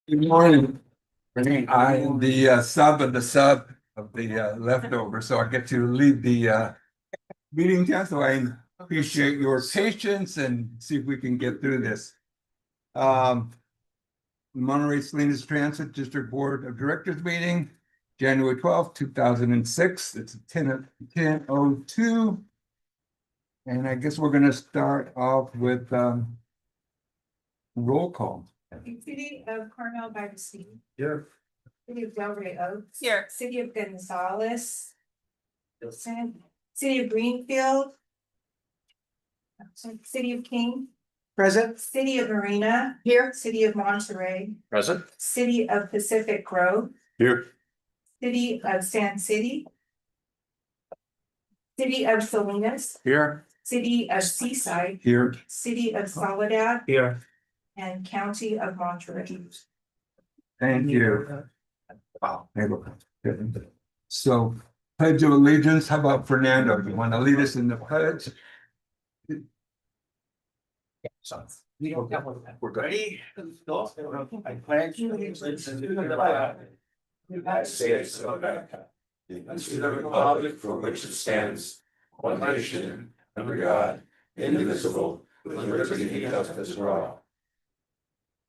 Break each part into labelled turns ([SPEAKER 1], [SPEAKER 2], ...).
[SPEAKER 1] Good morning. I am the sub of the sub of the leftover, so I get to lead the meeting now. So I appreciate your patience and see if we can get through this. Monterey Salinas Transit District Board of Directors meeting, January 12th, 2006. It's 10:02. And I guess we're going to start off with roll call.
[SPEAKER 2] City of Carmel by the Sea.
[SPEAKER 1] Here.
[SPEAKER 2] City of Delray Oaks.
[SPEAKER 3] Here.
[SPEAKER 2] City of Gonzales. City of Greenfield. City of King.
[SPEAKER 3] Present.
[SPEAKER 2] City of Marina.
[SPEAKER 3] Here.
[SPEAKER 2] City of Monterey.
[SPEAKER 3] Present.
[SPEAKER 2] City of Pacific Grove.
[SPEAKER 3] Here.
[SPEAKER 2] City of Sand City. City of Salinas.
[SPEAKER 3] Here.
[SPEAKER 2] City of Seaside.
[SPEAKER 1] Here.
[SPEAKER 2] City of Soledad.
[SPEAKER 3] Here.
[SPEAKER 2] And County of Monterey.
[SPEAKER 1] Thank you. Wow. So pledge of allegiance, how about Fernando? You want to lead us in the pledge?
[SPEAKER 3] So we don't have one. We're ready. I pledge allegiance to the flag of the United States of America, and to the republic for which it stands, one nation, under God, indivisible, with liberty and justice for all.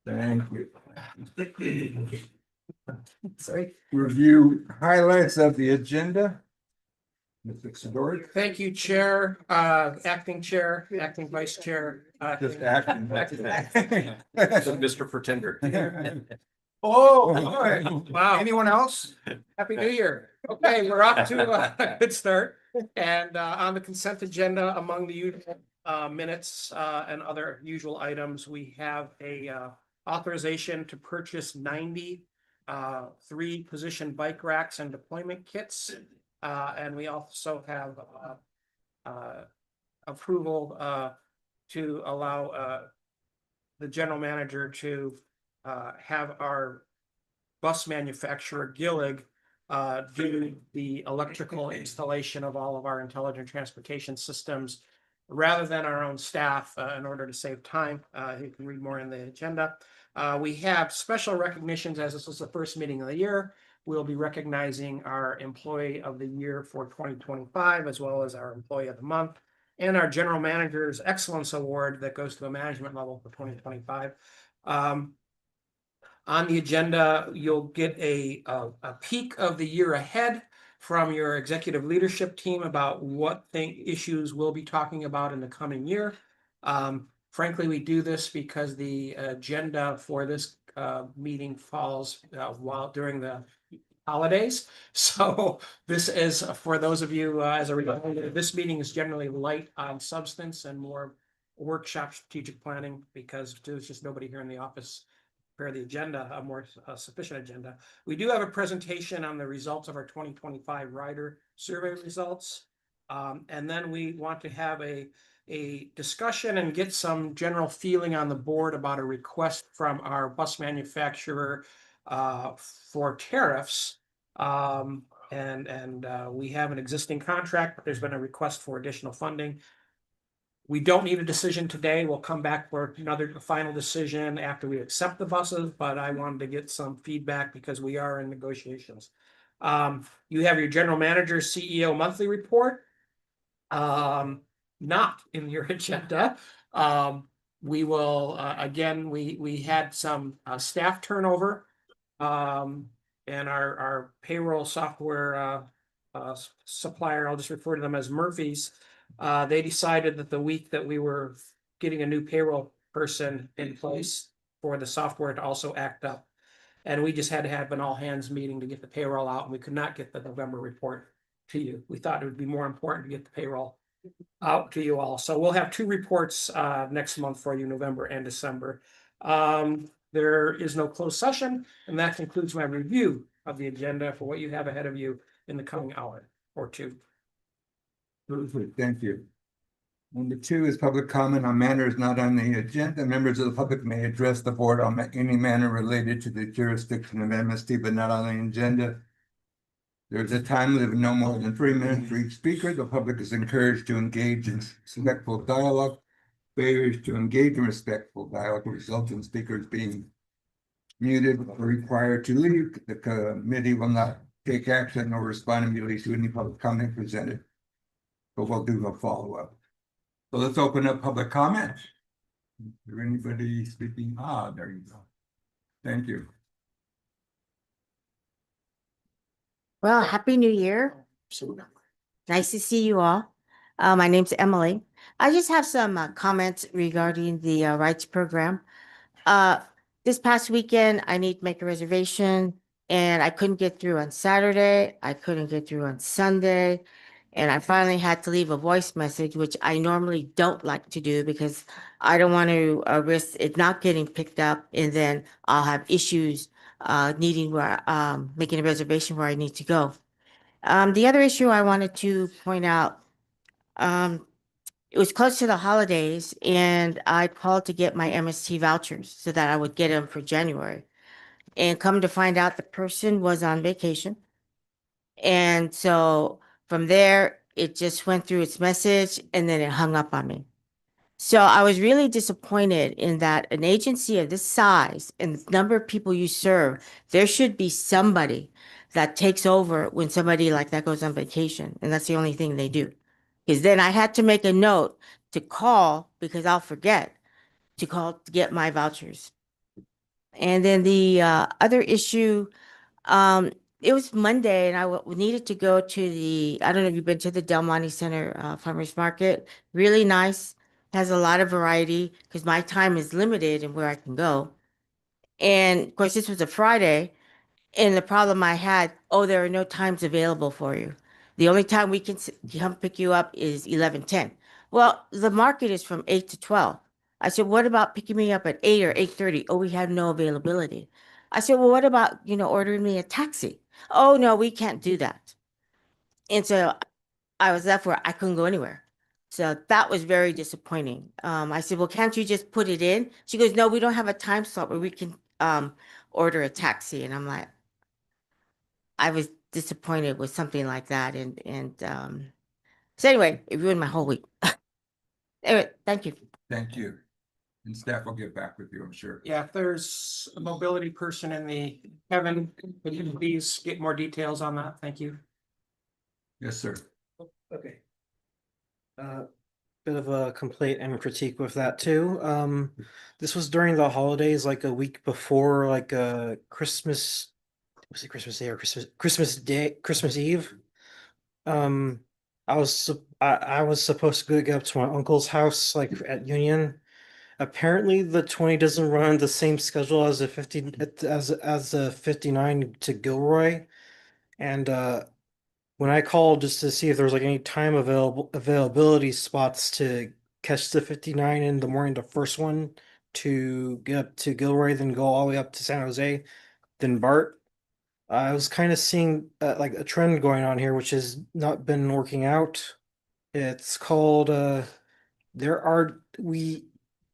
[SPEAKER 1] Thank you.
[SPEAKER 3] Sorry.
[SPEAKER 1] Review highlights of the agenda. Mr. Sidori,
[SPEAKER 4] Thank you, Chair, Acting Chair, Acting Vice Chair.
[SPEAKER 1] just acting.
[SPEAKER 3] Mr. Pretender.
[SPEAKER 4] Oh,
[SPEAKER 1] boy.
[SPEAKER 4] wow. Anyone else? Happy New Year. Okay, we're off to a good start. And on the consent agenda, among the usual minutes and other usual items, we have a authorization to purchase 90 3-position bike racks and deployment kits. And we also have approval to allow the general manager to have our bus manufacturer Gillig do the electrical installation of all of our intelligent transportation systems rather than our own staff in order to save time. You can read more in the agenda. We have special recognitions as this is the first meeting of the year. We'll be recognizing our Employee of the Year for 2025, as well as our Employee of the Month and our General Manager's Excellence Award that goes to a management level for 2025. On the agenda, you'll get a peek of the year ahead from your executive leadership team about what issues we'll be talking about in the coming year. Frankly, we do this because the agenda for this meeting falls during the holidays. So this is for those of you as a reminder, this meeting is generally light on substance and more workshop strategic planning because there's just nobody here in the office prepare the agenda, a more sufficient agenda. We do have a presentation on the results of our 2025 rider survey results. And then we want to have a discussion and get some general feeling on the board about a request from our bus manufacturer for tariffs. We have an existing contract, but there's been a request for additional funding. We don't need a decision today. We'll come back for another final decision after we accept the buses, but I wanted to get some feedback because we are in negotiations. You have your general manager CEO monthly report. Not in your agenda. We will, again, we had some staff turnover. And our payroll software supplier, I'll just refer to them as Murphy's. They decided that the week that we were getting a new payroll person in place for the software to also act up. And we just had to have an all hands meeting to get the payroll out, and we could not get the November report to you. We thought it would be more important to get the payroll out to you all. So we'll have 2 reports next month for you, November and December. There is no closed session, and that concludes my review of the agenda for what you have ahead of you in the coming hour or 2.
[SPEAKER 1] Thank you. Number 2 is public comment on matters not on the agenda. Members of the public may address the board on any matter related to the jurisdiction of MST, but not on the agenda. There's a time limit of no more than 3 minutes for each speaker. The public is encouraged to engage in respectful dialogue. Failures to engage in respectful dialogue result in speakers being muted or required to leave. The committee will not take action or respond immediately to any public comment presented. But we'll do a follow-up. So let's open up public comment. Is there anybody speaking? Ah, there you go. Thank you.
[SPEAKER 5] Well, Happy New Year. Nice to see you all. My name's Emily. I just have some comments regarding the rights program. This past weekend, I need to make a reservation and I couldn't get through on Saturday. I couldn't get through on Sunday. And I finally had to leave a voice message, which I normally don't like to do because I don't want to risk it not getting picked up. And then I'll have issues needing where making a reservation where I need to go. The other issue I wanted to point out, it was close to the holidays and I called to get my MST vouchers so that I would get them for January. And come to find out the person was on vacation. And so from there, it just went through its message and then it hung up on me. So I was really disappointed in that an agency of this size and the number of people you serve, there should be somebody that takes over when somebody like that goes on vacation. And that's the only thing they do. Because then I had to make a note to call because I'll forget to call to get my vouchers. And then the other issue, it was Monday and I needed to go to the, I don't know if you've been to the Del Monte Center Farmers Market. Really nice. Has a lot of variety because my time is limited in where I can go. And of course, this was a Friday. And the problem I had, oh, there are no times available for you. The only time we can come pick you up is 11:10. Well, the market is from 8 to 12. I said, what about picking me up at 8 or 8:30? Oh, we have no availability. I said, well, what about, ordering me a taxi? Oh, no, we can't do that. And so I was left where I couldn't go anywhere. So that was very disappointing. I said, well, can't you just put it in? She goes, no, we don't have a time slot where we can order a taxi. And I'm like, I was disappointed with something like that. So anyway, it ruined my whole week. Anyway, thank you.
[SPEAKER 1] Thank you. And staff will get back with you, I'm sure.
[SPEAKER 4] Yeah, if there's a mobility person in the, Kevin, could you please get more details on that? Thank you.
[SPEAKER 1] Yes, sir.
[SPEAKER 6] Okay. Bit of a complaint and critique with that too. This was during the holidays, like a week before, like Christmas. Was it Christmas Day or Christmas Eve? I was supposed to get up to my uncle's house, like at Union. Apparently, the 20 doesn't run the same schedule as the 50 as the 59 to Gilroy, and when I called just to see if there was like any time availability spots to catch the 59 in the morning, the first one to get up to Gilroy, then go all the way up to San Jose, then BART. I was kind of seeing like a trend going on here, which has not been working out. It's called we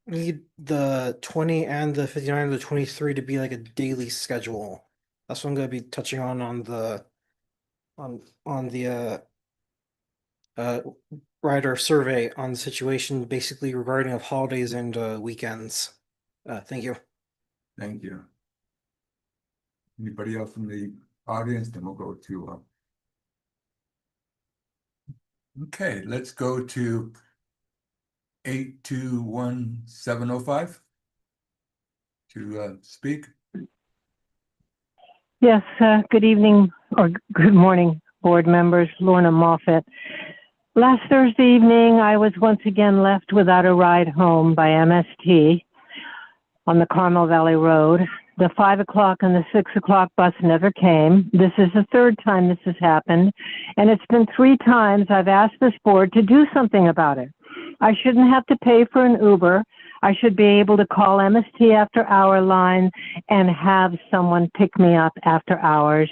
[SPEAKER 6] need the 20 and the 59 and the 23 to be like a daily schedule. That's what I'm going to be touching on the writer survey on the situation basically regarding of holidays and weekends. Thank you.
[SPEAKER 1] Thank you. Anybody else from the audience? Then we'll go to okay, let's go to 821-705 to speak.
[SPEAKER 7] Yes, good evening or good morning, board members. Lorna Moffett. Last Thursday evening, I was once again left without a ride home by MST on the Carmel Valley Road. The 5 o'clock and the 6 o'clock bus never came. This is the third time this has happened, and it's been 3 times I've asked this board to do something about it. I shouldn't have to pay for an Uber. I should be able to call MST after hour line and have someone pick me up after hours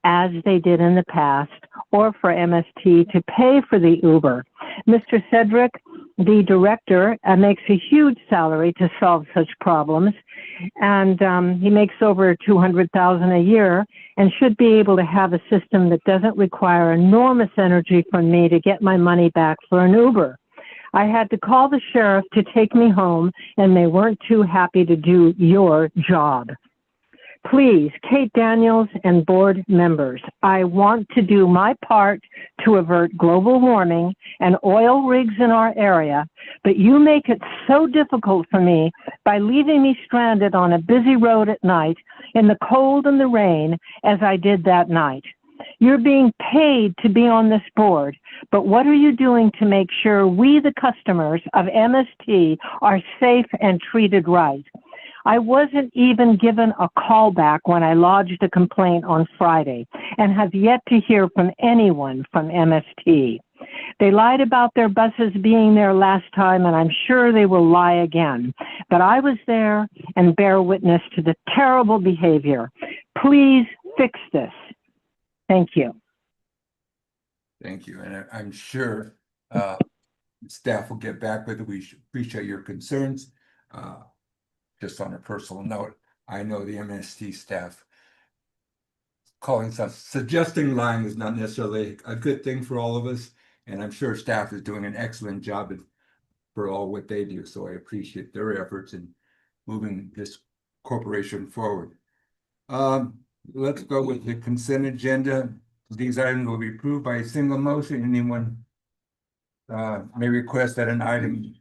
[SPEAKER 7] as they did in the past, or for MST to pay for the Uber. Mr. Cedric, the director, makes a huge salary to solve such problems, and he makes over $200,000 a year and should be able to have a system that doesn't require enormous energy from me to get my money back for an Uber. I had to call the sheriff to take me home, and they weren't too happy to do your job. Please, Kate Daniels and board members, I want to do my part to avert global warming and oil rigs in our area, but you make it so difficult for me by leaving me stranded on a busy road at night in the cold and the rain as I did that night. You're being paid to be on this board, but what are you doing to make sure we, the customers of MST, are safe and treated right? I wasn't even given a call back when I lodged a complaint on Friday and have yet to hear from anyone from MST. They lied about their buses being there last time, and I'm sure they will lie again. But I was there and bear witness to the terrible behavior. Please fix this. Thank you.
[SPEAKER 1] Thank you, and I'm sure staff will get back with it. We appreciate your concerns. Just on a personal note, I know the MST staff suggesting lying is not necessarily a good thing for all of us, and I'm sure staff is doing an excellent job for all what they do. So I appreciate their efforts in moving this corporation forward. Let's go with the consent agenda. These items will be approved by a single motion. Anyone may request that an item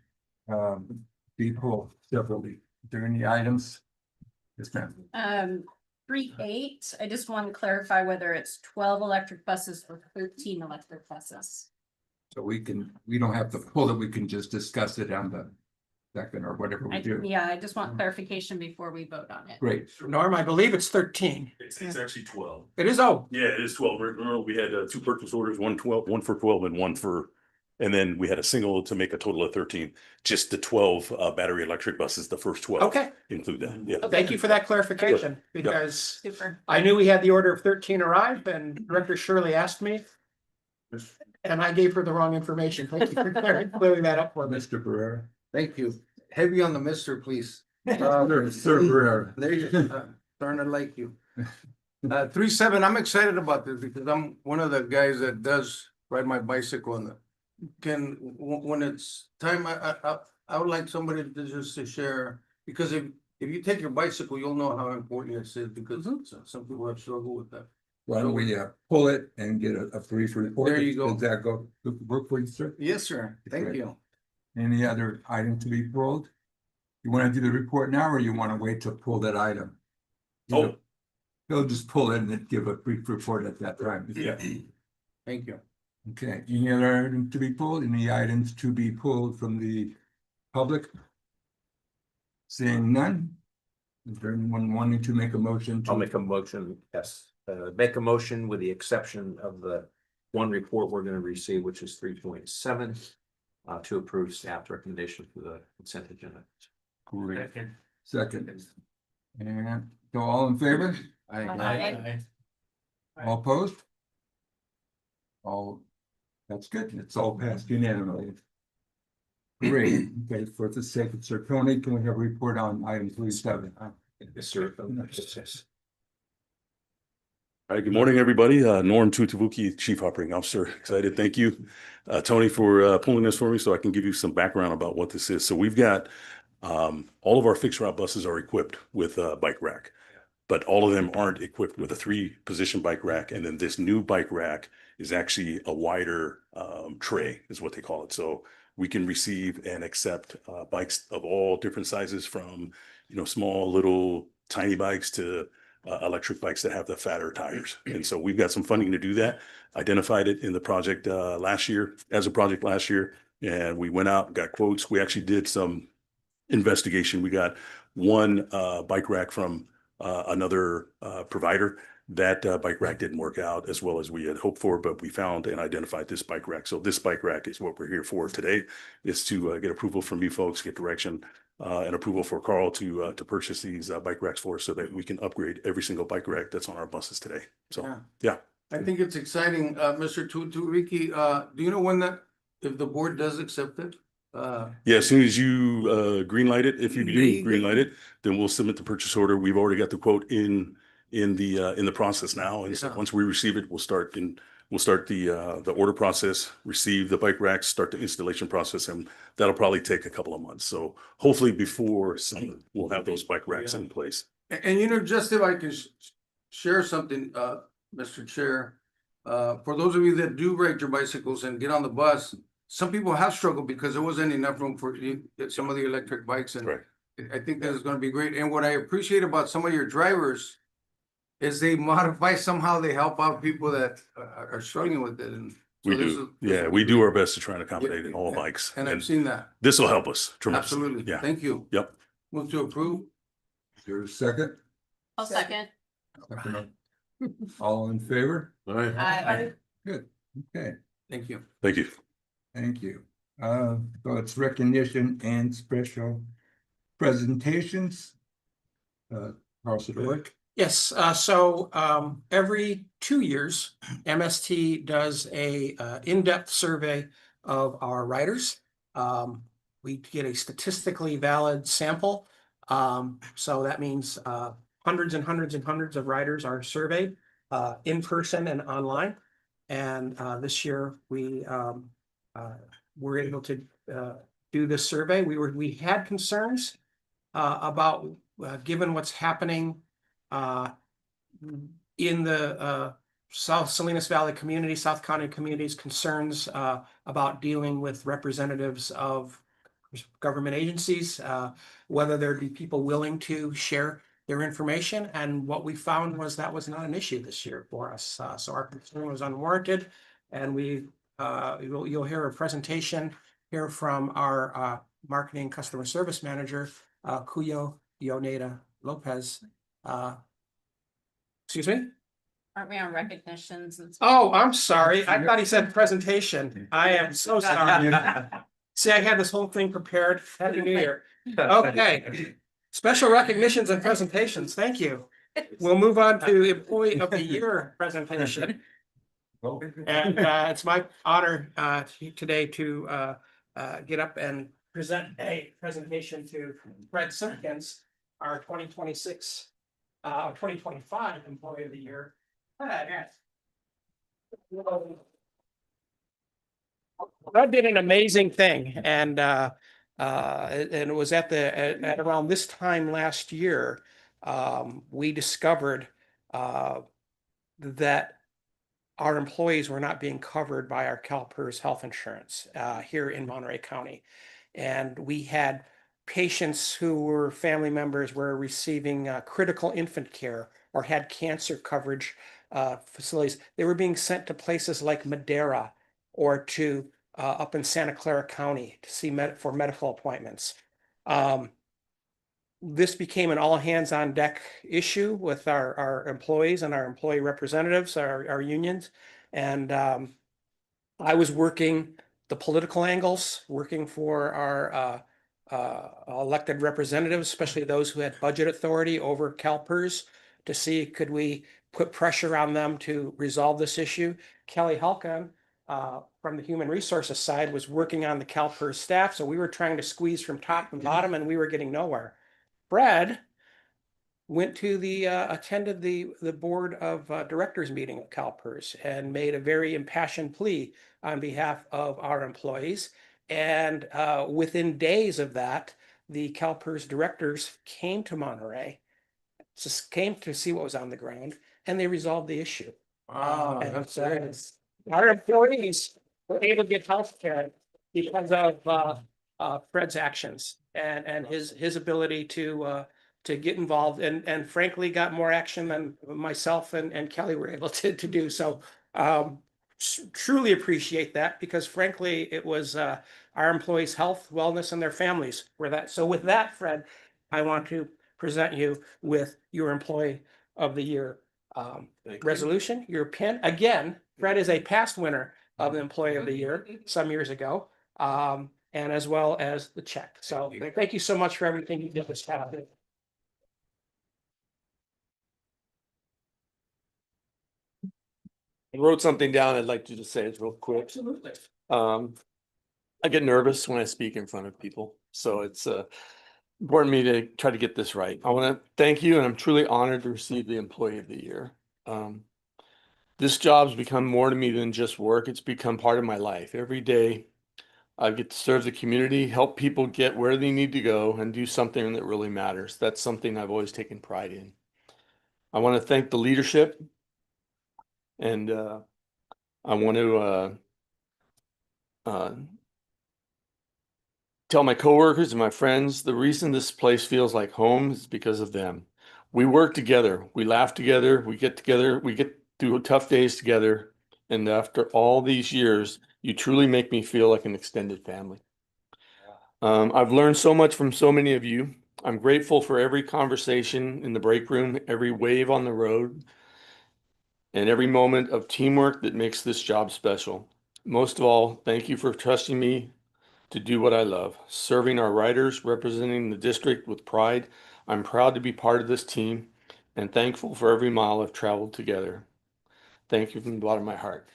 [SPEAKER 1] be pulled separately. Are there any items? Yes, ma'am.
[SPEAKER 8] 3.8, I just want to clarify whether it's 12 electric buses or 13 electric buses.
[SPEAKER 1] So we don't have to pull it, we can just discuss it on the second or whatever we do.
[SPEAKER 8] Yeah, I just want clarification before we vote on it.
[SPEAKER 1] Great.
[SPEAKER 4] Norm, I believe it's 13.
[SPEAKER 9] It's actually 12.
[SPEAKER 4] It is, oh,
[SPEAKER 9] Yeah, it is 12. Remember, we had two purchase orders, one for 12 and one for, and then we had a single to make a total of 13. Just the 12 battery electric buses, the first 12.
[SPEAKER 4] okay.
[SPEAKER 9] Include that, yeah.
[SPEAKER 4] Thank you for that clarification, because
[SPEAKER 8] Super.
[SPEAKER 4] I knew we had the order of 13 arrive, and Director Shirley asked me, and I gave her the wrong information. Thank you for clearing that up for me.
[SPEAKER 1] Mr. Barrera.
[SPEAKER 3] Thank you. Heavy on the mister, please.
[SPEAKER 1] Sir Barrera.
[SPEAKER 3] There you go. Starting to like you. 3.7, I'm excited about this because I'm one of the guys that does ride my bicycle and when it's time, I would like somebody to just to share, because if you take your bicycle, you'll know how important this is, because some people have struggled with that.
[SPEAKER 1] Why don't we pull it and get a brief report?
[SPEAKER 3] There you go.
[SPEAKER 1] Does that go work for you, sir?
[SPEAKER 3] Yes, sir. Thank
[SPEAKER 1] Great.
[SPEAKER 3] you.
[SPEAKER 1] Any other item to be pulled? You want to do the report now, or you want to wait to pull that item?
[SPEAKER 9] Oh.
[SPEAKER 1] They'll just pull it and then give a brief report at that time.
[SPEAKER 9] Yeah.
[SPEAKER 3] Thank you.
[SPEAKER 1] Okay, any other item to be pulled? Any items to be pulled from the public? Seeing none? Is there anyone wanting to make a motion?
[SPEAKER 10] I'll make a motion, yes, make a motion with the exception of the one report we're gonna receive, which is 3.7. To approve staff recommendation for the consent agenda.
[SPEAKER 1] Great. Second. And so all in favor?
[SPEAKER 8] Aye.
[SPEAKER 1] All opposed? All, that's good. It's all passed unanimously. Great. Okay, for the sake of Sir Tony, can we have a report on item 3.7?
[SPEAKER 10] Yes, sir.
[SPEAKER 9] All right, good morning, everybody. Norm Tutavuki, Chief Operating Officer. Excited, thank you. Tony, for pulling this for me so I can give you some background about what this is. So we've got all of our fixed route buses are equipped with a bike rack, but all of them aren't equipped with a 3-position bike rack. And then this new bike rack is actually a wider tray is what they call it. So we can receive and accept bikes of all different sizes, from, small little tiny bikes to electric bikes that have the fatter tires. And so we've got some funding to do that. Identified it in the project last year, and we went out and got quotes. We actually did some investigation. We got one bike rack from another provider. That bike rack didn't work out as well as we had hoped for, but we found and identified this bike rack. So this bike rack is what we're here for today, is to get approval from you folks, get direction and approval for Carl to purchase these bike racks for us, so that we can upgrade every single bike rack that's on our buses today. So, yeah.
[SPEAKER 3] I think it's exciting, Mr. Tuturiki. Do you know when if the board does accept it?
[SPEAKER 9] Yeah, as soon as you green light it, if you do green light it, then we'll submit the purchase order. We've already got the quote in the process now, and so once we receive it, we'll start the order process, receive the bike racks, start the installation process, and that'll probably take a couple of months. So hopefully before summer, we'll have those bike racks in place.
[SPEAKER 11] And you know, just if I could share something, Mr. Chair. For those of you that do ride your bicycles and get on the bus, some people have struggled because there wasn't enough room for some of the electric bikes, and
[SPEAKER 9] Right.
[SPEAKER 11] I think that is gonna be great. And what I appreciate about some of your drivers is they modify, somehow they help out people that are struggling with it, and.
[SPEAKER 9] We
[SPEAKER 11] so this
[SPEAKER 9] do.
[SPEAKER 11] is- this
[SPEAKER 9] Yeah,
[SPEAKER 11] will
[SPEAKER 9] we
[SPEAKER 11] be
[SPEAKER 9] do
[SPEAKER 11] great.
[SPEAKER 9] our best to try and accommodate all
[SPEAKER 11] Yeah,
[SPEAKER 9] bikes.
[SPEAKER 11] And I've seen that.
[SPEAKER 9] This will help us tremendously.
[SPEAKER 11] Absolutely.
[SPEAKER 9] Yeah.
[SPEAKER 11] Thank you.
[SPEAKER 9] Yep.
[SPEAKER 11] Move to approve.
[SPEAKER 1] Is there a second?
[SPEAKER 8] I'll second.
[SPEAKER 1] All in favor?
[SPEAKER 8] Aye.
[SPEAKER 1] Good, okay,
[SPEAKER 11] Thank you.
[SPEAKER 9] Thank you.
[SPEAKER 1] thank you. So it's recognition and special presentations. Carlson Dork.
[SPEAKER 4] Yes, every 2 years, MST does a in-depth survey of our riders. We get a statistically valid sample. So that means hundreds and hundreds and hundreds of riders are surveyed in person and online. And this year we were able to do this survey. We had concerns about given what's happening in the South Salinas Valley community, South County communities, concerns about dealing with representatives of government agencies, whether there'd be people willing to share their information. And what we found was that was not an issue this year for us. So our concern was unwarranted. And you'll hear a presentation here from our marketing customer service manager, Cuyo Ioneda Lopez. Excuse me?
[SPEAKER 8] Aren't we on recognitions and?
[SPEAKER 4] Oh, I'm sorry. I thought he said presentation. I am so sorry. See, I had this whole thing prepared. Happy New Year. Okay. Special recognitions and presentations. Thank you. We'll move on to Employee of the Year presentation. And it's my honor today to get up and present a presentation to Fred Simpkins, our 2026, 2025 Employee of the Year. Fred did an amazing thing, and it was at around this time last year, we discovered that our employees were not being covered by our CalPERS health insurance here in Monterey County. And we had patients who were family members were receiving critical infant care or had cancer coverage facilities. They were being sent to places like Madera or to up in Santa Clara County to see for medical appointments. This became an all hands on deck issue with our employees and our employee representatives, our unions. And I was working the political angles, working for our elected representatives, especially those who had budget authority over CalPERS, to see could we put pressure on them to resolve this issue. Kelly Halcon from the human resources side was working on the CalPERS staff. So we were trying to squeeze from top and bottom and we were getting nowhere. Fred went to attended the board of directors meeting at CalPERS and made a very impassioned plea on behalf of our employees. And within days of that, the CalPERS directors came to Monterey, just came to see what was on the ground, and they resolved the issue.
[SPEAKER 11] Wow,
[SPEAKER 4] And
[SPEAKER 11] that's great.
[SPEAKER 4] our employees were able to get health care because of Fred's actions and his ability to get involved and frankly got more action than myself and Kelly were able to do. So truly appreciate that because frankly, it was our employees' health, wellness, and their families were that. So with that, Fred, I want to present you with your Employee of the Year resolution, your pin. Again, Fred is a past winner of the Employee of the Year some years ago, and as well as the check. So thank you so much for everything you did this past.
[SPEAKER 12] I wrote something down. I'd like to just say it real quick.
[SPEAKER 4] Absolutely.
[SPEAKER 12] I get nervous when I speak in front of people, so it's important me to try to get this right. I want to thank you, and I'm truly honored to receive the Employee of the Year. This job's become more to me than just work. It's become part of my life. Every day I get to serve the community, help people get where they need to go, and do something that really matters. That's something I've always taken pride in. I want to thank the leadership, and I want to tell my coworkers and my friends the reason this place feels like home is because of them. We work together, we laugh together, we get through tough days together, and after all these years, you truly make me feel like an extended family. I've learned so much from so many of you. I'm grateful for every conversation in the break room, every wave on the road, and every moment of teamwork that makes this job special. Most of all, thank you for trusting me to do what I love, serving our riders, representing the district with pride. I'm proud to be part of this team and thankful for every mile I've traveled together. Thank you from the bottom of my heart.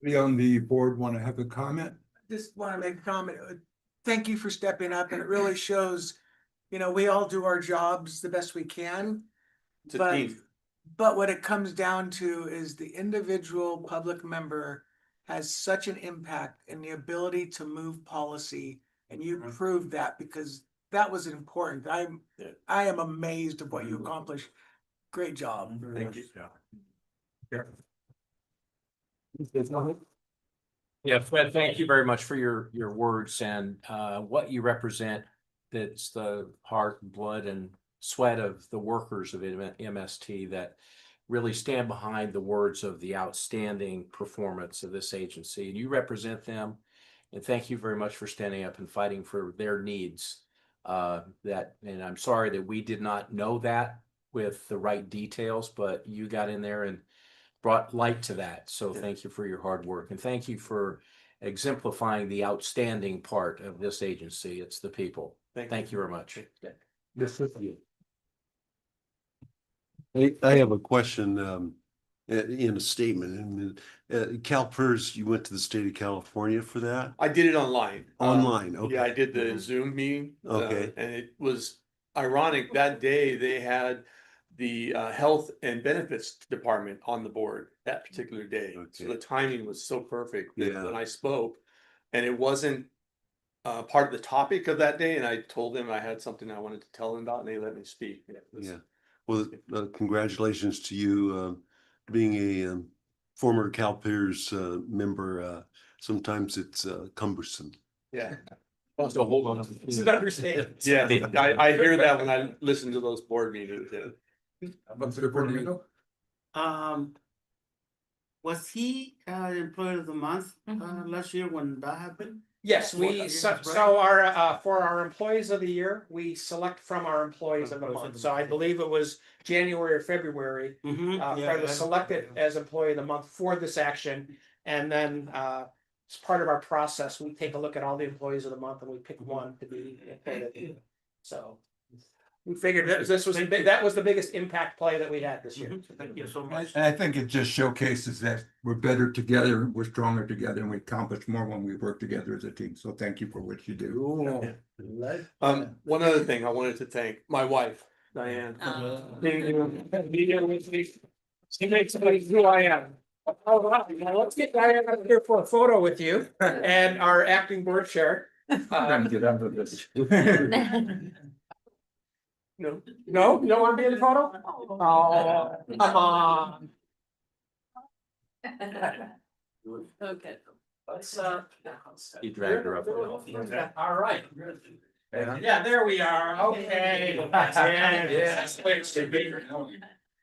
[SPEAKER 1] We on the board want to have a comment?
[SPEAKER 13] Just want to make a comment. Thank you for stepping up, and it really shows, we all do our jobs the best we can.
[SPEAKER 12] It's a
[SPEAKER 13] But,
[SPEAKER 12] team.
[SPEAKER 13] but what it comes down to is the individual public member has such an impact in the ability to move policy. And you proved that, because that was important. I am amazed at what you accomplished. Great job.
[SPEAKER 12] Thank you.
[SPEAKER 10] Yeah, Fred, thank you very much for your words and what you represent. That's the heart, blood, and sweat of the workers of MST that really stand behind the words of the outstanding performance of this agency. And you represent them. And thank you very much for standing up and fighting for their needs. And I'm sorry that we did not know that with the right details, but you got in there and brought light to that. So thank you for your hard work, and thank you for exemplifying the outstanding part of this agency. It's the people. Thank you very much.
[SPEAKER 1] This is you.
[SPEAKER 14] I have a question in a statement. CalPERS, you went to the state of California for that?
[SPEAKER 12] I did it online.
[SPEAKER 14] Online, okay.
[SPEAKER 12] Yeah, I did the Zoom meeting.
[SPEAKER 14] Okay.
[SPEAKER 12] And it was ironic, that day they had the health and benefits department on the board that particular day. So
[SPEAKER 14] Okay.
[SPEAKER 12] the timing was so perfect that
[SPEAKER 14] Yeah.
[SPEAKER 12] when I spoke, and it wasn't part of the topic of that day, and I told them I had something I wanted to tell them about, and they let me speak.
[SPEAKER 14] Yeah. Well, congratulations to you, being a former CalPERS member. Sometimes it's cumbersome.
[SPEAKER 12] Yeah.
[SPEAKER 10] So hold on.
[SPEAKER 13] This is understatement.
[SPEAKER 12] Yeah, I hear that when I listen to those board meetings. Yeah.
[SPEAKER 15] Was he employee of the month last year when that happened?
[SPEAKER 4] Yes, so our, for our employees of the year, we select from our employees of the month. So I believe it was January or February. Fred was selected as employee of the month for this action. And then, as part of our process, we take a look at all the employees of the month and we pick one to be appointed. So we figured that that was the biggest impact play that we had this year.
[SPEAKER 15] Thank you so much.
[SPEAKER 1] And I think it just showcases that we're better together, we're stronger together, and we accomplish more when we work together as a team. So thank you for what you do.
[SPEAKER 12] One other thing I wanted to thank my wife, Diane. She makes somebody who I am.
[SPEAKER 4] All right, now let's get Diane up here for a photo with you and our acting board chair.
[SPEAKER 1] I'm gonna get out of this.
[SPEAKER 12] No.
[SPEAKER 4] No, you don't want to be in the photo? Oh, come on.
[SPEAKER 8] Okay.
[SPEAKER 4] Let's,
[SPEAKER 10] You dragged her up.
[SPEAKER 4] all right. Yeah, there we are. Okay. Yes.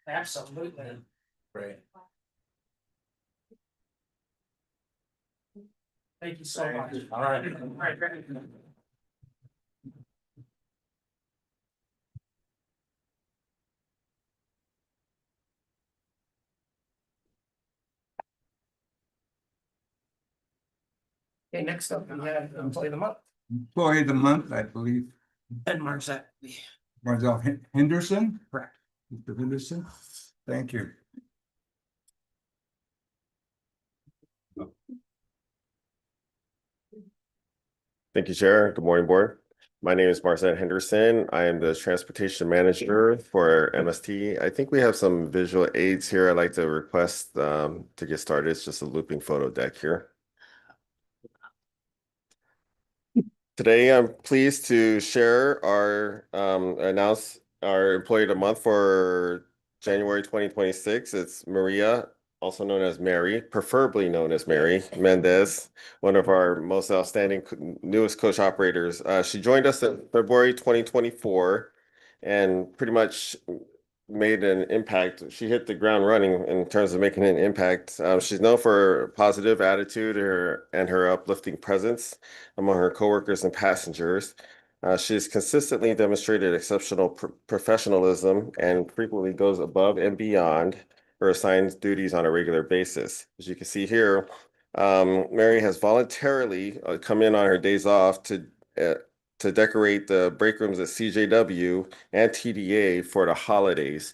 [SPEAKER 4] Absolutely.
[SPEAKER 10] Great.
[SPEAKER 4] Thank you so much.
[SPEAKER 10] All right.
[SPEAKER 4] All right, great. Okay, next up, we have employee of the month.
[SPEAKER 1] Employee of the month, I believe,
[SPEAKER 4] And Marzette.
[SPEAKER 1] Marzel Henderson.
[SPEAKER 4] Correct.
[SPEAKER 1] Mr. Henderson, thank you.
[SPEAKER 16] Thank you, Chair. Good morning, Board. My name is Marcette Henderson. I am the Transportation Manager for MST. I think we have some visual aids here. I'd like to request to get started. It's just a looping photo deck here. Today, I'm pleased to share announce our Employee of the Month for January 2026. It's Maria, also known as Mary, preferably known as Mary Mendez, one of our most outstanding newest coach operators. She joined us in February 2024 and pretty much made an impact. She hit the ground running in terms of making an impact. She's known for her positive attitude and her uplifting presence among her coworkers and passengers. She's consistently demonstrated exceptional professionalism and frequently goes above and beyond her assigned duties on a regular basis. As you can see here, Mary has voluntarily come in on her days off to decorate the break rooms at CJW and TDA for the holidays.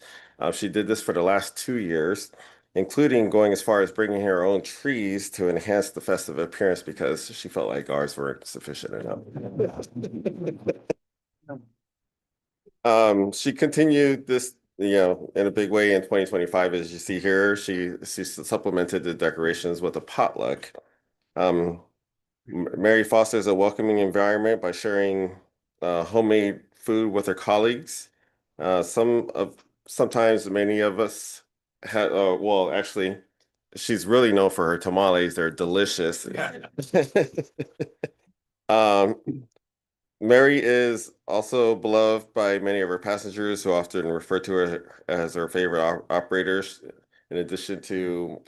[SPEAKER 16] She did this for the last 2 years, including going as far as bringing her own trees to enhance the festive appearance because she felt like ours weren't sufficient enough. She continued this, in a big way in 2025. As you see here, she supplemented the decorations with a potluck. Mary fosters a welcoming environment by sharing homemade food with her colleagues. Sometimes many of us had, well, actually, she's really known for her tamales. They're delicious. Mary is also beloved by many of her passengers who often refer to her as her favorite operators. In addition to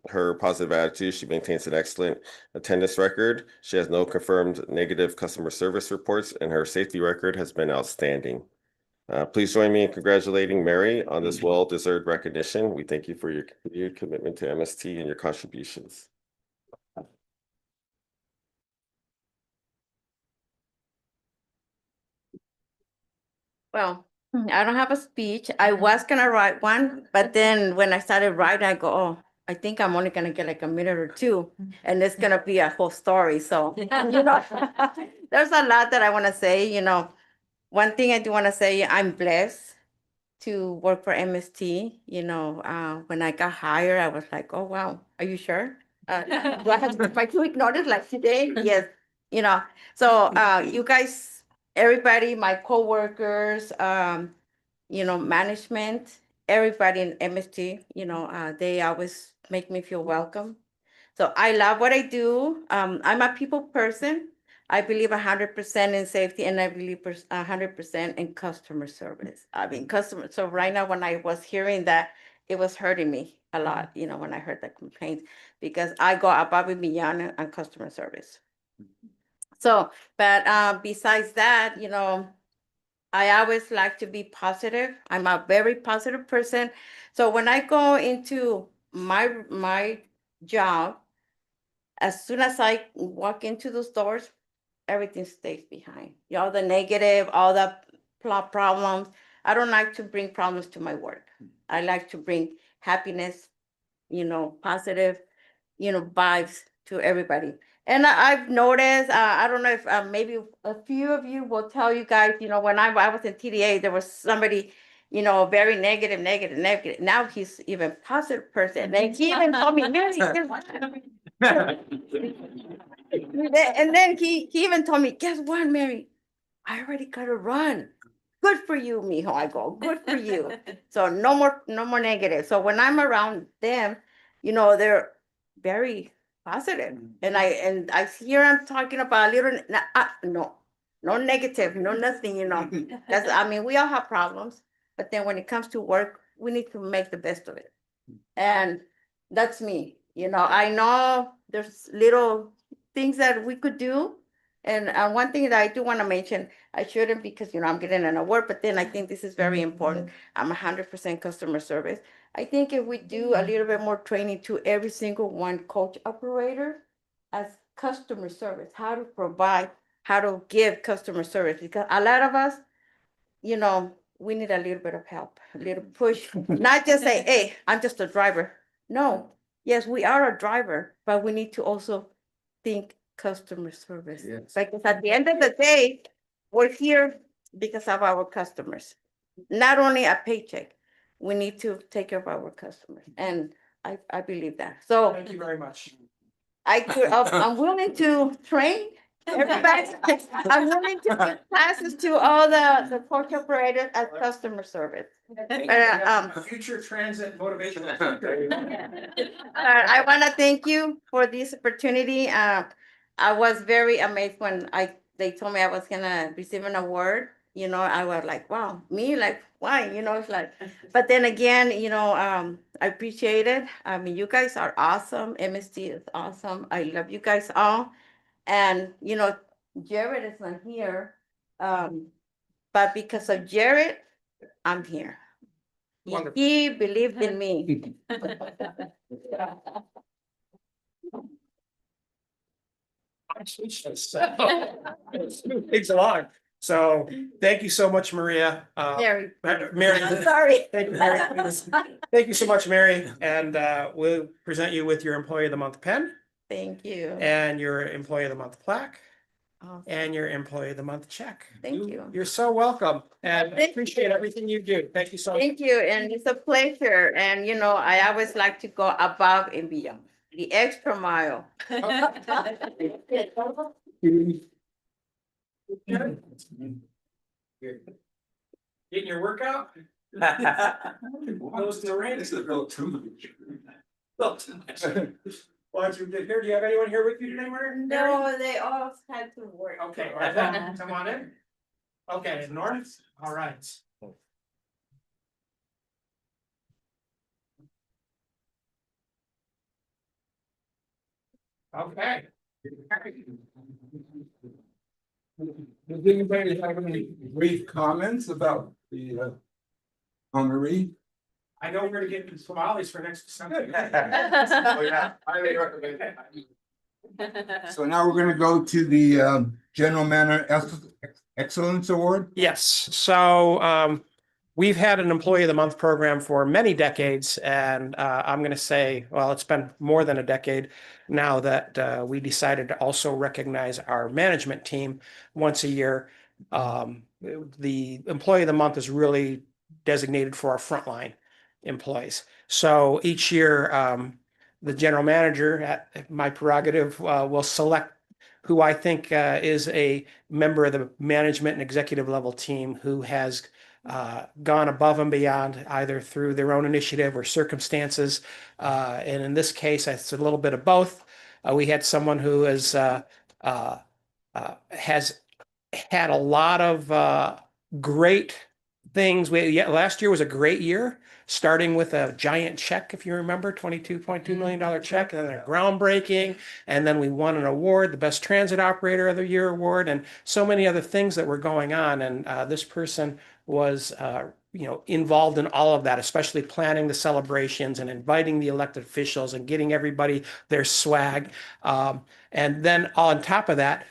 [SPEAKER 16] her positive attitude, she maintains an excellent attendance record. She has no confirmed negative customer service reports, and her safety record has been outstanding. Please join me in congratulating Mary on this well-deserved recognition. We thank you for your continued commitment to MST and your contributions.
[SPEAKER 5] Well, I don't have a speech. I was gonna write one, but then when I started writing, I go, oh, I think I'm only gonna get like a minute or two, and it's gonna be a whole story. So, there's a lot that I wanna say, One thing I do wanna say, I'm blessed to work for MST. When I got hired, I was like, oh, wow, are you sure? Do I have to put my 2 week notice like today? Yes, so, you guys, everybody, my coworkers, management, everybody in MST, they always make me feel welcome. So I love what I do. I'm a people person. I believe 100% in safety, and I believe 100% in customer service. So right now, when I was hearing that, it was hurting me a lot, when I heard the complaints, because I go above and beyond on customer service. So, but besides that, I always like to be positive. I'm a very positive person. So when I go into my job, as soon as I walk into those doors, everything stays behind. All the negative, all the problems. I don't like to bring problems to my work. I like to bring happiness, positive, vibes to everybody. And I've noticed, I don't know if maybe a few of you will tell you guys, when I was in TDA, there was somebody, very negative. Now he's even positive person. And he even told me, Mary, and then he even told me, guess what, Mary? I already gotta run. Good for you, mijo. I go, good for you. So no more negative. So when I'm around them, they're very positive. And I hear I'm talking about a little, no negative, no nothing, Because we all have problems, but then when it comes to work, we need to make the best of it. And that's me. I know there's little things that we could do. And one thing that I do want to mention, I shouldn't because, I'm getting an award, but then I think this is very important. I'm 100% customer service. I think if we do a little bit more training to every single one coach operator as customer service, how to provide how to give customer service, because a lot of us, we need a little bit of help, a little push, not just say, hey, I'm just a driver. No, yes, we are a driver, but we need to also think customer service.
[SPEAKER 1] Yes.
[SPEAKER 5] Because at the end of the day, we're here because of our customers, not only a paycheck. We need to take care of our customers, and I believe that. So
[SPEAKER 4] Thank you very much.
[SPEAKER 5] I'm willing to train everybody. I'm willing to give classes to all the port operators as customer service.
[SPEAKER 4] Future transit motivation.
[SPEAKER 5] I want to thank you for this opportunity. I was very amazed when they told me I was gonna receive an award. I was like, wow, me, like, why? It's like, but then again, I appreciate it. I mean, you guys are awesome. MST is awesome. I love you guys all. And, Jared is not here. But because of Jared, I'm here.
[SPEAKER 4] Wonderful.
[SPEAKER 5] He believed in me.
[SPEAKER 4] Thanks a lot. So thank you so much, Maria.
[SPEAKER 5] Mary.
[SPEAKER 4] Mary.
[SPEAKER 5] Sorry.
[SPEAKER 4] Thank you, Mary. Thank you so much, Mary. And we'll present you with your Employee of the Month pen
[SPEAKER 5] Thank you.
[SPEAKER 4] and your Employee of the Month plaque
[SPEAKER 5] Awesome.
[SPEAKER 4] and your Employee of the Month check.
[SPEAKER 5] Thank you.
[SPEAKER 4] You're so welcome, and I appreciate everything you do. Thank you so much.
[SPEAKER 5] Thank you, and it's a pleasure. And I always like to go above and beyond, the extra mile.
[SPEAKER 4] Getting your workout? Close to the rain.
[SPEAKER 1] This is about too much.
[SPEAKER 4] Why don't you get here? Do you have anyone here with you today, Mary?
[SPEAKER 5] No, they all had to work.
[SPEAKER 4] Okay, come on in. Okay, North, all right. Okay.
[SPEAKER 1] Does anybody have any brief comments about the Marie?
[SPEAKER 4] I know we're gonna get some tamales for next December.
[SPEAKER 3] Oh, yeah, highly recommend it.
[SPEAKER 1] So now we're gonna go to the General Manager Excellence Award.
[SPEAKER 4] Yes, so we've had an Employee of the Month program for many decades, and I'm going to say, well, it's been more than a decade now that we decided to also recognize our management team once a year. The Employee of the Month is really designated for our frontline employees. So each year, the general manager, at my prerogative, will select who I think is a member of the management and executive level team who has gone above and beyond, either through their own initiative or circumstances. And in this case, it's a little bit of both. We had someone who has had a lot of great things. Last year was a great year, starting with a giant check, if you remember, $22.2 million check, and then a groundbreaking, and then we won an award, the Best Transit Operator of the Year award, and so many other things that were going on. And this person was involved in all of that, especially planning the celebrations and inviting the elected officials and getting everybody their swag. And then on top of that,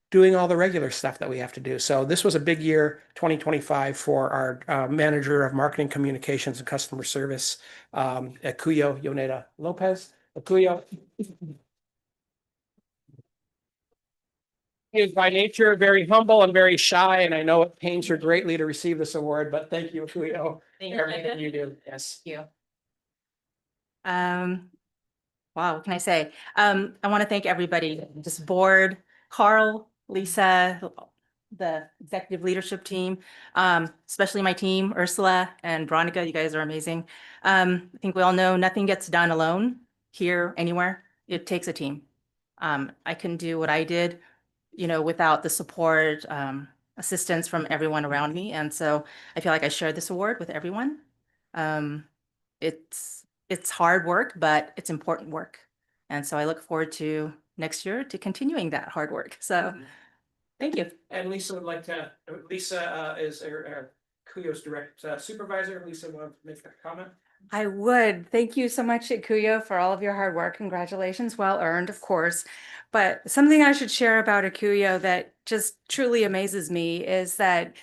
[SPEAKER 4] doing all the regular stuff that we have to do. So this was a big year, 2025, for our manager of marketing, communications, and customer service, Akuyo Yoneda Lopez. Akuyo. He is by nature very humble and very shy, and I know it pains her greatly to receive this award, but thank you, Akuyo, for everything you do. Yes.
[SPEAKER 17] Thank you. Wow, what can I say? I want to thank everybody, this board, Carl, Lisa, the executive leadership team, especially my team, Ursula and Veronica. You guys are amazing. I think we all know nothing gets done alone here, anywhere. It takes a team. I couldn't do what I did, without the support, assistance from everyone around me. And so I feel like I share this award with everyone. It's hard work, but it's important work. And so I look forward to next year to continuing that hard work. So thank you.
[SPEAKER 4] And Lisa would like to, Lisa is Kuyo's direct supervisor. Lisa, want to make a comment?
[SPEAKER 17] I would. Thank you so much, Akuyo, for all of your hard work. Congratulations. Well earned, of course. But something I should share about Akuyo that just truly amazes me is that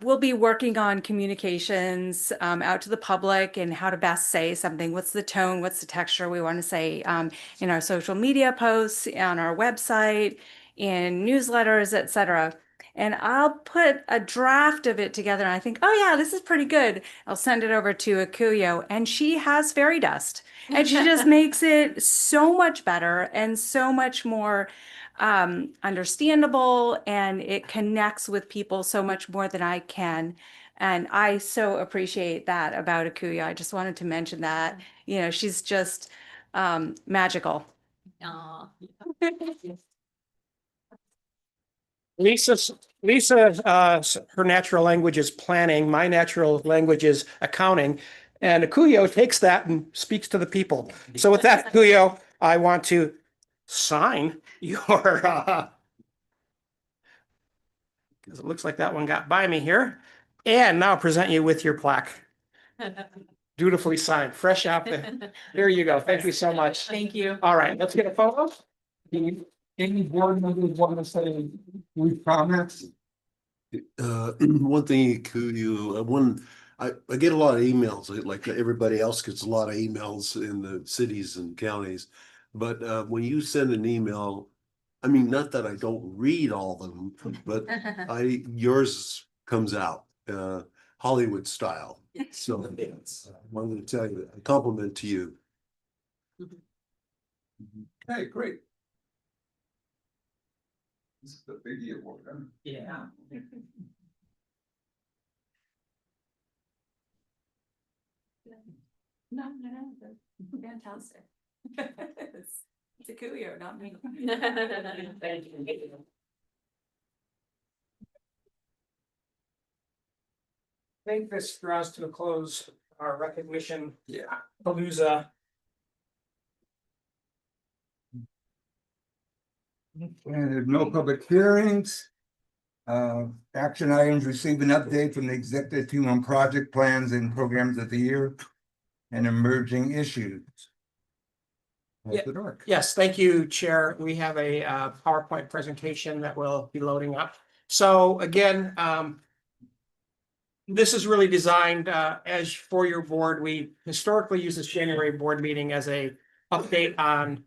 [SPEAKER 17] we'll be working on communications out to the public and how to best say something. What's the tone? What's the texture we want to say in our social media posts, on our website, in newsletters, etc. And I'll put a draft of it together and I think, oh yeah, this is pretty good. I'll send it over to Akuyo and she has fairy dust and she just makes it so much better and so much more understandable, and it connects with people so much more than I can. And I so appreciate that about Akuya. I just wanted to mention that, you know, she's just magical.
[SPEAKER 8] Aw.
[SPEAKER 4] Lisa, her natural language is planning. My natural language is accounting. And Akuyo takes that and speaks to the people. So with that, Akuyo, I want to sign your, because it looks like that one got by me here. And now present you with your plaque. Dutifully signed, fresh out the, there you go. Thank you so much.
[SPEAKER 8] Thank you.
[SPEAKER 4] All right, let's get a photo. Any board members want to say brief comments?
[SPEAKER 14] One thing I get a lot of emails, like everybody else gets a lot of emails in the cities and counties. But when you send an email, I mean, not that I don't read all of them, but yours comes out Hollywood style. So I wanted to tell you a compliment to you.
[SPEAKER 1] Okay, great. This is the big award, huh?
[SPEAKER 4] Yeah.
[SPEAKER 17] No, fantastic. It's Akuyo, not me.
[SPEAKER 8] Thank you.
[SPEAKER 4] I think this draws to a close our recognition. Yeah. Palooza.
[SPEAKER 1] And there's no public hearings. Action items, receive an update from the executive team on project plans and programs of the year and emerging issues.
[SPEAKER 4] Yeah. Yes, thank you, Chair. We have a PowerPoint presentation that we'll be loading up. So again, this is really designed as for your board. We historically use this January board meeting as a update on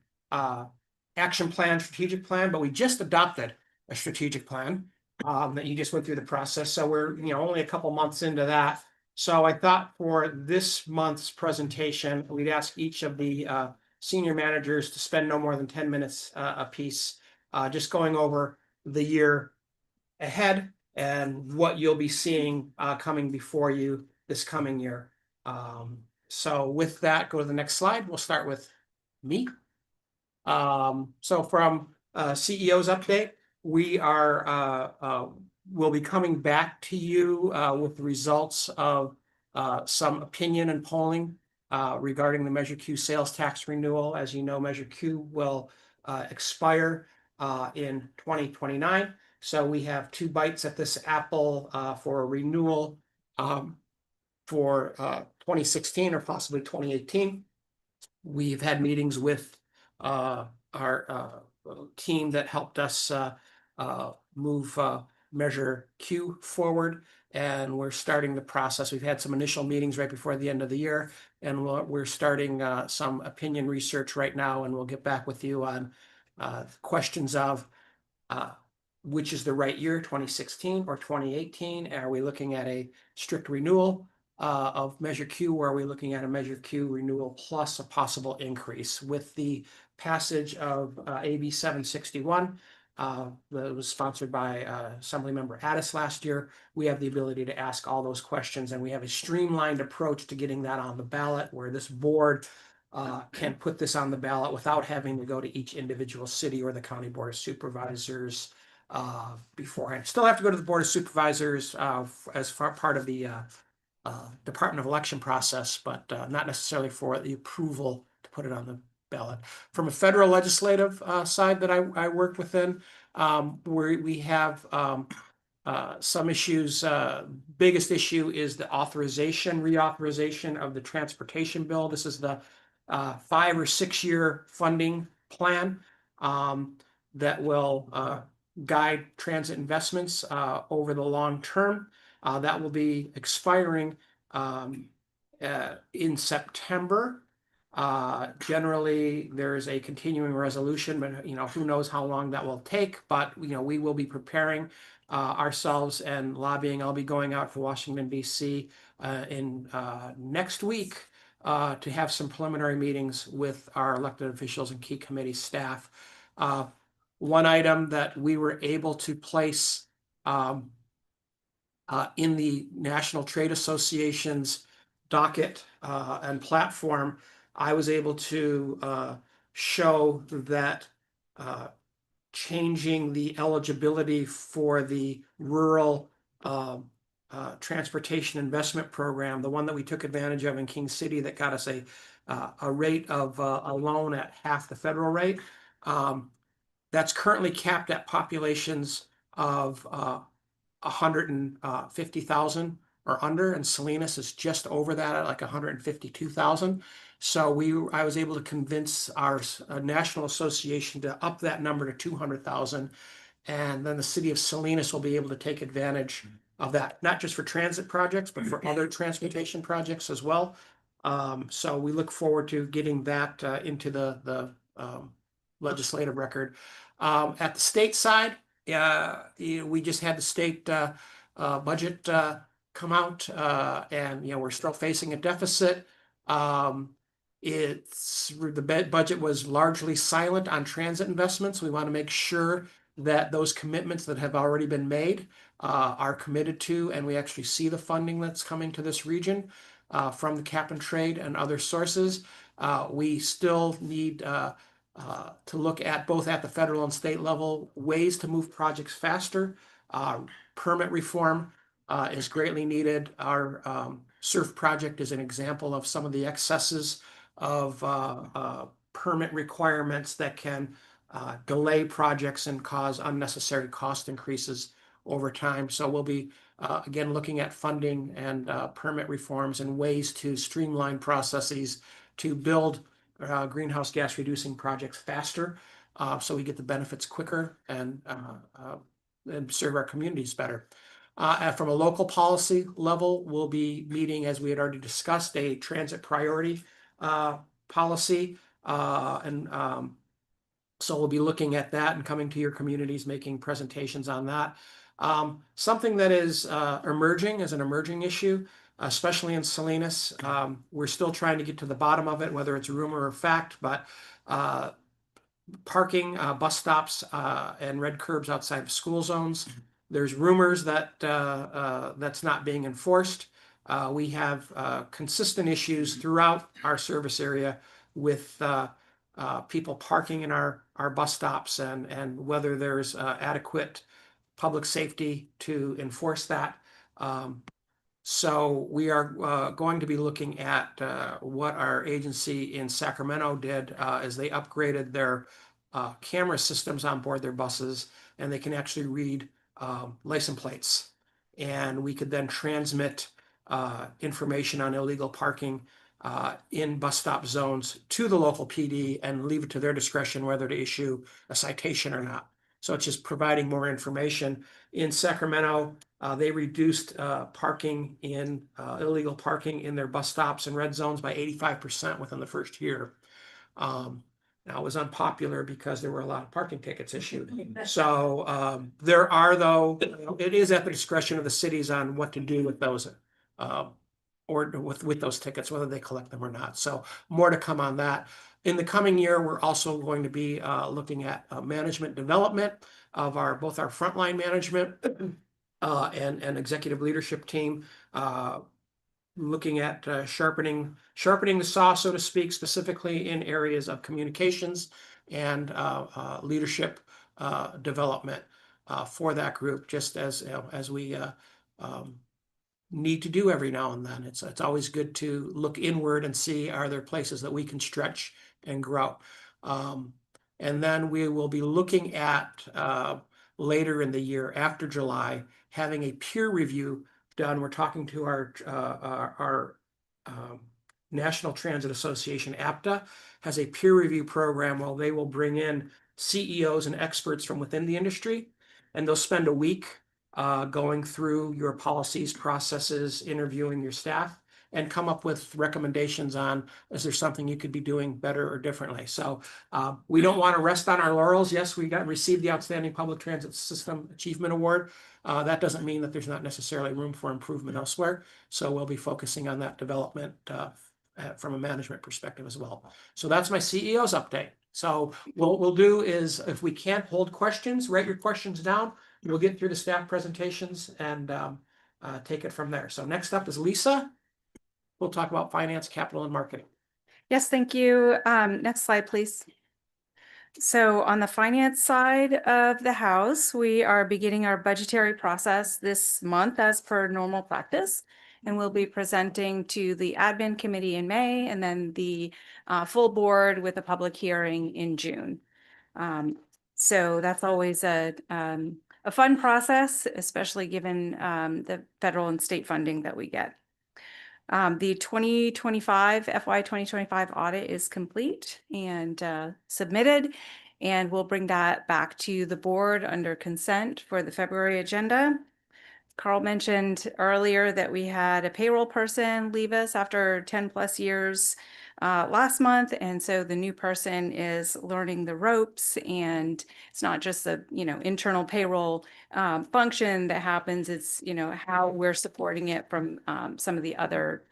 [SPEAKER 4] action plan, strategic plan, but we just adopted a strategic plan that you just went through the process. So we're only a couple months into that. So I thought for this month's presentation, we'd ask each of the senior managers to spend no more than 10 minutes a piece, just going over the year ahead and what you'll be seeing coming before you this coming year. So with that, go to the next slide. We'll start with me. So from CEO's update, we are we'll be coming back to you with the results of some opinion and polling regarding the Measure Q sales tax renewal. As you know, Measure Q will expire in 2029. So we have 2 bites at this apple for a renewal for 2016 or possibly 2018. We've had meetings with our team that helped us move Measure Q forward, and we're starting the process. We've had some initial meetings right before the end of the year, and we're starting some opinion research right now, and we'll get back with you on questions of which is the right year, 2016 or 2018? Are we looking at a strict renewal of Measure Q, or are we looking at a Measure Q renewal plus a possible increase? With the passage of AB 761 that was sponsored by Assemblymember Addis last year, we have the ability to ask all those questions, and we have a streamlined approach to getting that on the ballot, where this board can put this on the ballot without having to go to each individual city or the county board of supervisors beforehand. Still have to go to the board of supervisors as part of the Department of Election process, but not necessarily for the approval to put it on the ballot. From a federal legislative side that I worked within, where we have some issues. Biggest issue is the reauthorization of the transportation bill. This is the 5 or 6 year funding plan that will guide transit investments over the long term. That will be expiring in September. Generally, there's a continuing resolution, but who knows how long that will take. But we will be preparing ourselves and lobbying. I'll be going out for Washington, D.C. In next week to have some preliminary meetings with our elected officials and key committee staff. One item that we were able to place in the National Trade Association's docket and platform, I was able to show that changing the eligibility for the rural transportation investment program, the one that we took advantage of in King City that got us a rate of a loan at half the federal rate. That's currently capped at populations of 150,000 or under, and Salinas is just over that at like 152,000. So I was able to convince our national association to up that number to 200,000, and then the city of Salinas will be able to take advantage of that, not just for transit projects, but for other transportation projects as well. So we look forward to getting that into the legislative record. At the state side, we just had the state budget come out, and we're still facing a deficit. The budget was largely silent on transit investments. We want to make sure that those commitments that have already been made are committed to, and we actually see the funding that's coming to this region from the cap and trade and other sources. We still need to look at both at the federal and state level ways to move projects faster. Permit reform is greatly needed. Our SURF project is an example of some of the excesses of permit requirements that can delay projects and cause unnecessary cost increases over time. So we'll be again looking at funding and permit reforms and ways to streamline processes to build greenhouse gas reducing projects faster, so we get the benefits quicker and serve our communities better. From a local policy level, we'll be meeting, as we had already discussed, a transit priority policy, and so we'll be looking at that and coming to your communities, making presentations on that. Something that is emerging as an emerging issue, especially in Salinas. We're still trying to get to the bottom of it, whether it's rumor or fact, but parking, bus stops, and red curbs outside of school zones. There's rumors that that's not being enforced. We have consistent issues throughout our service area with people parking in our bus stops and whether there's adequate public safety to enforce that. So we are going to be looking at what our agency in Sacramento did as they upgraded their camera systems on board their buses, and they can actually read license plates. And we could then transmit information on illegal parking in bus stop zones to the local PD and leave it to their discretion whether to issue a citation or not. So it's just providing more information. In Sacramento, they reduced illegal parking in their bus stops and red zones by 85% within the first year. Now, it was unpopular because there were a lot of parking tickets issued. So there are, though, it is at the discretion of the cities on what to do with those, or with those tickets, whether they collect them or not. So more to come on that. In the coming year, we're also going to be looking at management development of both our frontline management and executive leadership team, looking at sharpening the saw, so to speak, specifically in areas of communications and leadership development for that group, just as we need to do every now and then. It's always good to look inward and see, are there places that we can stretch and grow. And then we will be looking at later in the year, after July, having a peer review done. We're talking to our National Transit Association, APTA, has a peer review program where they will bring in CEOs and experts from within the industry and they'll spend a week going through your policies, processes, interviewing your staff, and come up with recommendations on, is there something you could be doing better or differently? So we don't want to rest on our laurels. Yes, we received the Outstanding Public Transit System Achievement Award. That doesn't mean that there's not necessarily room for improvement elsewhere. So we'll be focusing on that development from a management perspective as well. So that's my CEO's update. So what we'll do is, if we can't hold questions, write your questions down. We'll get through the staff presentations and take it from there. So next up is Lisa. We'll talk about finance, capital, and marketing.
[SPEAKER 18] Yes, thank you. Next slide, please. So on the finance side of the house, we are beginning our budgetary process this month as per normal practice. And we'll be presenting to the admin committee in May and then the full board with a public hearing in June. So that's always a fun process, especially given the federal and state funding that we get. The 2025 FY 2025 audit is complete and submitted, and we'll bring that back to the board under consent for the February agenda. Carl mentioned earlier that we had a payroll person leave us after 10 plus years last month. And so the new person is learning the ropes, and it's not just the, internal payroll function that happens. It's, how we're supporting it from some of the other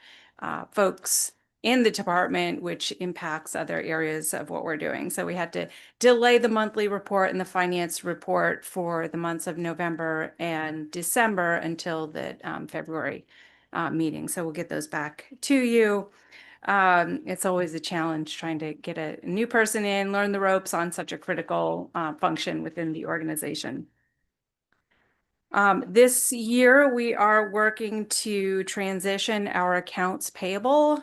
[SPEAKER 18] folks in the department, which impacts other areas of what we're doing. So we had to delay the monthly report and the finance report for the months of November and December until the February meeting. So we'll get those back to you. It's always a challenge trying to get a new person in, learn the ropes on such a critical function within the organization. This year, we are working to transition our accounts payable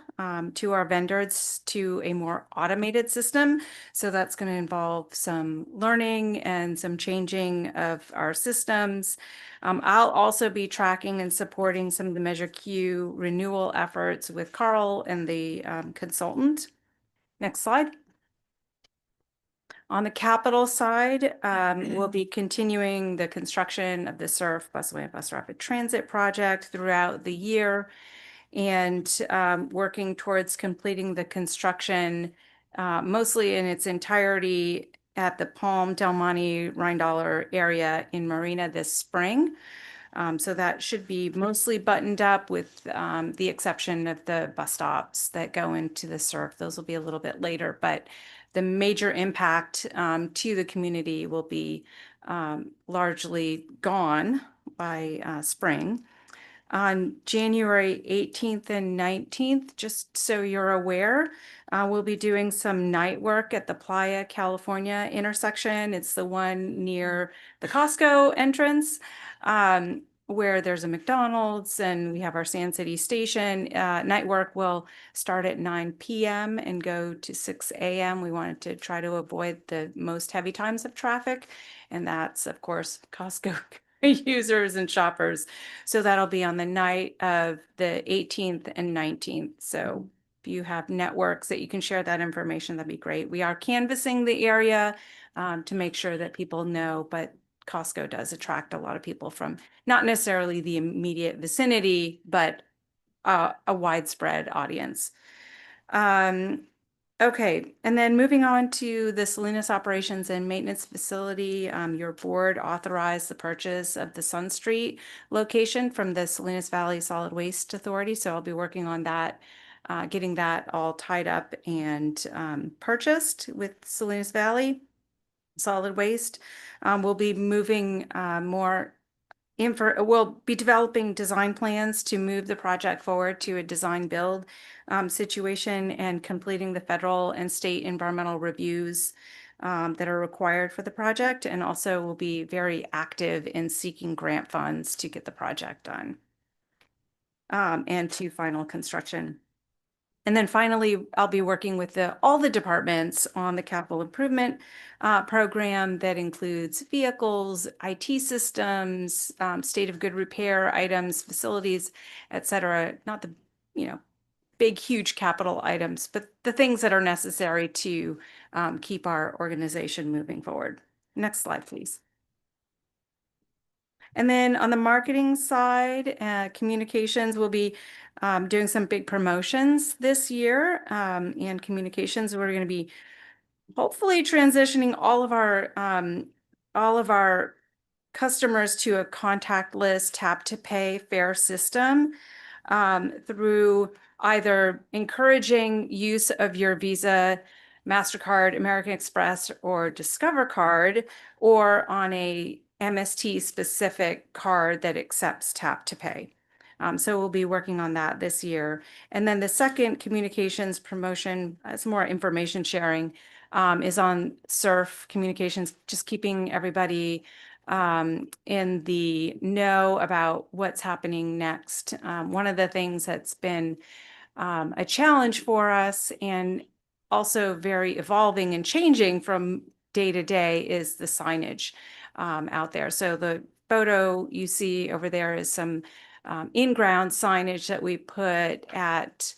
[SPEAKER 18] to our vendors to a more automated system. So that's going to involve some learning and some changing of our systems. I'll also be tracking and supporting some of the Measure Q renewal efforts with Carl and the consultant. Next slide. On the capital side, we'll be continuing the construction of the SURF Busway and Bus Rapid Transit project throughout the year, and working towards completing the construction mostly in its entirety at the Palm, Del Monte, Rhine-Dollar area in Marina this spring. So that should be mostly buttoned up with the exception of the bus stops that go into the SURF. Those will be a little bit later, but the major impact to the community will be largely gone by spring. On January 18th and 19th, just so you're aware, we'll be doing some night work at the Playa, California intersection. It's the one near the Costco entrance, where there's a McDonald's and we have our Sand City station. Night work will start at 9 p.m. and go to 6 a.m. We wanted to try to avoid the most heavy times of traffic, and that's, of course, Costco users and shoppers. So that'll be on the night of the 18th and 19th. So if you have networks that you can share that information, that'd be great. We are canvassing the area to make sure that people know, but Costco does attract a lot of people from not necessarily the immediate vicinity, but a widespread audience. Okay, and then moving on to the Salinas Operations and Maintenance Facility, your board authorized the purchase of the Sun Street location from the Salinas Valley Solid Waste Authority. So I'll be working on that, getting that all tied up and purchased with Salinas Valley Solid Waste. We'll be moving we'll be developing design plans to move the project forward to a design build situation and completing the federal and state environmental reviews that are required for the project. And also we'll be very active in seeking grant funds to get the project done and to final construction. And then finally, I'll be working with all the departments on the capital improvement program that includes vehicles, IT systems, state of good repair items, facilities, et cetera. Not the, big, huge capital items, but the things that are necessary to keep our organization moving forward. Next slide, please. And then on the marketing side, communications will be doing some big promotions this year. And communications, we're going to be hopefully transitioning all of our customers to a contactless tap to pay fare system through either encouraging use of your Visa, MasterCard, American Express, or Discover card, or on a MST specific card that accepts tap to pay. So we'll be working on that this year. And then the second communications promotion, it's more information sharing, is on surf communications, just keeping everybody in the know about what's happening next. One of the things that's been a challenge for us and also very evolving and changing from day to day is the signage out there. So the photo you see over there is some in-ground signage that we put at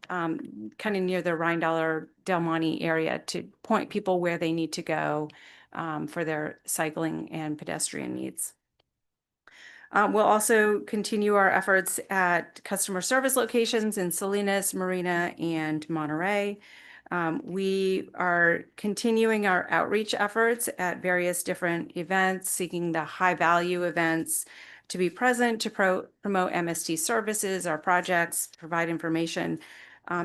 [SPEAKER 18] kind of near the Rhinedollar Del Monte area to point people where they need to go for their cycling and pedestrian needs. We'll also continue our efforts at customer service locations in Salinas, Marina, and Monterey. We are continuing our outreach efforts at various different events, seeking the high-value events to be present to promote MST services, our projects, provide information.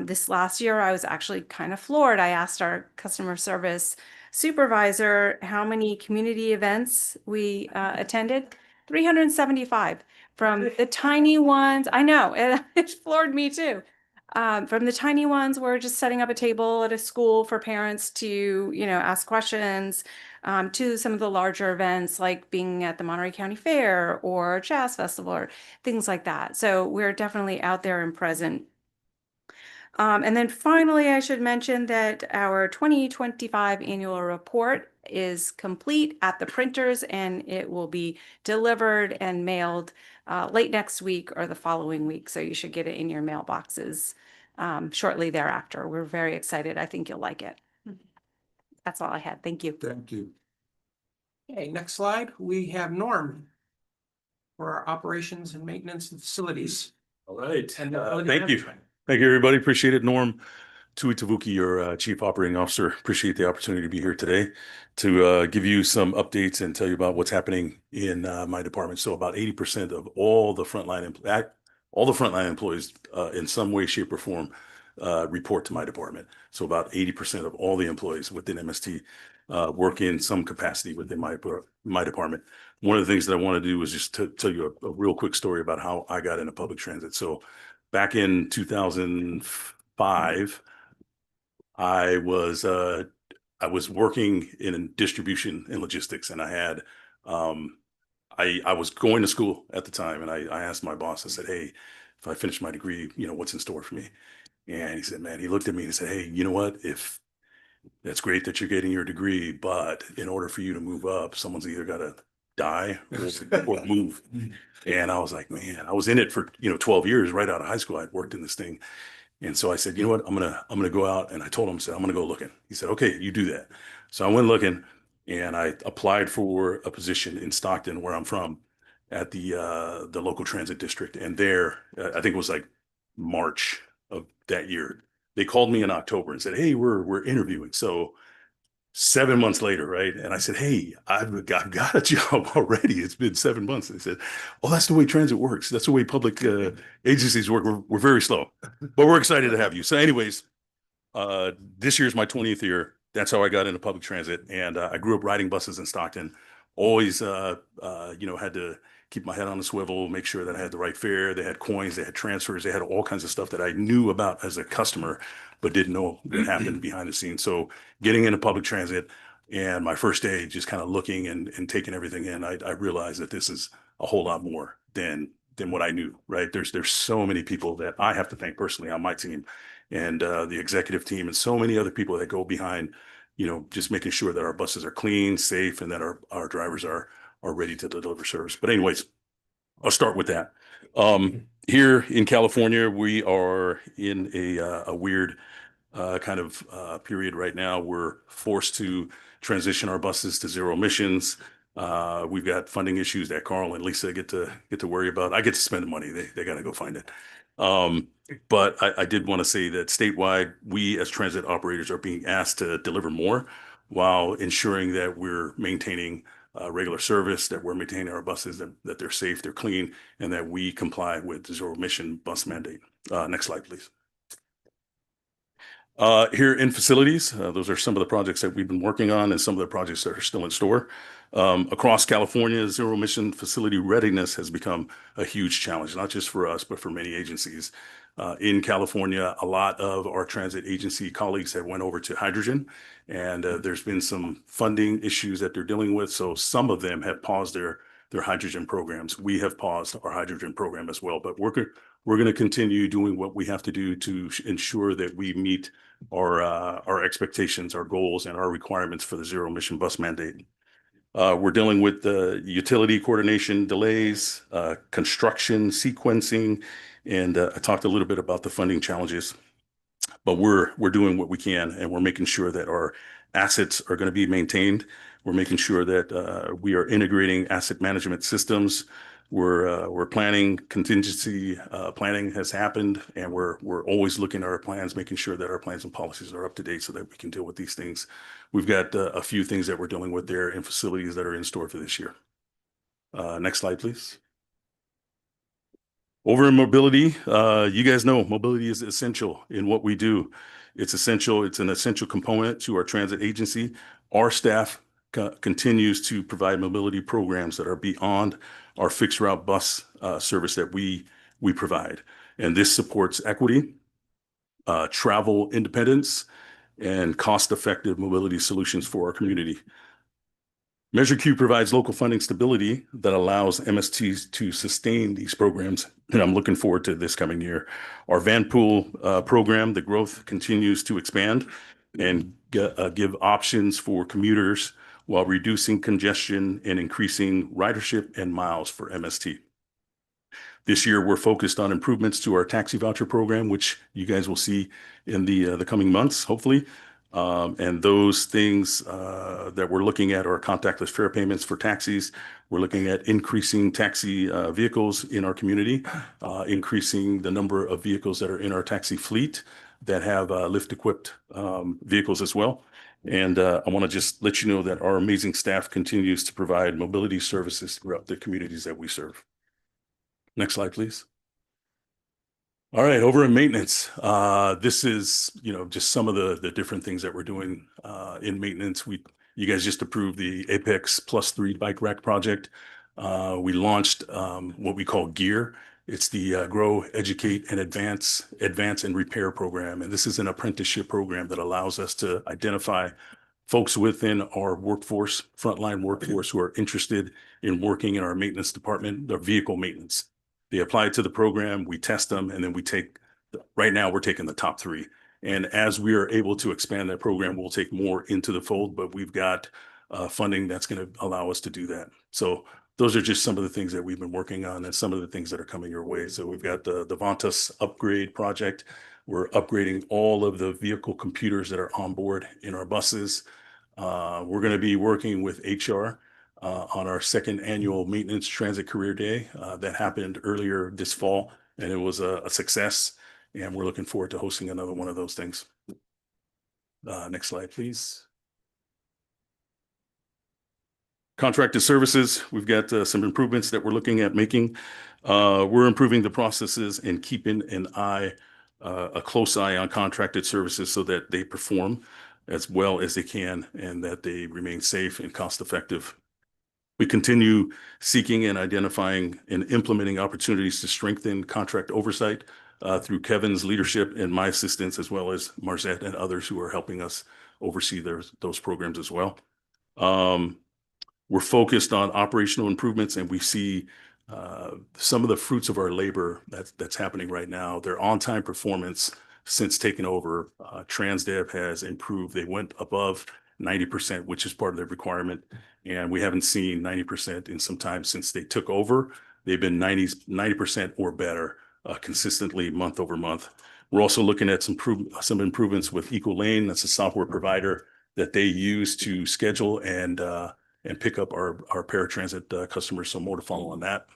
[SPEAKER 18] This last year, I was actually kind of floored. I asked our customer service supervisor how many community events we attended. 375 from the tiny ones. I know, it floored me too. From the tiny ones, we're just setting up a table at a school for parents to, ask questions, to some of the larger events like being at the Monterey County Fair or Jazz Festival or things like that. So we're definitely out there and present. And then finally, I should mention that our 2025 annual report is complete at the printers and it will be delivered and mailed late next week or the following week. So you should get it in your mailboxes shortly thereafter. We're very excited. I think you'll like it. That's all I had. Thank you.
[SPEAKER 1] Thank you.
[SPEAKER 4] Okay, next slide. We have Norm for our operations and maintenance and facilities.
[SPEAKER 9] All right.
[SPEAKER 4] And
[SPEAKER 9] Thank you. Thank you, everybody. Appreciate it. Norm Tuitavuki, your Chief Operating Officer. Appreciate the opportunity to be here today to give you some updates and tell you about what's happening in my department. So about 80% of all the frontline employees in some way, shape, or form report to my department. So about 80% of all the employees within MST work in some capacity within my department. One of the things that I want to do is just to tell you a real quick story about how I got into public transit. So back in 2005, I was working in distribution and logistics, and I had I was going to school at the time, and I asked my boss. I said, "Hey, if I finish my degree, what's in store for me?" And he said, "Man," he looked at me and he said, "Hey, you know what? If that's great that you're getting your degree, but in order for you to move up, someone's either got to die or move." And I was like, man, I was in it for 12 years right out of high school. I'd worked in this thing. And so I said, you know what, I'm gonna go out. And I told him, I said, I'm gonna go looking. He said, okay, you do that. So I went looking and I applied for a position in Stockton, where I'm from, at the local transit district. And there, I think it was like March of that year, they called me in October and said, hey, we're interviewing. So 7 months later, right? And I said, hey, I've got a job already. It's been 7 months. They said, oh, that's the way transit works. That's the way public agencies work. We're very slow, but we're excited to have you. So anyways, this year's my 20th year. That's how I got into public transit. And I grew up riding buses in Stockton. Always, had to keep my head on the swivel, make sure that I had the right fare. They had coins, they had transfers, they had all kinds of stuff that I knew about as a customer, but didn't know what happened behind the scenes. So getting into public transit and my first day, just kind of looking and taking everything in, I realized that this is a whole lot more than what I knew, right? There's so many people that I have to thank personally on my team and the executive team and so many other people that go behind, just making sure that our buses are clean, safe, and that our drivers are ready to deliver service. But anyways, I'll start with that. Here in California, we are in a weird kind of period right now. We're forced to transition our buses to zero emissions. We've got funding issues that Carl and Lisa get to worry about. I get to spend the money. They got to go find it. But I did want to say that statewide, we as transit operators are being asked to deliver more while ensuring that we're maintaining regular service, that we're maintaining our buses, that they're safe, they're clean, and that we comply with the zero emission bus mandate. Next slide, please. Here in facilities, those are some of the projects that we've been working on and some of the projects that are still in store. Across California, zero emission facility readiness has become a huge challenge, not just for us, but for many agencies. In California, a lot of our transit agency colleagues have went over to hydrogen, and there's been some funding issues that they're dealing with. So some of them have paused their hydrogen programs. We have paused our hydrogen program as well, but we're going to continue doing what we have to do to ensure that we meet our expectations, our goals, and our requirements for the zero emission bus mandate. We're dealing with the utility coordination delays, construction sequencing, and I talked a little bit about the funding challenges. But we're doing what we can, and we're making sure that our assets are going to be maintained. We're making sure that we are integrating asset management systems. We're planning, contingency planning has happened, and we're always looking at our plans, making sure that our plans and policies are up to date so that we can deal with these things. We've got a few things that we're dealing with there in facilities that are in store for this year. Next slide, please. Over in mobility, you guys know mobility is essential in what we do. It's essential. It's an essential component to our transit agency. Our staff continues to provide mobility programs that are beyond our fixed route bus service that we provide. And this supports equity, travel independence, and cost-effective mobility solutions for our community. Measure Q provides local funding stability that allows MSTs to sustain these programs, and I'm looking forward to this coming year. Our van pool program, the growth continues to expand and give options for commuters while reducing congestion and increasing ridership and miles for MST. This year, we're focused on improvements to our taxi voucher program, which you guys will see in the coming months, hopefully. And those things that we're looking at are contactless fare payments for taxis. We're looking at increasing taxi vehicles in our community, increasing the number of vehicles that are in our taxi fleet that have lift-equipped vehicles as well. And I want to just let you know that our amazing staff continues to provide mobility services throughout the communities that we serve. Next slide, please. All right, over in maintenance, this is, just some of the different things that we're doing in maintenance. You guys just approved the Apex +3 bike rack project. We launched what we call GEAR. It's the Grow, Educate, and Advance and Repair program. And this is an apprenticeship program that allows us to identify folks within our workforce, frontline workforce, who are interested in working in our maintenance department, their vehicle maintenance. They apply to the program, we test them, and then right now we're taking the top 3. And as we are able to expand that program, we'll take more into the fold, but we've got funding that's going to allow us to do that. So those are just some of the things that we've been working on and some of the things that are coming your way. So we've got the Vantas upgrade project. We're upgrading all of the vehicle computers that are on board in our buses. We're going to be working with HR on our second annual Maintenance Transit Career Day that happened earlier this fall, and it was a success, and we're looking forward to hosting another one of those things. Next slide, please. Contracted services, we've got some improvements that we're looking at making. We're improving the processes and keeping a close eye on contracted services so that they perform as well as they can and that they remain safe and cost effective. We continue seeking and identifying and implementing opportunities to strengthen contract oversight through Kevin's leadership and my assistance, as well as Marzette and others who are helping us oversee those programs as well. We're focused on operational improvements, and we see some of the fruits of our labor that's happening right now. Their on-time performance since taking over, Transdev has improved. They went above 90%, which is part of their requirement. And we haven't seen 90% in some time since they took over. They've been 90% or better consistently month over month. We're also looking at some improvements with EcoLane. That's a software provider that they use to schedule and and pick up our paratransit customers. So more to follow on that.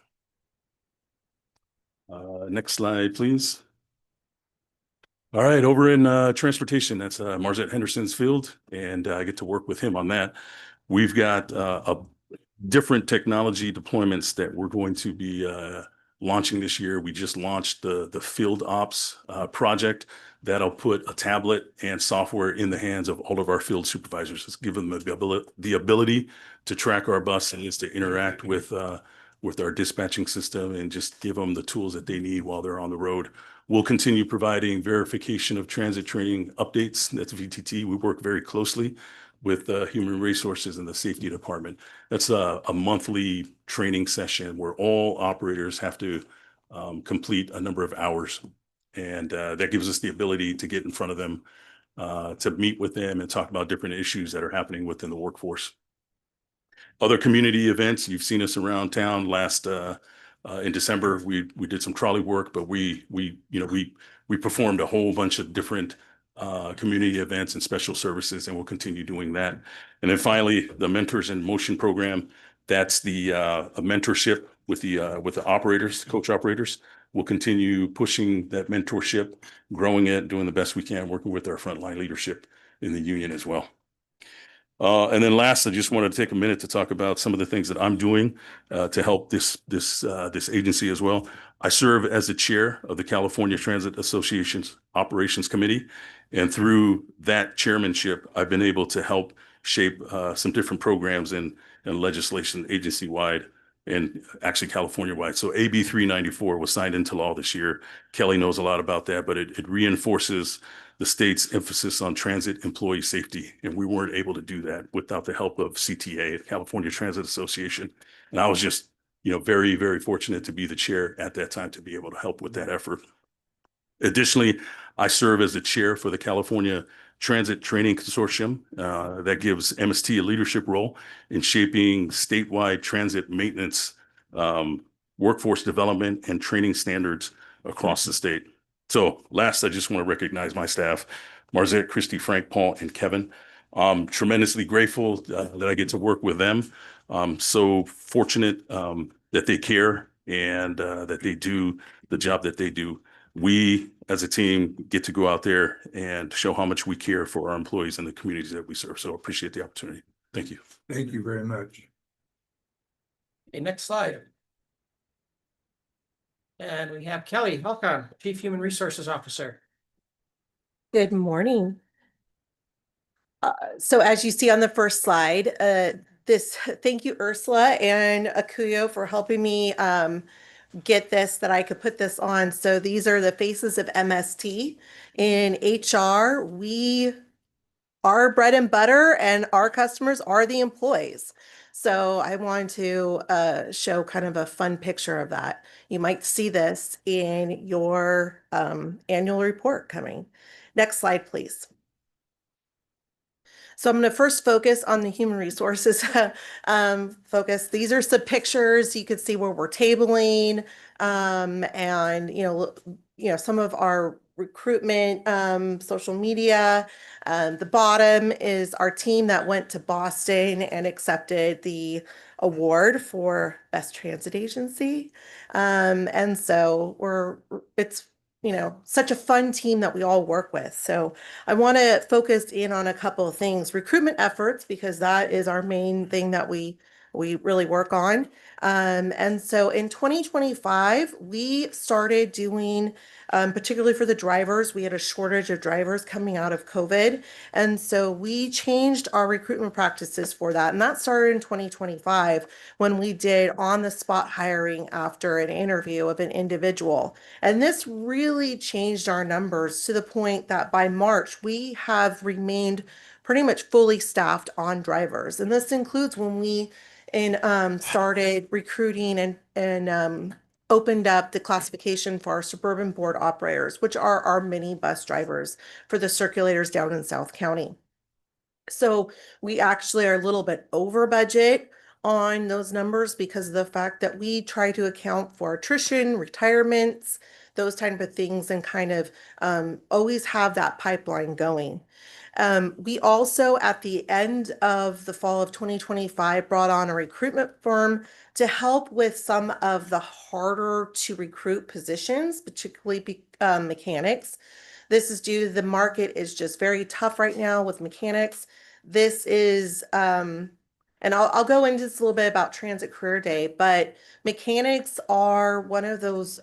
[SPEAKER 9] Next slide, please. All right, over in transportation, that's Marzette Henderson's field, and I get to work with him on that. We've got a different technology deployments that we're going to be launching this year. We just launched the Field Ops project that'll put a tablet and software in the hands of all of our field supervisors. It's given them the ability to track our buses, to interact with our dispatching system, and just give them the tools that they need while they're on the road. We'll continue providing verification of transit training updates. That's VTT. We work very closely with Human Resources and the Safety Department. That's a monthly training session where all operators have to complete a number of hours. And that gives us the ability to get in front of them, to meet with them and talk about different issues that are happening within the workforce. Other community events, you've seen us around town. Last in December, we did some trolley work, but we performed a whole bunch of different community events and special services, and we'll continue doing that. And then finally, the Mentors in Motion program. That's the a mentorship with the operators, coach operators. We'll continue pushing that mentorship, growing it, doing the best we can, working with our frontline leadership in the union as well. And then last, I just wanted to take a minute to talk about some of the things that I'm doing to help this agency as well. I serve as the chair of the California Transit Association's Operations Committee. And through that chairmanship, I've been able to help shape some different programs and legislation agency-wide and actually California-wide. So AB 394 was signed into law this year. Kelly knows a lot about that, but it reinforces the state's emphasis on transit employee safety. And we weren't able to do that without the help of CTA, the California Transit Association. And I was just, very, very fortunate to be the chair at that time to be able to help with that effort. Additionally, I serve as the chair for the California Transit Training Consortium that gives MST a leadership role in shaping statewide transit maintenance, workforce development, and training standards across the state. So last, I just want to recognize my staff, Marzette, Christy, Frank, Paul, and Kevin. I'm tremendously grateful that I get to work with them. I'm so fortunate that they care and that they do the job that they do. We, as a team, get to go out there and show how much we care for our employees and the communities that we serve. So appreciate the opportunity. Thank you.
[SPEAKER 1] Thank you very much.
[SPEAKER 4] Okay, next slide. And we have Kelly Halcon, Chief Human Resources Officer.
[SPEAKER 19] Good morning. So as you see on the first slide, thank you, Ursula and Akuyo, for helping me get this, that I could put this on. So these are the faces of MST. In HR, our bread and butter and our customers are the employees. So I wanted to show kind of a fun picture of that. You might see this in your annual report coming. Next slide, please. So I'm going to first focus on the human resources focus. These are some pictures. You can see where we're tabling and some of our recruitment, social media. The bottom is our team that went to Boston and accepted the award for Best Transit Agency. And so it's such a fun team that we all work with. So I want to focus in on a couple of things. Recruitment efforts, because that is our main thing that we really work on. And so in 2025, we started doing, particularly for the drivers, we had a shortage of drivers coming out of COVID. And so we changed our recruitment practices for that. And that started in 2025 when we did on-the-spot hiring after an interview of an individual. And this really changed our numbers to the point that by March, we have remained pretty much fully staffed on drivers. And this includes when we started recruiting and opened up the classification for our suburban board operators, which are our mini bus drivers for the circulators down in South County. So we actually are a little bit over budget on those numbers because of the fact that we try to account for attrition, retirements, those type of things, and kind of always have that pipeline going. We also, at the end of the fall of 2025, brought on a recruitment firm to help with some of the harder to recruit positions, particularly mechanics. This is due to the market is just very tough right now with mechanics. This is, and I'll go into this a little bit about Transit Career Day, but mechanics are one of those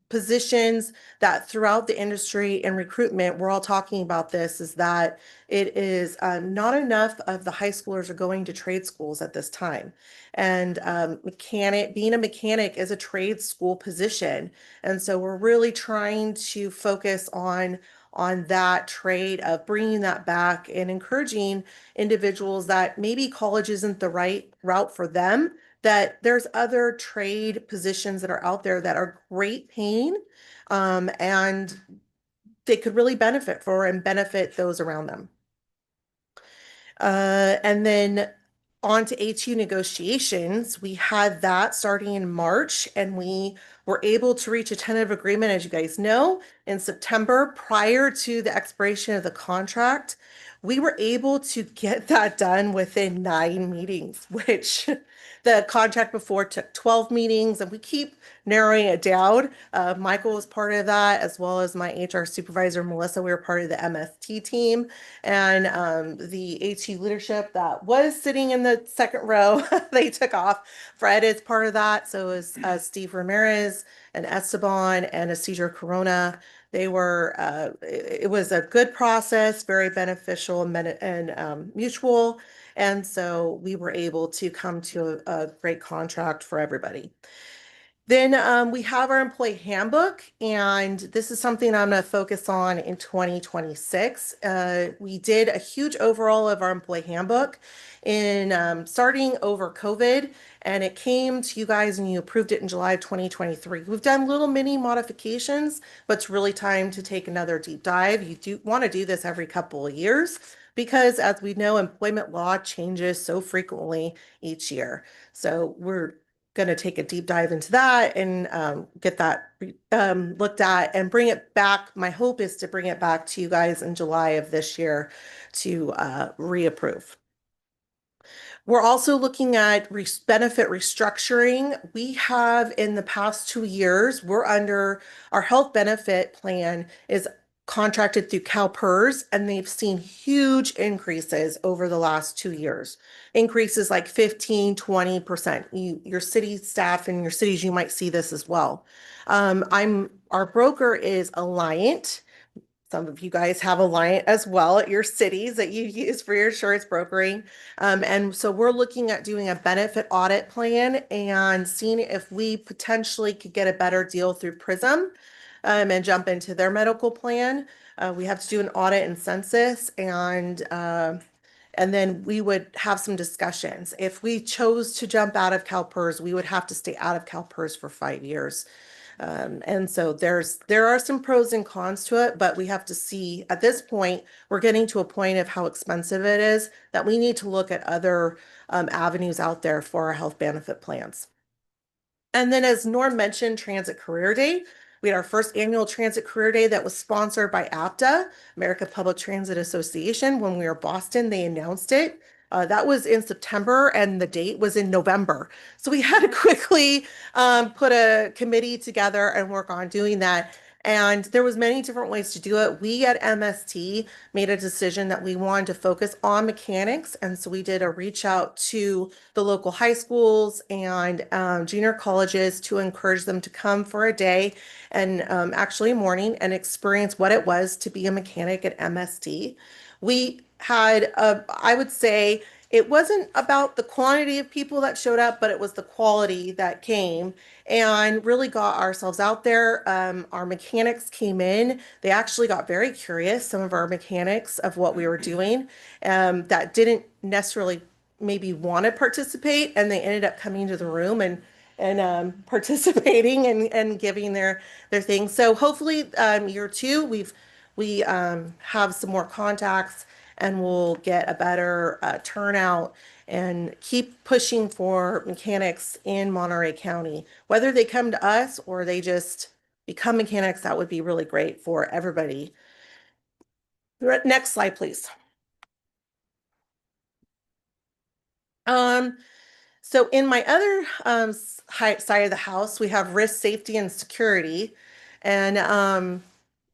[SPEAKER 19] positions that throughout the industry and recruitment, we're all talking about this, is that it is not enough of the high schoolers are going to trade schools at this time. And being a mechanic is a trade school position. And so we're really trying to focus on that trade of bringing that back and encouraging individuals that maybe college isn't the right route for them, that there's other trade positions that are out there that are great paying, and they could really benefit and benefit those around them. And then on to A2 negotiations. We had that starting in March, and we were able to reach a tentative agreement, as you guys know, in September prior to the expiration of the contract. We were able to get that done within 9 meetings, which the contract before took 12 meetings, and we keep narrowing it down. Michael was part of that, as well as my HR supervisor, Melissa. We were part of the MST team, and the A2 leadership that was sitting in the second row, they took off. Fred is part of that. So is Steve Ramirez and Esteban and Isidro Corona. They were, it was a good process, very beneficial and mutual. And so we were able to come to a great contract for everybody. Then we have our employee handbook, and this is something I'm going to focus on in 2026. We did a huge overhaul of our employee handbook in starting over COVID, and it came to you guys and you approved it in July of 2023. We've done little mini modifications, but it's really time to take another deep dive. You do want to do this every couple of years because, as we know, employment law changes so frequently each year. So we're going to take a deep dive into that and get that looked at and bring it back. My hope is to bring it back to you guys in July of this year to reapprove. We're also looking at benefit restructuring. We have in the past 2 years, we're under our health benefit plan is contracted through CalPERS, and they've seen huge increases over the last 2 years. Increases like 15, 20%. Your city staff in your cities, you might see this as well. Our broker is Alliant. Some of you guys have Alliant as well at your cities that you use for your insurance brokering. And so we're looking at doing a benefit audit plan and seeing if we potentially could get a better deal through Prism and jump into their medical plan. We have to do an audit and census, and then we would have some discussions. If we chose to jump out of CalPERS, we would have to stay out of CalPERS for 5 years. And so there are some pros and cons to it, but we have to see at this point, we're getting to a point of how expensive it is that we need to look at other avenues out there for our health benefit plans. And then, as Norm mentioned, Transit Career Day. We had our first annual Transit Career Day that was sponsored by APTA, American Public Transit Association. When we were in Boston, they announced it. That was in September, and the date was in November. So we had to quickly put a committee together and work on doing that. And there was many different ways to do it. We at MST made a decision that we wanted to focus on mechanics. And so we did a reach out to the local high schools and junior colleges to encourage them to come for a day and actually a morning and experience what it was to be a mechanic at MST. We had, I would say, it wasn't about the quantity of people that showed up, but it was the quality that came, and really got ourselves out there. Our mechanics came in. They actually got very curious, some of our mechanics, of what we were doing that didn't necessarily maybe want to participate, and they ended up coming to the room and participating and giving their thing. So hopefully year 2, we have some more contacts, and we'll get a better turnout and keep pushing for mechanics in Monterey County. Whether they come to us or they just become mechanics, that would be really great for everybody. Next slide, please. So in my other side of the house, we have risk, safety, and security. And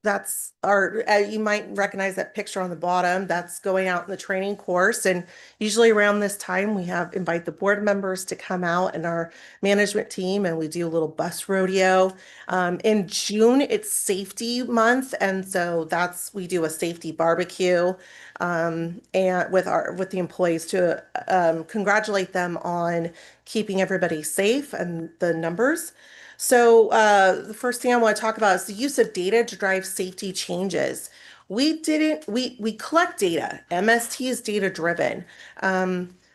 [SPEAKER 19] that's our, you might recognize that picture on the bottom. That's going out in the training course. And usually around this time, we invite the board members to come out and our management team, and we do a little bus rodeo. In June, it's safety month. And so we do a safety barbecue and with the employees to congratulate them on keeping everybody safe and the numbers. So the first thing I want to talk about is the use of data to drive safety changes. We collect data. MST is data driven.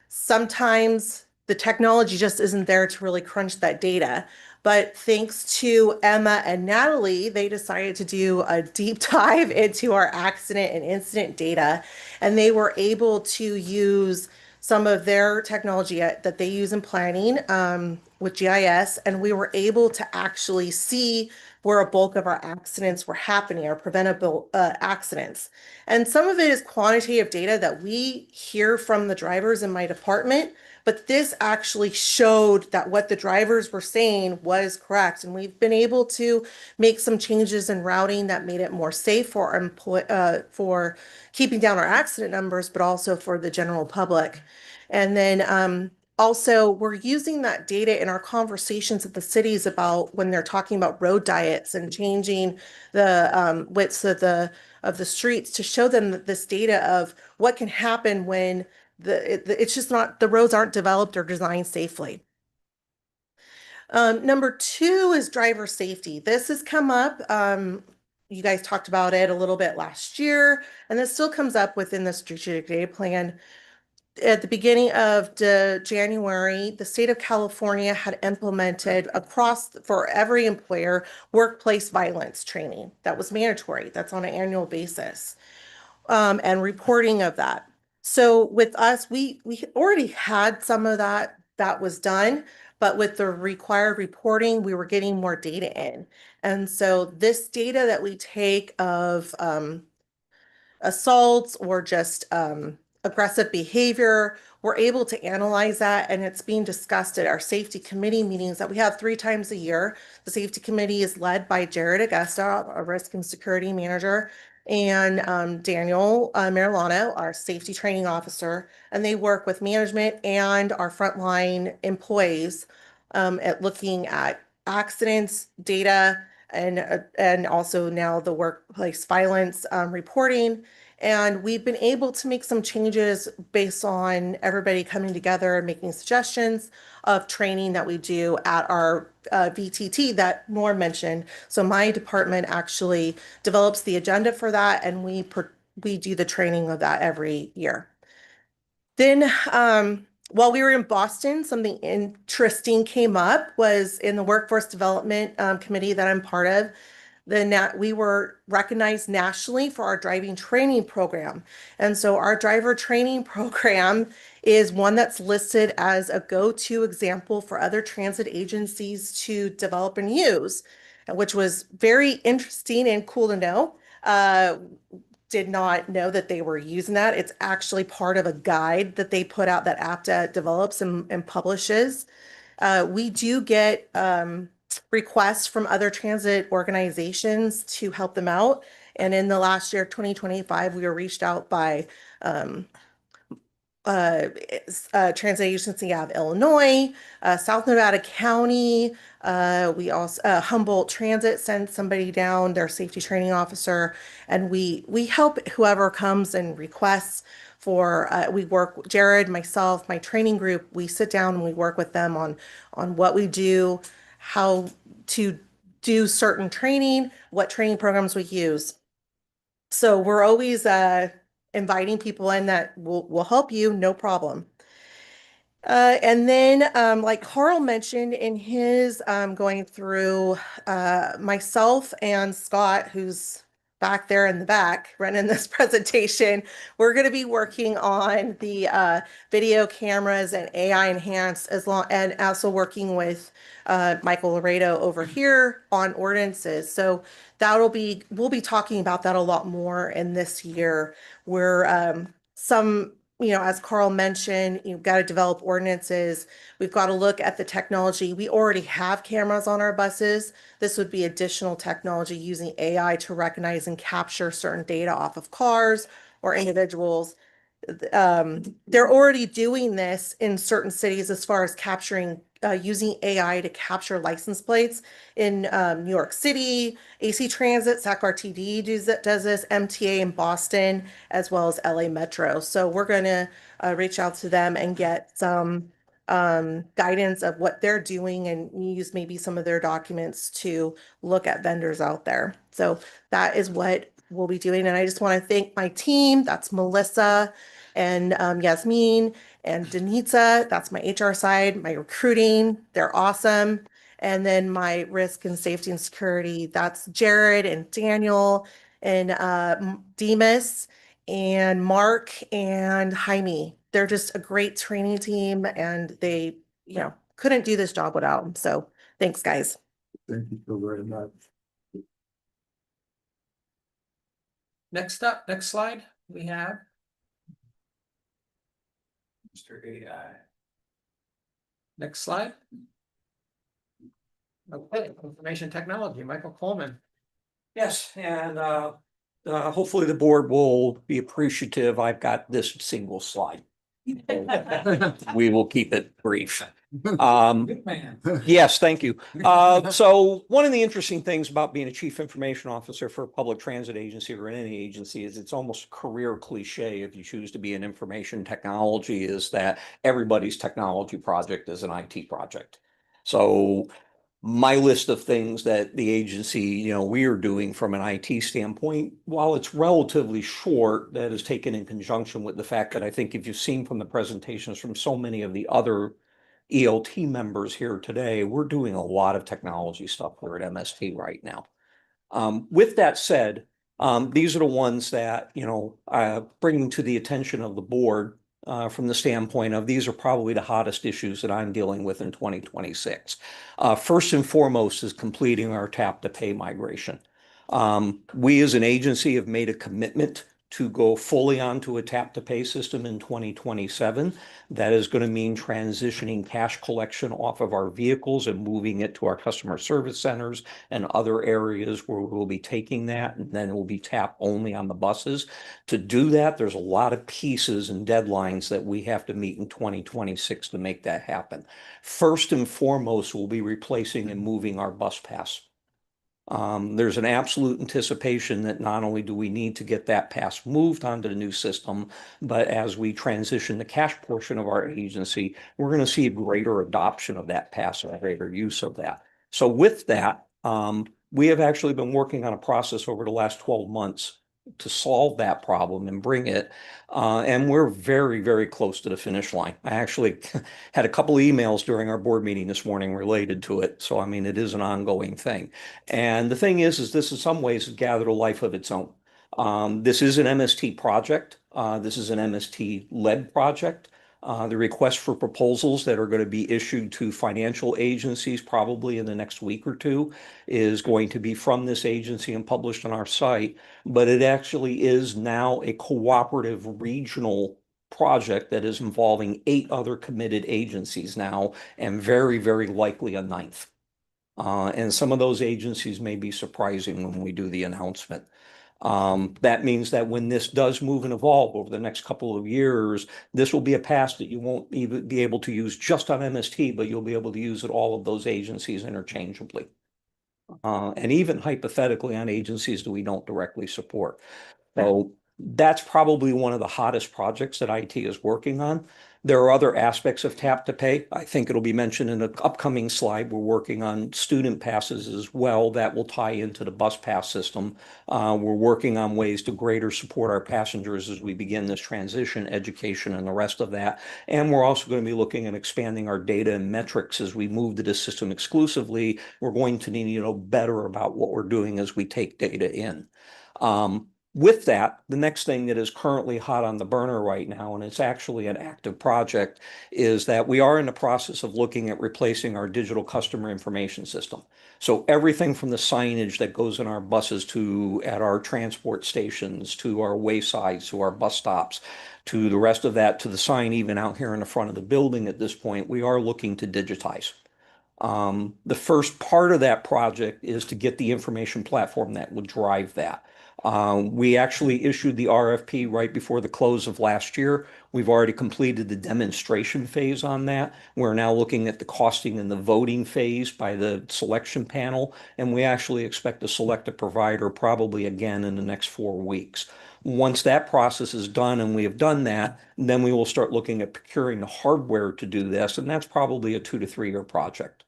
[SPEAKER 19] Sometimes the technology just isn't there to really crunch that data. But thanks to Emma and Natalie, they decided to do a deep dive into our accident and incident data, and they were able to use some of their technology that they use in planning with GIS, and we were able to actually see where a bulk of our accidents were happening, our preventable accidents. And some of it is quantitative data that we hear from the drivers in my department, but this actually showed that what the drivers were saying was correct. And we've been able to make some changes in routing that made it more safe for keeping down our accident numbers, but also for the general public. And then also, we're using that data in our conversations at the cities about when they're talking about road diets and changing the widths of the streets to show them that this data of what can happen when it's just not, the roads aren't developed or designed safely. Number two is driver safety. This has come up. You guys talked about it a little bit last year, and this still comes up within the strategic data plan. At the beginning of January, the state of California had implemented for every employer workplace violence training. That was mandatory. That's on an annual basis, and reporting of that. So with us, we already had some of that was done, but with the required reporting, we were getting more data in. And so this data that we take of assaults or just aggressive behavior, we're able to analyze that, and it's being discussed at our safety committee meetings that we have 3 times a year. The safety committee is led by Jared Augusta, a risk and security manager, and Daniel Marilano, our safety training officer, and they work with management and our frontline employees at looking at accidents, data, and also now the workplace violence reporting. And we've been able to make some changes based on everybody coming together and making suggestions of training that we do at our VTT that Norm mentioned. So my department actually develops the agenda for that, and we do the training of that every year. Then while we were in Boston, something interesting came up was in the workforce development committee that I'm part of. We were recognized nationally for our driving training program. And so our driver training program is one that's listed as a go-to example for other transit agencies to develop and use, which was very interesting and cool to know. Did not know that they were using that. It's actually part of a guide that they put out that APTA develops and publishes. We do get requests from other transit organizations to help them out. And in the last year, 2025, we were reached out by transit agency out of Illinois, South Nevada County. We also Humboldt Transit sends somebody down, their safety training officer, and we help whoever comes and requests for. We work, Jared, myself, my training group. We sit down and we work with them on what we do, how to do certain training, what training programs we use. So we're always inviting people in that will help you, no problem. And then, like Carl mentioned in his going through myself and Scott, who's back there in the back running this presentation, we're going to be working on the video cameras and AI enhanced and also working with Michael Laredo over here on ordinances. So we'll be talking about that a lot more in this year, where as Carl mentioned, you've got to develop ordinances. We've got to look at the technology. We already have cameras on our buses. This would be additional technology using AI to recognize and capture certain data off of cars or individuals. They're already doing this in certain cities as far as capturing, using AI to capture license plates in New York City, AC Transit, SAC RTD does this, MTA in Boston, as well as LA Metro. So we're going to reach out to them and get some guidance of what they're doing and use maybe some of their documents to look at vendors out there. So that is what we'll be doing. And I just want to thank my team. That's Melissa and Yasmin and Denitza. That's my HR side, my recruiting. They're awesome. And then my risk and safety and security. That's Jared and Daniel and Demas and Mark and Jaime. They're just a great training team, and they, couldn't do this job without them. So thanks, guys.
[SPEAKER 1] Thank you so very much.
[SPEAKER 4] Next up, next slide, we have Mr. AI. Next slide. Okay, information technology, Michael Coleman.
[SPEAKER 20] Yes, and hopefully the board will be appreciative. I've got this single slide. We will keep it brief.
[SPEAKER 4] Good man.
[SPEAKER 20] Yes, thank you. So one of the interesting things about being a chief information officer for a public transit agency or any agency is it's almost a career cliche if you choose to be in information technology, is that everybody's technology project is an IT project. So my list of things that the agency, we are doing from an IT standpoint, while it's relatively short, that is taken in conjunction with the fact that I think if you've seen from the presentations from so many of the other ELT members here today, we're doing a lot of technology stuff here at MST right now. With that said, these are the ones that, bringing to the attention of the board from the standpoint of these are probably the hottest issues that I'm dealing with in 2026. First and foremost is completing our tap to pay migration. We as an agency have made a commitment to go fully onto a tap to pay system in 2027. That is going to mean transitioning cash collection off of our vehicles and moving it to our customer service centers and other areas where we'll be taking that, and then it will be tap only on the buses. To do that, there's a lot of pieces and deadlines that we have to meet in 2026 to make that happen. First and foremost, we'll be replacing and moving our bus pass. There's an absolute anticipation that not only do we need to get that pass moved onto the new system, but as we transition the cash portion of our agency, we're going to see a greater adoption of that pass and a greater use of that. So with that, we have actually been working on a process over the last 12 months to solve that problem and bring it. And we're very, very close to the finish line. I actually had a couple of emails during our board meeting this morning related to it. So, I mean, it is an ongoing thing. And the thing is this in some ways has gathered a life of its own. This is an MST project. This is an MST-led project. The request for proposals that are going to be issued to financial agencies probably in the next week or two is going to be from this agency and published on our site. But it actually is now a cooperative regional project that is involving 8 other committed agencies now, and very, very likely a 9th. And some of those agencies may be surprising when we do the announcement. That means that when this does move and evolve over the next couple of years, this will be a pass that you won't even be able to use just on MST, but you'll be able to use at all of those agencies interchangeably. And even hypothetically on agencies that we don't directly support. So That's probably one of the hottest projects that IT is working on. There are other aspects of tap to pay. I think it'll be mentioned in an upcoming slide. We're working on student passes as well that will tie into the bus pass system. We're working on ways to greater support our passengers as we begin this transition, education, and the rest of that. And we're also going to be looking at expanding our data and metrics as we move to this system exclusively. We're going to need to know better about what we're doing as we take data in. With that, the next thing that is currently hot on the burner right now, and it's actually an active project, is that we are in the process of looking at replacing our digital customer information system. So everything from the signage that goes in our buses to at our transport stations, to our waysides, to our bus stops, to the rest of that, to the sign even out here in the front of the building at this point, we are looking to digitize. The first part of that project is to get the information platform that would drive that. We actually issued the RFP right before the close of last year. We've already completed the demonstration phase on that. We're now looking at the costing and the voting phase by the selection panel, and we actually expect to select a provider probably again in the next 4 weeks. Once that process is done and we have done that, then we will start looking at procuring the hardware to do this, and that's probably a 2 to 3 year project.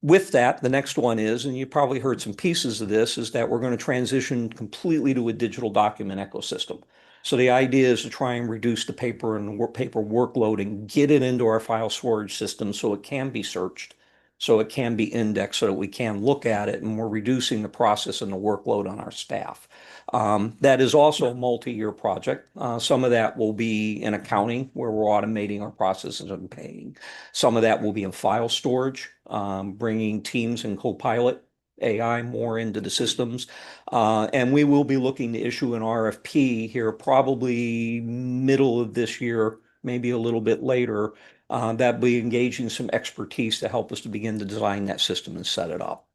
[SPEAKER 20] With that, the next one is, and you probably heard some pieces of this, is that we're going to transition completely to a digital document ecosystem. So the idea is to try and reduce the paper and paper workload and get it into our file storage system so it can be searched, so it can be indexed, so that we can look at it, and we're reducing the process and the workload on our staff. That is also a multi-year project. Some of that will be in accounting, where we're automating our processes and paying. Some of that will be in file storage, bringing Teams and Copilot AI more into the systems. And we will be looking to issue an RFP here probably middle of this year, maybe a little bit later, that will be engaging some expertise to help us to begin to design that system and set it up.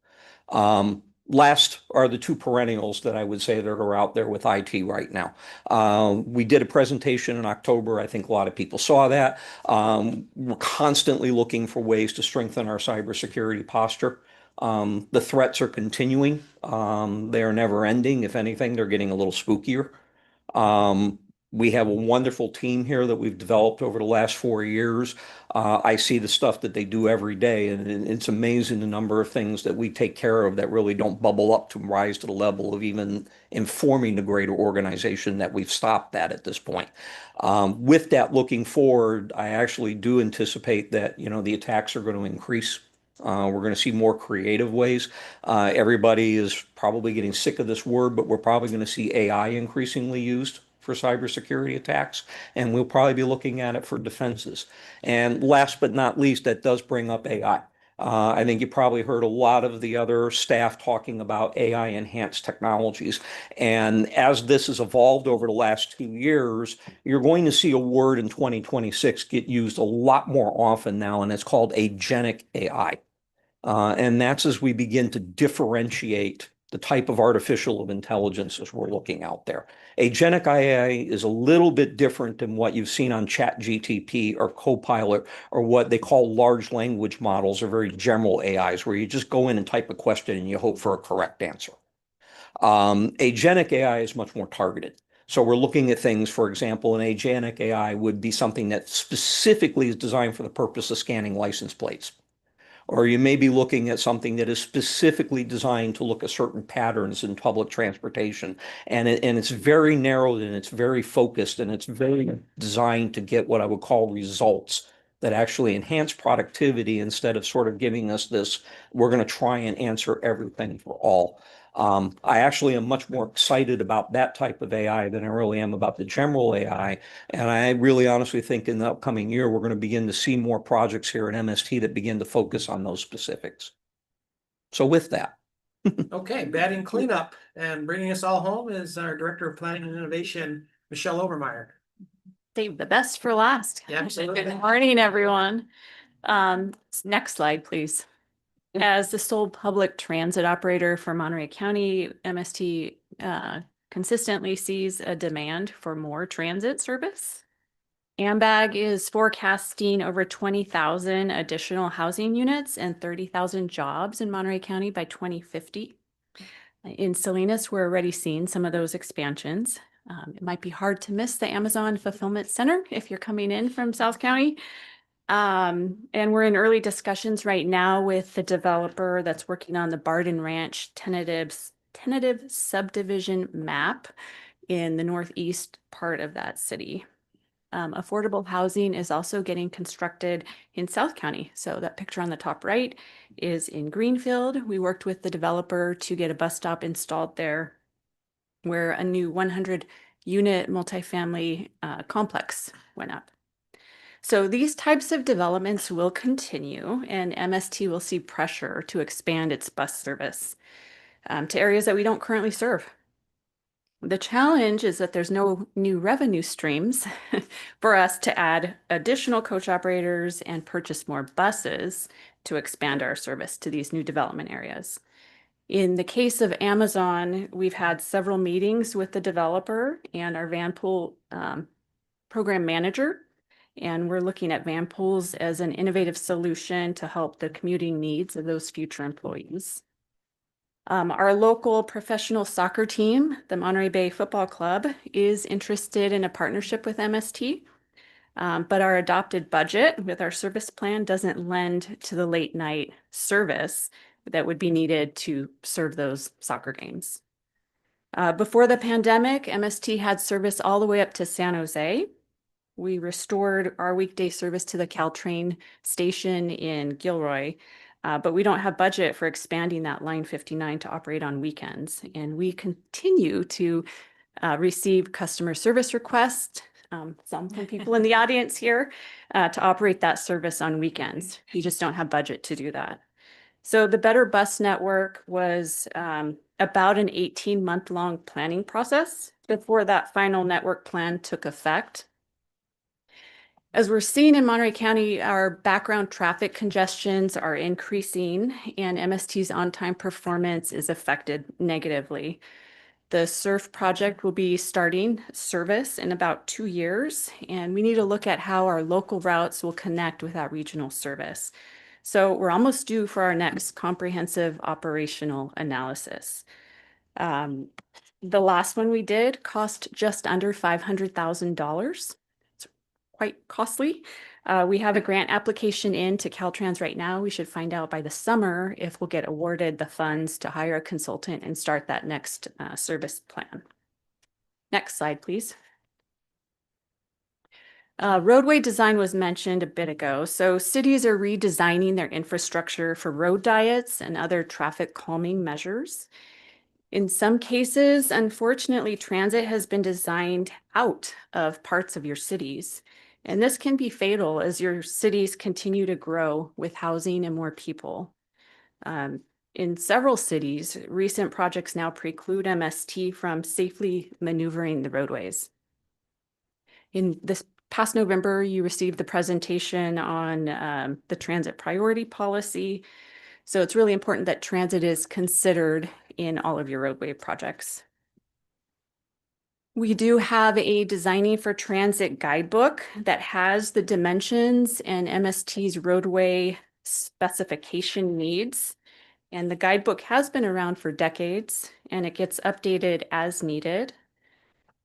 [SPEAKER 20] Last are the two perennials that I would say that are out there with IT right now. We did a presentation in October. I think a lot of people saw that. We're constantly looking for ways to strengthen our cybersecurity posture. The threats are continuing. They are never ending. If anything, they're getting a little spookier. We have a wonderful team here that we've developed over the last 4 years. I see the stuff that they do every day, and it's amazing the number of things that we take care of that really don't bubble up to rise to the level of even informing the greater organization that we've stopped that at this point. With that, looking forward, I actually do anticipate that, the attacks are going to increase. We're going to see more creative ways. Everybody is probably getting sick of this word, but we're probably going to see AI increasingly used for cybersecurity attacks, and we'll probably be looking at it for defenses. And last but not least, that does bring up AI. I think you probably heard a lot of the other staff talking about AI enhanced technologies. And as this has evolved over the last 2 years, you're going to see a word in 2026 get used a lot more often now, and it's called agentic AI. And that's as we begin to differentiate the type of artificial intelligence as we're looking out there. Agentic AI is a little bit different than what you've seen on ChatGPT or Copilot, or what they call large language models, or very general AIs, where you just go in and type a question and you hope for a correct answer. Agentic AI is much more targeted. So we're looking at things, for example, an agentic AI would be something that specifically is designed for the purpose of scanning license plates. Or you may be looking at something that is specifically designed to look at certain patterns in public transportation. And it's very narrowed, and it's very focused, and it's very designed to get what I would call results that actually enhance productivity, instead of sort of giving us this, we're going to try and answer everything for all. I actually am much more excited about that type of AI than I really am about the general AI. And I really honestly think in the upcoming year, we're going to begin to see more projects here at MST that begin to focus on those specifics. So with that.
[SPEAKER 4] Okay, batting cleanup and bringing us all home is our Director of Planning and Innovation, Michelle Obermeyer.
[SPEAKER 18] Save the best for last.
[SPEAKER 4] Yeah, absolutely.
[SPEAKER 18] Good morning, everyone. Next slide, please. As the sole public transit operator for Monterey County, MST consistently sees a demand for more transit service. AMBAG is forecasting over 20,000 additional housing units and 30,000 jobs in Monterey County by 2050. In Salinas, we're already seeing some of those expansions. It might be hard to miss the Amazon Fulfillment Center if you're coming in from South County. And we're in early discussions right now with the developer that's working on the Barden Ranch tentative subdivision map in the northeast part of that city. Affordable housing is also getting constructed in South County. So that picture on the top right is in Greenfield. We worked with the developer to get a bus stop installed there where a new 100-unit multifamily complex went up. So these types of developments will continue, and MST will see pressure to expand its bus service to areas that we don't currently serve. The challenge is that there's no new revenue streams for us to add additional coach operators and purchase more buses to expand our service to these new development areas. In the case of Amazon, we've had several meetings with the developer and our van pool program manager, and we're looking at van pools as an innovative solution to help the commuting needs of those future employees. Our local professional soccer team, the Monterey Bay Football Club, is interested in a partnership with MST, but our adopted budget with our service plan doesn't lend to the late night service that would be needed to serve those soccer games. Before the pandemic, MST had service all the way up to San Jose. We restored our weekday service to the Caltrain station in Gilroy, but we don't have budget for expanding that line 59 to operate on weekends. And we continue to receive customer service requests, some from people in the audience here, to operate that service on weekends. We just don't have budget to do that. So the Better Bus Network was about an 18-month-long planning process before that final network plan took effect. As we're seeing in Monterey County, our background traffic congestions are increasing and MST's on-time performance is affected negatively. The SURF project will be starting service in about 2 years, and we need to look at how our local routes will connect with that regional service. So we're almost due for our next comprehensive operational analysis. The last one we did cost just under $500,000. Quite costly. We have a grant application in to Caltrans right now. We should find out by the summer if we'll get awarded the funds to hire a consultant and start that next service plan. Next slide, please. Roadway design was mentioned a bit ago. So cities are redesigning their infrastructure for road diets and other traffic calming measures. In some cases, unfortunately, transit has been designed out of parts of your cities. And this can be fatal as your cities continue to grow with housing and more people. In several cities, recent projects now preclude MST from safely maneuvering the roadways. In this past November, you received the presentation on the transit priority policy. So it's really important that transit is considered in all of your roadway projects. We do have a Designing for Transit guidebook that has the dimensions and MST's roadway specification needs. And the guidebook has been around for decades and it gets updated as needed.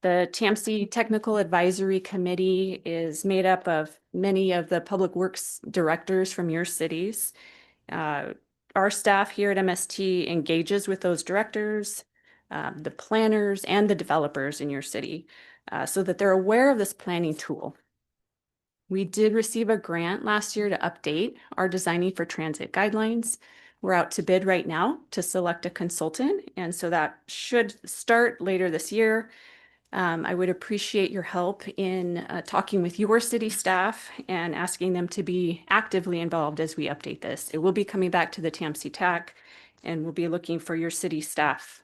[SPEAKER 18] The TAMC Technical Advisory Committee is made up of many of the public works directors from your cities. Our staff here at MST engages with those directors, the planners and the developers in your city so that they're aware of this planning tool. We did receive a grant last year to update our Designing for Transit guidelines. We're out to bid right now to select a consultant, and so that should start later this year. I would appreciate your help in talking with your city staff and asking them to be actively involved as we update this. It will be coming back to the TAMC TAC, and we'll be looking for your city staff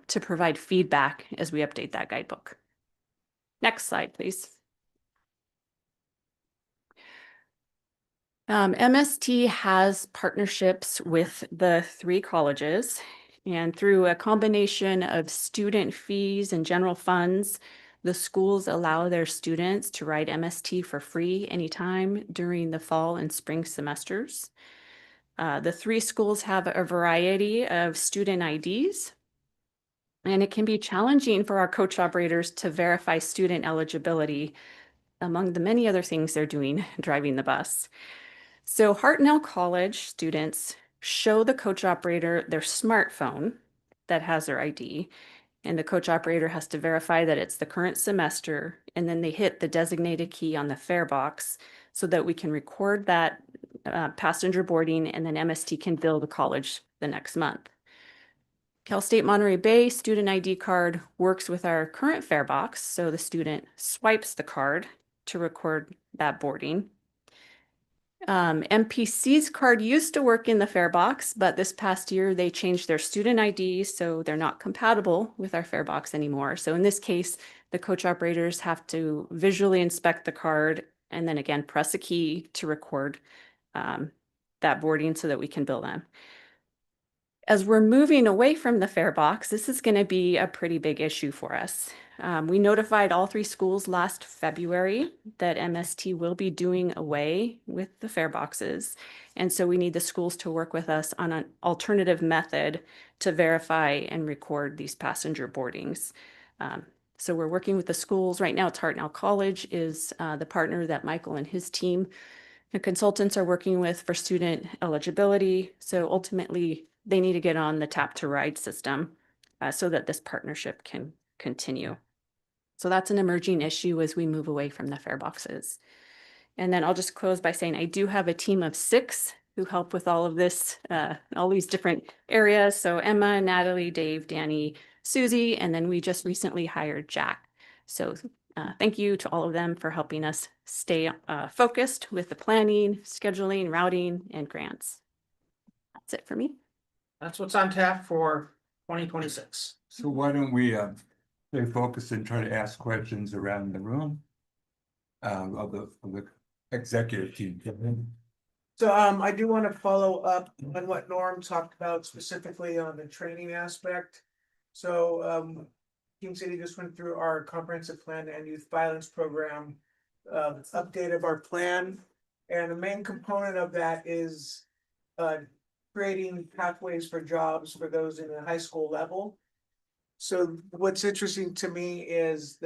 [SPEAKER 18] to provide feedback as we update that guidebook. Next slide, please. MST has partnerships with the 3 colleges, and through a combination of student fees and general funds, the schools allow their students to ride MST for free anytime during the fall and spring semesters. The 3 schools have a variety of student IDs. And it can be challenging for our coach operators to verify student eligibility among the many other things they're doing driving the bus. So Hartnell College students show the coach operator their smartphone that has their ID, and the coach operator has to verify that it's the current semester, and then they hit the designated key on the fare box so that we can record that passenger boarding, and then MST can bill the college the next month. Cal State Monterey Bay student ID card works with our current fare box, so the student swipes the card to record that boarding. MPC's card used to work in the fare box, but this past year they changed their student ID, so they're not compatible with our fare box anymore. So in this case, the coach operators have to visually inspect the card and then again press a key to record that boarding so that we can bill them. As we're moving away from the fare box, this is going to be a pretty big issue for us. We notified all 3 schools last February that MST will be doing away with the fare boxes. And so we need the schools to work with us on an alternative method to verify and record these passenger boardings. So we're working with the schools. Right now, Hartnell College is the partner that Michael and his team and consultants are working with for student eligibility. So ultimately, they need to get on the tap to ride system so that this partnership can continue. So that's an emerging issue as we move away from the fare boxes. And then I'll just close by saying I do have a team of 6 who help with all of this, all these different areas. So Emma, Natalie, Dave, Danny, Susie, and then we just recently hired Jack. So thank you to all of them for helping us stay focused with the planning, scheduling, routing, and grants. That's it for me.
[SPEAKER 4] That's what's on tap for 2026.
[SPEAKER 1] So why don't we stay focused and try to ask questions around the room of the executive team.
[SPEAKER 13] So I do want to follow up on what Norm talked about specifically on the training aspect. So King City just went through our comprehensive plan and youth violence program update of our plan. And the main component of that is creating pathways for jobs for those in the high school level. So what's interesting to me is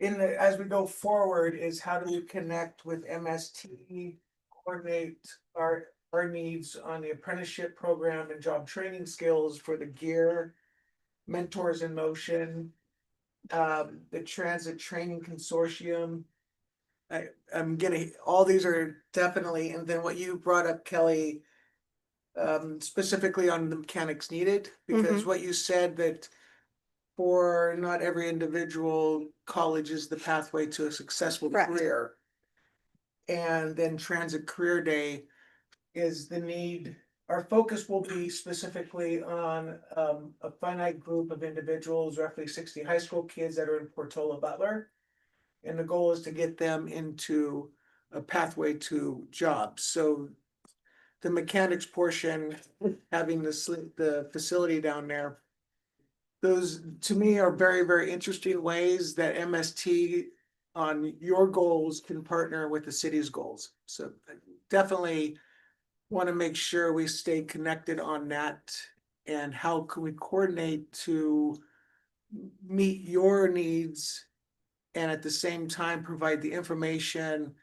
[SPEAKER 13] as we go forward is how do we connect with MST, coordinate our needs on the apprenticeship program and job training skills for the gear, mentors in motion, the transit training consortium. I'm getting, all these are definitely, and then what you brought up, Kelly, specifically on the mechanics needed, because what you said that for not every individual, college is the pathway to a successful career. And then Transit Career Day is the need. Our focus will be specifically on a finite group of individuals, roughly 60 high school kids that are in Portola Butler. And the goal is to get them into a pathway to jobs. So the mechanics portion, having the facility down there, those to me are very, very interesting ways that MST on your goals can partner with the city's goals. So definitely want to make sure we stay connected on that and how can we coordinate to meet your needs and at the same time provide the information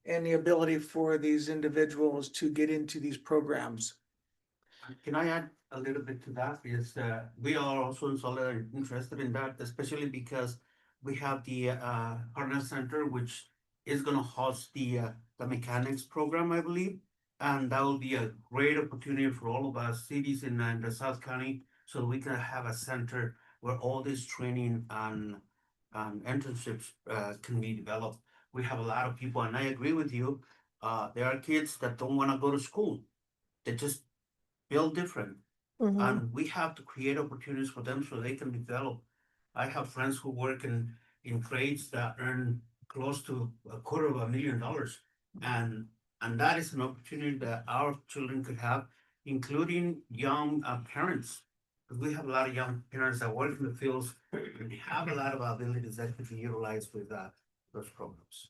[SPEAKER 13] and the ability for these individuals to get into these programs.
[SPEAKER 15] Can I add a little bit to that? Is we are also interested in that, especially because we have the harness center, which is going to host the mechanics program, I believe, and that will be a great opportunity for all of us cities in the South County, so we can have a center where all this training and internships can be developed. We have a lot of people, and I agree with you. There are kids that don't want to go to school; they just feel different. And we have to create opportunities for them so they can develop. I have friends who work in trades that earn close to $250,000, and that is an opportunity that our children could have, including young parents. Because we have a lot of young parents that work in the fields and have a lot of abilities that could be utilized with those programs.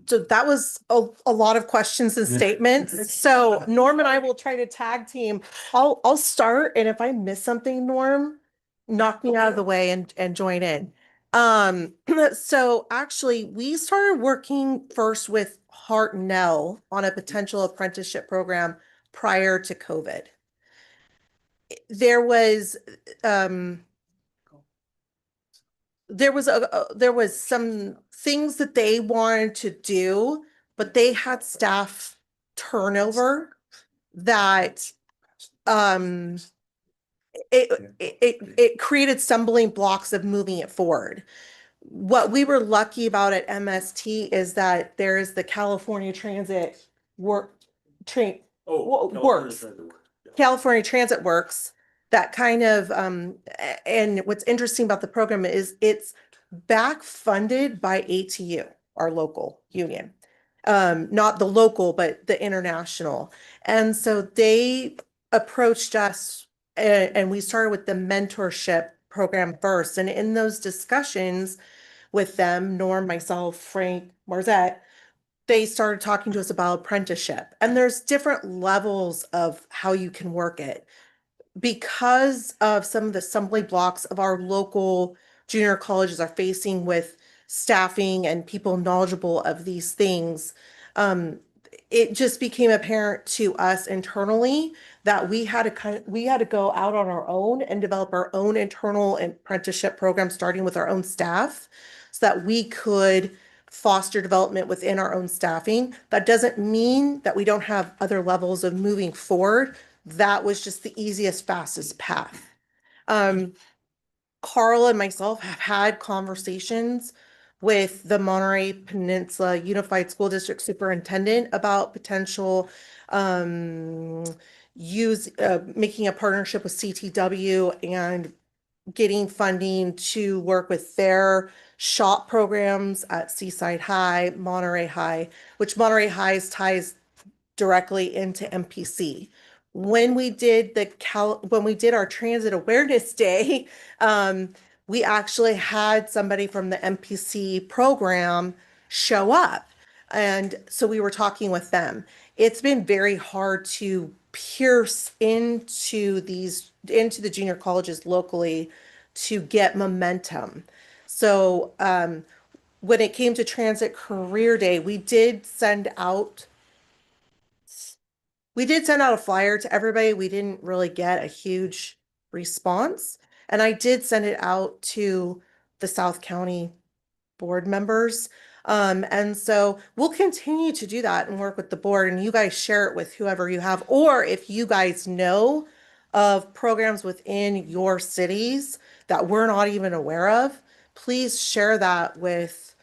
[SPEAKER 19] So that was a lot of questions and statements. So Norm and I will try to tag team. I'll start, and if I miss something, Norm, knock me out of the way and join in. So actually we started working first with Hartnell on a potential apprenticeship program prior to COVID. There was there was some things that they wanted to do, but they had staff turnover that it created stumbling blocks of moving it forward. What we were lucky about at MST is that there is the California Transit work train works. California Transit Works that kind of and what's interesting about the program is it's back funded by ATU, our local union. Not the local, but the international. And so they approached us and we started with the mentorship program first. And in those discussions with them, Norm, myself, Frank, Marzette, they started talking to us about apprenticeship. And there's different levels of how you can work it. Because of some of the stumbling blocks of our local junior colleges are facing with staffing and people knowledgeable of these things, it just became apparent to us internally that we had to go out on our own and develop our own internal apprenticeship program, starting with our own staff, so that we could foster development within our own staffing. That doesn't mean that we don't have other levels of moving forward. That was just the easiest, fastest path. Carl and myself have had conversations with the Monterey Peninsula Unified School District Superintendent about potential making a partnership with CTW and getting funding to work with their shop programs at Seaside High, Monterey High, which Monterey High's ties directly into MPC. When we did our Transit Awareness Day, we actually had somebody from the MPC program show up. And so we were talking with them. It's been very hard to pierce into the junior colleges locally to get momentum. So when it came to Transit Career Day, we did send out a flyer to everybody. We didn't really get a huge response. And I did send it out to the South County board members. And so we'll continue to do that and work with the board, and you guys share it with whoever you have, or if you guys know of programs within your cities that we're not even aware of, please share that with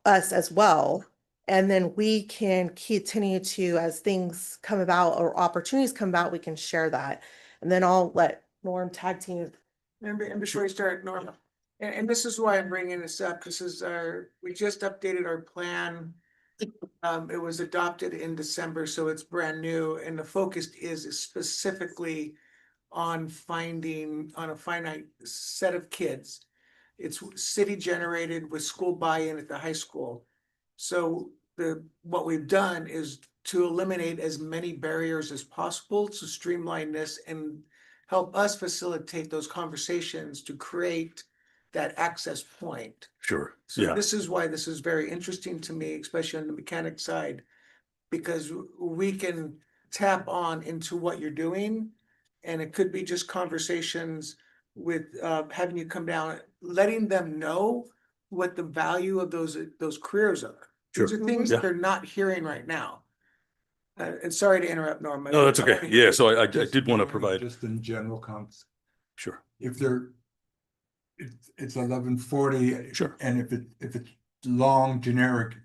[SPEAKER 19] us as well. And then we can continue to, as things come about or opportunities come about, we can share that. And then I'll let Norm tag team.
[SPEAKER 13] And before we start, Norm, and this is why I'm bringing this up. This is we just updated our plan. It was adopted in December, so it's brand new. And the focus is specifically on finding on a finite set of kids. It's city generated with school buy-in at the high school. So what we've done is to eliminate as many barriers as possible to streamline this and help us facilitate those conversations to create that access point.
[SPEAKER 9] Sure.
[SPEAKER 13] So
[SPEAKER 9] Yeah.
[SPEAKER 13] this is why this is very interesting to me, especially on the mechanic side, because we can tap on into what you're doing. And it could be just conversations with having you come down, letting them know what the value of those careers are. These
[SPEAKER 9] Sure.
[SPEAKER 13] are things
[SPEAKER 9] Yeah.
[SPEAKER 13] they're not hearing right now. And sorry to interrupt, Norm.
[SPEAKER 9] No, that's okay. Yeah, so I did want to provide.
[SPEAKER 1] Just in general comments.
[SPEAKER 9] Sure.
[SPEAKER 1] If it's 11:40.
[SPEAKER 9] Sure.
[SPEAKER 1] And if it's long generic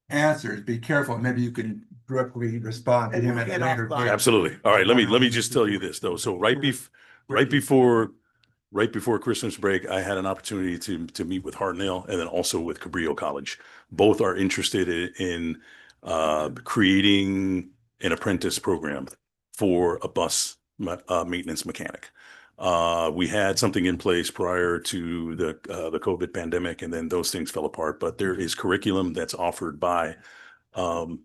[SPEAKER 1] answers, be careful. Maybe you can directly respond to him at a later date.
[SPEAKER 9] Absolutely. All right, let me just tell you this though. So right before Christmas break, I had an opportunity to meet with Hartnell and then also with Cabrillo College. Both are interested in creating an apprentice program for a bus maintenance mechanic. We had something in place prior to the COVID pandemic, and then those things fell apart. But there is curriculum that's offered by Hartnell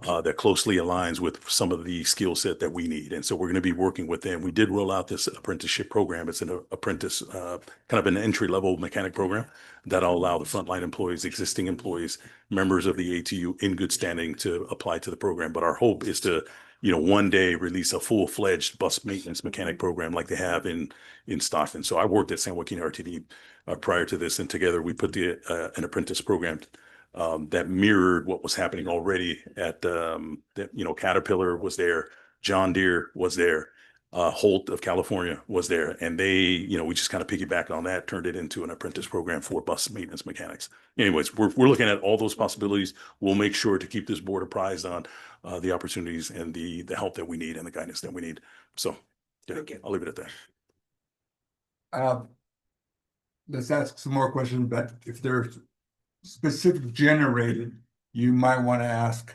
[SPEAKER 9] that closely aligns with some of the skill set that we need. And so we're going to be working with them. We did roll out this apprenticeship program. It's an apprentice, kind of an entry level mechanic program that'll allow the frontline employees, existing employees, members of the ATU in good standing to apply to the program. But our hope is to, one day release a full-fledged bus maintenance mechanic program like they have in Stockton. So I worked at San Joaquin RTD prior to this, and together we put an apprentice program that mirrored what was happening already at Caterpillar was there, John Deere was there, Holt of California was there, and they, we just kind of piggybacked on that, turned it into an apprentice program for bus maintenance mechanics. Anyways, we're looking at all those possibilities. We'll make sure to keep this board apprised on the opportunities and the help that we need and the guidance that we need. So yeah, I'll leave it at that.
[SPEAKER 1] Let's ask some more questions, but if there's specific generated, you might want to ask.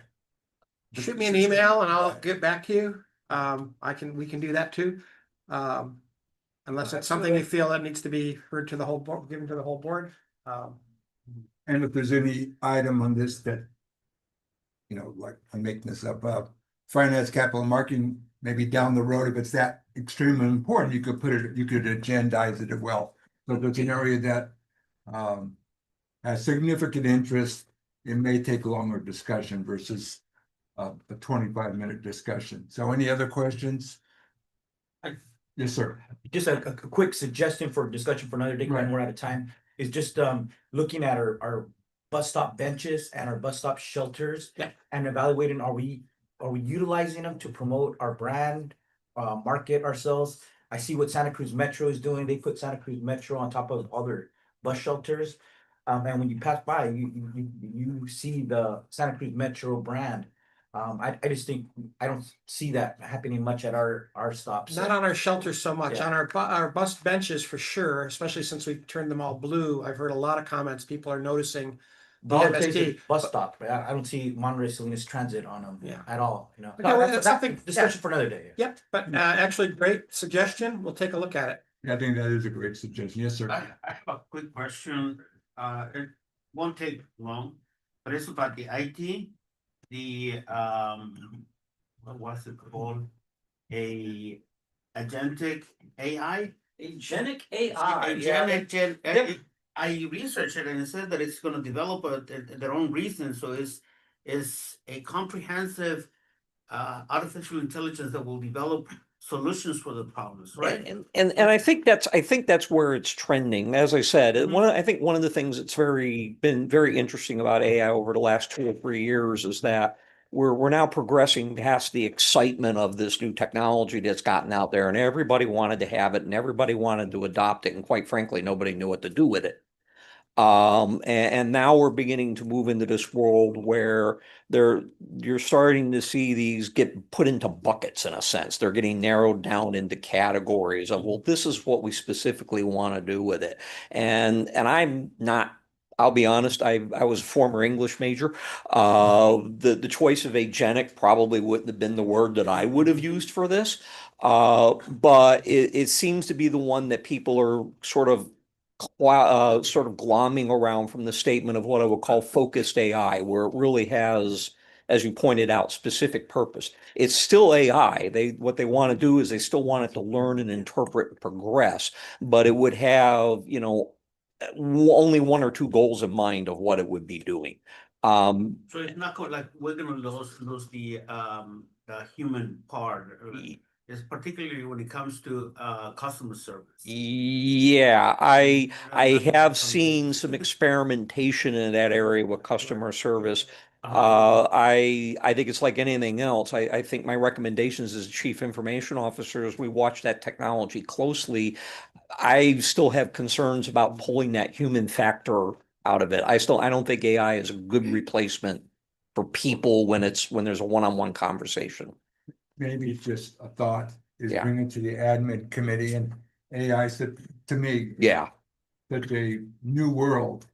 [SPEAKER 4] Shoot me an email and I'll get back to you. We can do that too. Unless it's something you feel that needs to be heard to the whole board, given to the whole board.
[SPEAKER 1] And if there's any item on this that, like I'm making this up, finance, capital, marketing, maybe down the road, if it's that extremely important, you could agendize it as well. So if there's an area that has significant interest, it may take longer discussion versus a 25-minute discussion. So any other questions? Yes, sir.
[SPEAKER 21] Just a quick suggestion for discussion for another day when we're out of time is just looking at our bus stop benches and our bus stop shelters and evaluating, are we utilizing them to promote our brand, market ourselves? I see what Santa Cruz Metro is doing. They put Santa Cruz Metro on top of other bus shelters. And when you pass by, you see the Santa Cruz Metro brand. I just think I don't see that happening much at our stops.
[SPEAKER 4] Not on our shelters so much,
[SPEAKER 21] Yeah.
[SPEAKER 4] on our bus benches for sure, especially since we've turned them all blue. I've heard a lot of comments. People are noticing the
[SPEAKER 21] All it takes is
[SPEAKER 4] MST.
[SPEAKER 21] bus stop. I don't see Monterey Salinas Transit on them at all.
[SPEAKER 4] Okay, well, that's something
[SPEAKER 21] discussion for another day.
[SPEAKER 4] Yep, but actually, great suggestion. We'll take a look at it.
[SPEAKER 1] I think that is a great suggestion. Yes, sir.
[SPEAKER 15] I have a quick question. It won't take long, but it's about the IT, what was it called? Agentic AI?
[SPEAKER 21] Agentic AI.
[SPEAKER 15] I researched it and it said that it's gonna develop their own reason, so it's a comprehensive artificial intelligence that will develop solutions for the problems, right?
[SPEAKER 20] And I think that's where it's trending. As I said, I think one of the things that's been very interesting about AI over the last 2 or 3 years is that we're now progressing past the excitement of this new technology that's gotten out there, and everybody wanted to have it and everybody wanted to adopt it, and quite frankly, nobody knew what to do with it. And now we're beginning to move into this world where you're starting to see these get put into buckets in a sense. They're getting narrowed down into categories of, well, this is what we specifically want to do with it. And I'm not, I'll be honest, I was a former English major. The choice of agenic probably wouldn't have been the word that I would have used for this. But it seems to be the one that people are sort of glomming around from the statement of what I would call focused AI, where it really has, as you pointed out, specific purpose. It's still AI. What they want to do is they still want it to learn and interpret and progress, but it would have, only 1 or 2 goals in mind of what it would be doing.
[SPEAKER 15] So it's not quite like we're gonna lose the human part. It's particularly when it comes to customer service.
[SPEAKER 20] Yeah, I have seen some experimentation in that area with customer service. I think it's like anything else. I think my recommendations as chief information officer, as we watch that technology closely, I still have concerns about pulling that human factor out of it. I don't think AI is a good replacement for people when there's a one-on-one conversation.
[SPEAKER 1] Maybe it's just a thought, is bring it to the admin committee, and AI said to me.
[SPEAKER 20] Yeah.
[SPEAKER 1] That a new world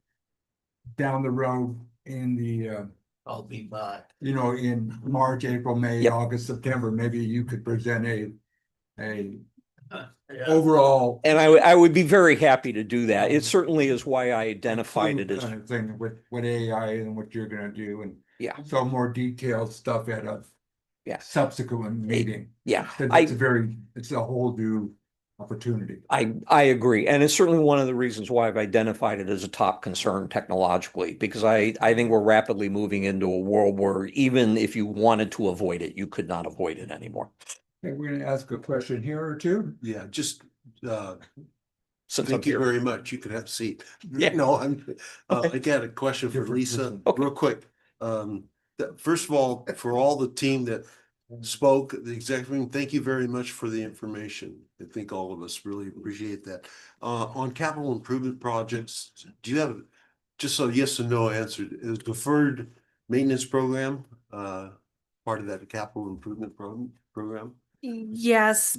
[SPEAKER 1] down the road in the
[SPEAKER 15] I'll be back.
[SPEAKER 1] in March, April, May, August, September, maybe you could present a a overall.
[SPEAKER 20] And I would be very happy to do that. It certainly is why I identified it as,
[SPEAKER 1] kind of thing with what AI and what you're gonna do and
[SPEAKER 20] yeah,
[SPEAKER 1] so more detailed stuff at a
[SPEAKER 20] yeah,
[SPEAKER 1] subsequent meeting.
[SPEAKER 20] yeah.
[SPEAKER 1] 'Cause it's a whole new opportunity.
[SPEAKER 20] I agree. And it's certainly one of the reasons why I've identified it as a top concern technologically, because I think we're rapidly moving into a world where even if you wanted to avoid it, you could not avoid it anymore.
[SPEAKER 1] Okay, we're gonna ask a question here or two.
[SPEAKER 14] Yeah, just
[SPEAKER 20] Since
[SPEAKER 14] thank
[SPEAKER 20] I'm
[SPEAKER 14] you
[SPEAKER 20] here.
[SPEAKER 14] very much. You can have a seat.
[SPEAKER 20] Yeah.
[SPEAKER 14] No, I'm
[SPEAKER 20] Okay.
[SPEAKER 14] I got a question for
[SPEAKER 1] Different
[SPEAKER 14] Lisa,
[SPEAKER 1] person.
[SPEAKER 20] Okay.
[SPEAKER 14] real quick. First of all, for all the team that spoke, the executive, thank you very much for the information. I think all of us really appreciate that. On capital improvement projects, do you have just a yes or no answer? Is deferred maintenance program part of that capital improvement program?
[SPEAKER 18] Yes,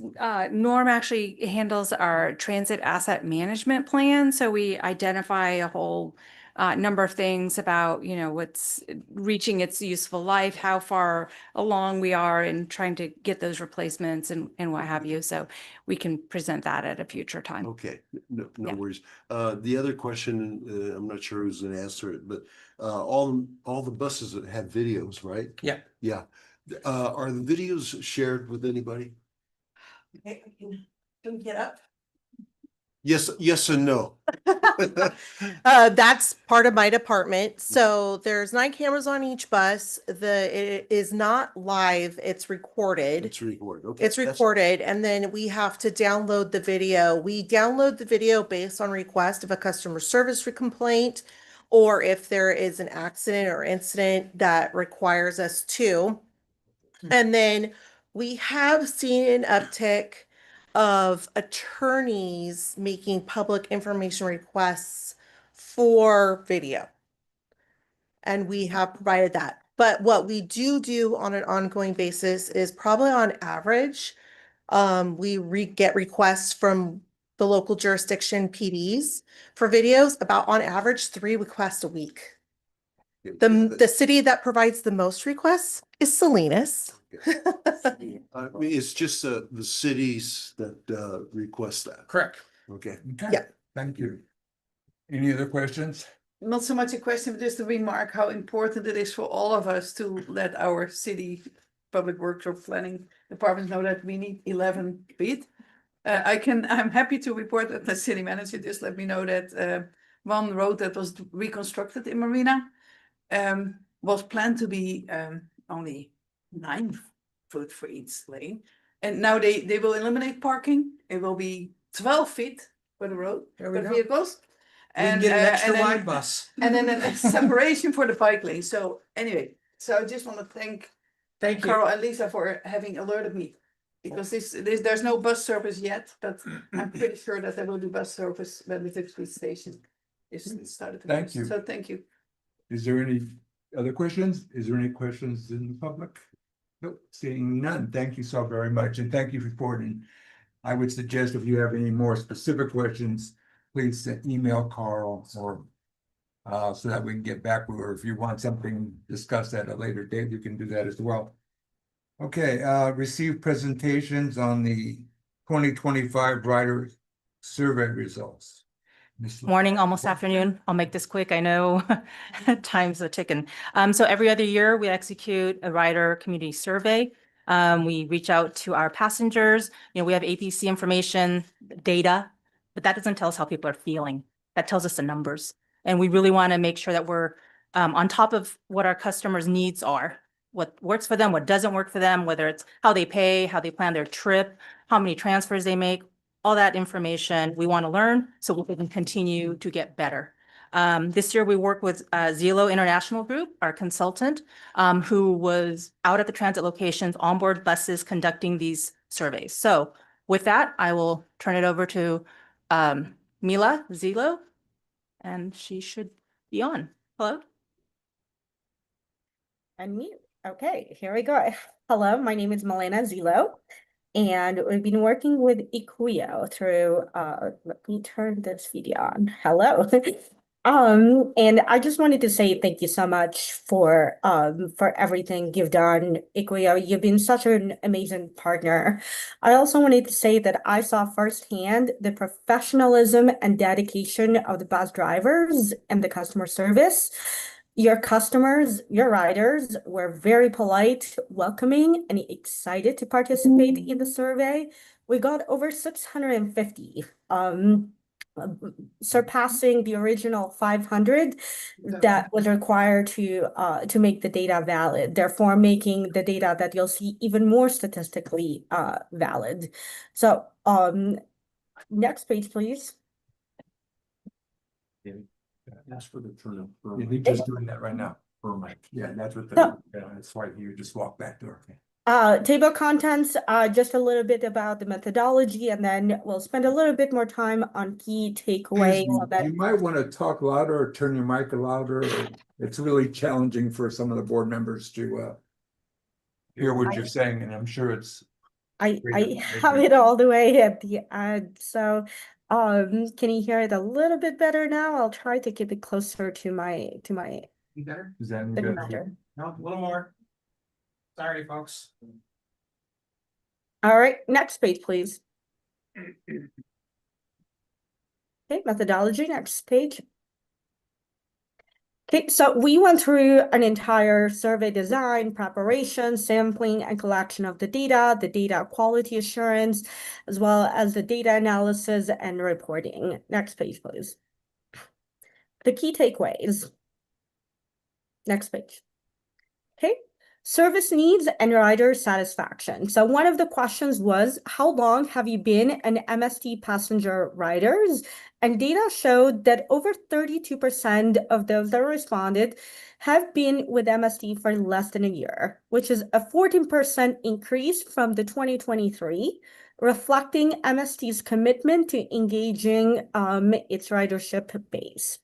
[SPEAKER 18] Norm actually handles our transit asset management plan. So we identify a whole number of things about, you know, what's reaching its useful life, how far along we are in trying to get those replacements and what have you. So we can present that at a future time.
[SPEAKER 14] Okay, no
[SPEAKER 18] Yeah.
[SPEAKER 14] worries. The other question, I'm not sure who's gonna answer it, but all the buses that have videos, right?
[SPEAKER 4] Yeah.
[SPEAKER 14] Yeah. Are the videos shared with anybody?
[SPEAKER 19] Can we get up?
[SPEAKER 14] Yes and no.
[SPEAKER 19] That's part of my department. So there's 9 cameras on each bus. It is not live, it's recorded.
[SPEAKER 14] It's recorded, okay.
[SPEAKER 19] It's recorded, and then we have to download the video. We download the video based on request of a customer service complaint, or if there is an accident or incident that requires us to. And then we have seen an uptick of attorneys making public information requests for video. And we have provided that. But what we do on an ongoing basis is probably on average, we get requests from the local jurisdiction PDs for videos, about on average 3 requests a week. The city that provides the most requests is Salinas.
[SPEAKER 14] I mean, it's just the cities that request that.
[SPEAKER 4] Correct.
[SPEAKER 14] Okay.
[SPEAKER 1] Okay,
[SPEAKER 19] Yeah.
[SPEAKER 1] thank you. Any other questions?
[SPEAKER 2] Not so much a question, but just a remark how important it is for all of us to let our city public works or planning departments know that we need 11 feet. I'm happy to report that the city manager just let me know that one road that was reconstructed in Marina was planned to be only 9 foot for each lane. And now they will eliminate parking. It will be 12 feet for the road
[SPEAKER 4] There we
[SPEAKER 2] for
[SPEAKER 4] go.
[SPEAKER 2] vehicles.
[SPEAKER 4] We can get an extra wide bus.
[SPEAKER 2] And then a separation for the bike lane. So anyway, so I just want to thank
[SPEAKER 4] Thank you.
[SPEAKER 2] Carl and Lisa for having alerted me. Because there's no bus service yet, but I'm pretty sure that there will be bus service when the Fifth Street station is started. to
[SPEAKER 1] Thank
[SPEAKER 2] use.
[SPEAKER 1] you.
[SPEAKER 2] So thank you.
[SPEAKER 1] Is there any other questions? Is there any questions in the public? Nope, seeing none. Thank you so very much, and thank you for reporting. I would suggest if you have any more specific questions, please email Carl or so that we can get back with her. If you want something discussed at a later date, you can do that as well. Okay, receive presentations on the 2025 Rider Survey results.
[SPEAKER 17] Morning, almost afternoon. I'll make this quick. I know time's a ticking. So every other year we execute a rider community survey. We reach out to our passengers. You know, we have APC information, data, but that doesn't tell us how people are feeling. That tells us the numbers. And we really want to make sure that we're on top of what our customers' needs are, what works for them, what doesn't work for them, whether it's how they pay, how they plan their trip, how many transfers they make. All that information we want to learn so we can continue to get better. This year we work with Zelo International Group, our consultant, who was out at the transit locations, onboard buses conducting these surveys. So with that, I will turn it over to Mila Zelo, and she should be on. Hello.
[SPEAKER 22] Unmute. Okay, here we go. Hello, my name is Milena Zelo, and we've been working with Equio through, let me turn this video on. Hello. And I just wanted to say thank you so much for everything you've done, Ikuya. You've been such an amazing partner. I also wanted to say that I saw firsthand the professionalism and dedication of the bus drivers and the customer service. Your customers, your riders were very polite, welcoming, and excited to participate in the survey. We got over 650. Surpassing the original 500 that was required to make the data valid, therefore making the data that you'll see even more statistically valid. So next page, please.
[SPEAKER 1] Ask for the turn. He's just doing that right now. Yeah, that's what that's why you just walk back to her.
[SPEAKER 22] Table of contents, just a little bit about the methodology, and then we'll spend a little bit more time on key takeaways.
[SPEAKER 1] You might want to talk louder or turn your mic louder. It's really challenging for some of the board members to hear what you're saying, and I'm sure it's.
[SPEAKER 22] I have it all the way at the end. So can you hear it a little bit better now? I'll try to keep it closer to my
[SPEAKER 10] Better?
[SPEAKER 1] Is that any
[SPEAKER 22] the
[SPEAKER 1] better?
[SPEAKER 22] computer.
[SPEAKER 10] No, a little more. Sorry, folks.
[SPEAKER 22] All right, next page, please. Okay, methodology, next page. Okay, so we went through an entire survey design, preparation, sampling, and collection of the data quality assurance, as well as the data analysis and reporting. Next page, please. The key takeaways. Next page. Okay, service needs and rider satisfaction. So one of the questions was, how long have you been an MST passenger riders? And data showed that over 32% of those that responded have been with MST for less than a year, which is a 14% increase from the 2023, reflecting MST's commitment to engaging its ridership base.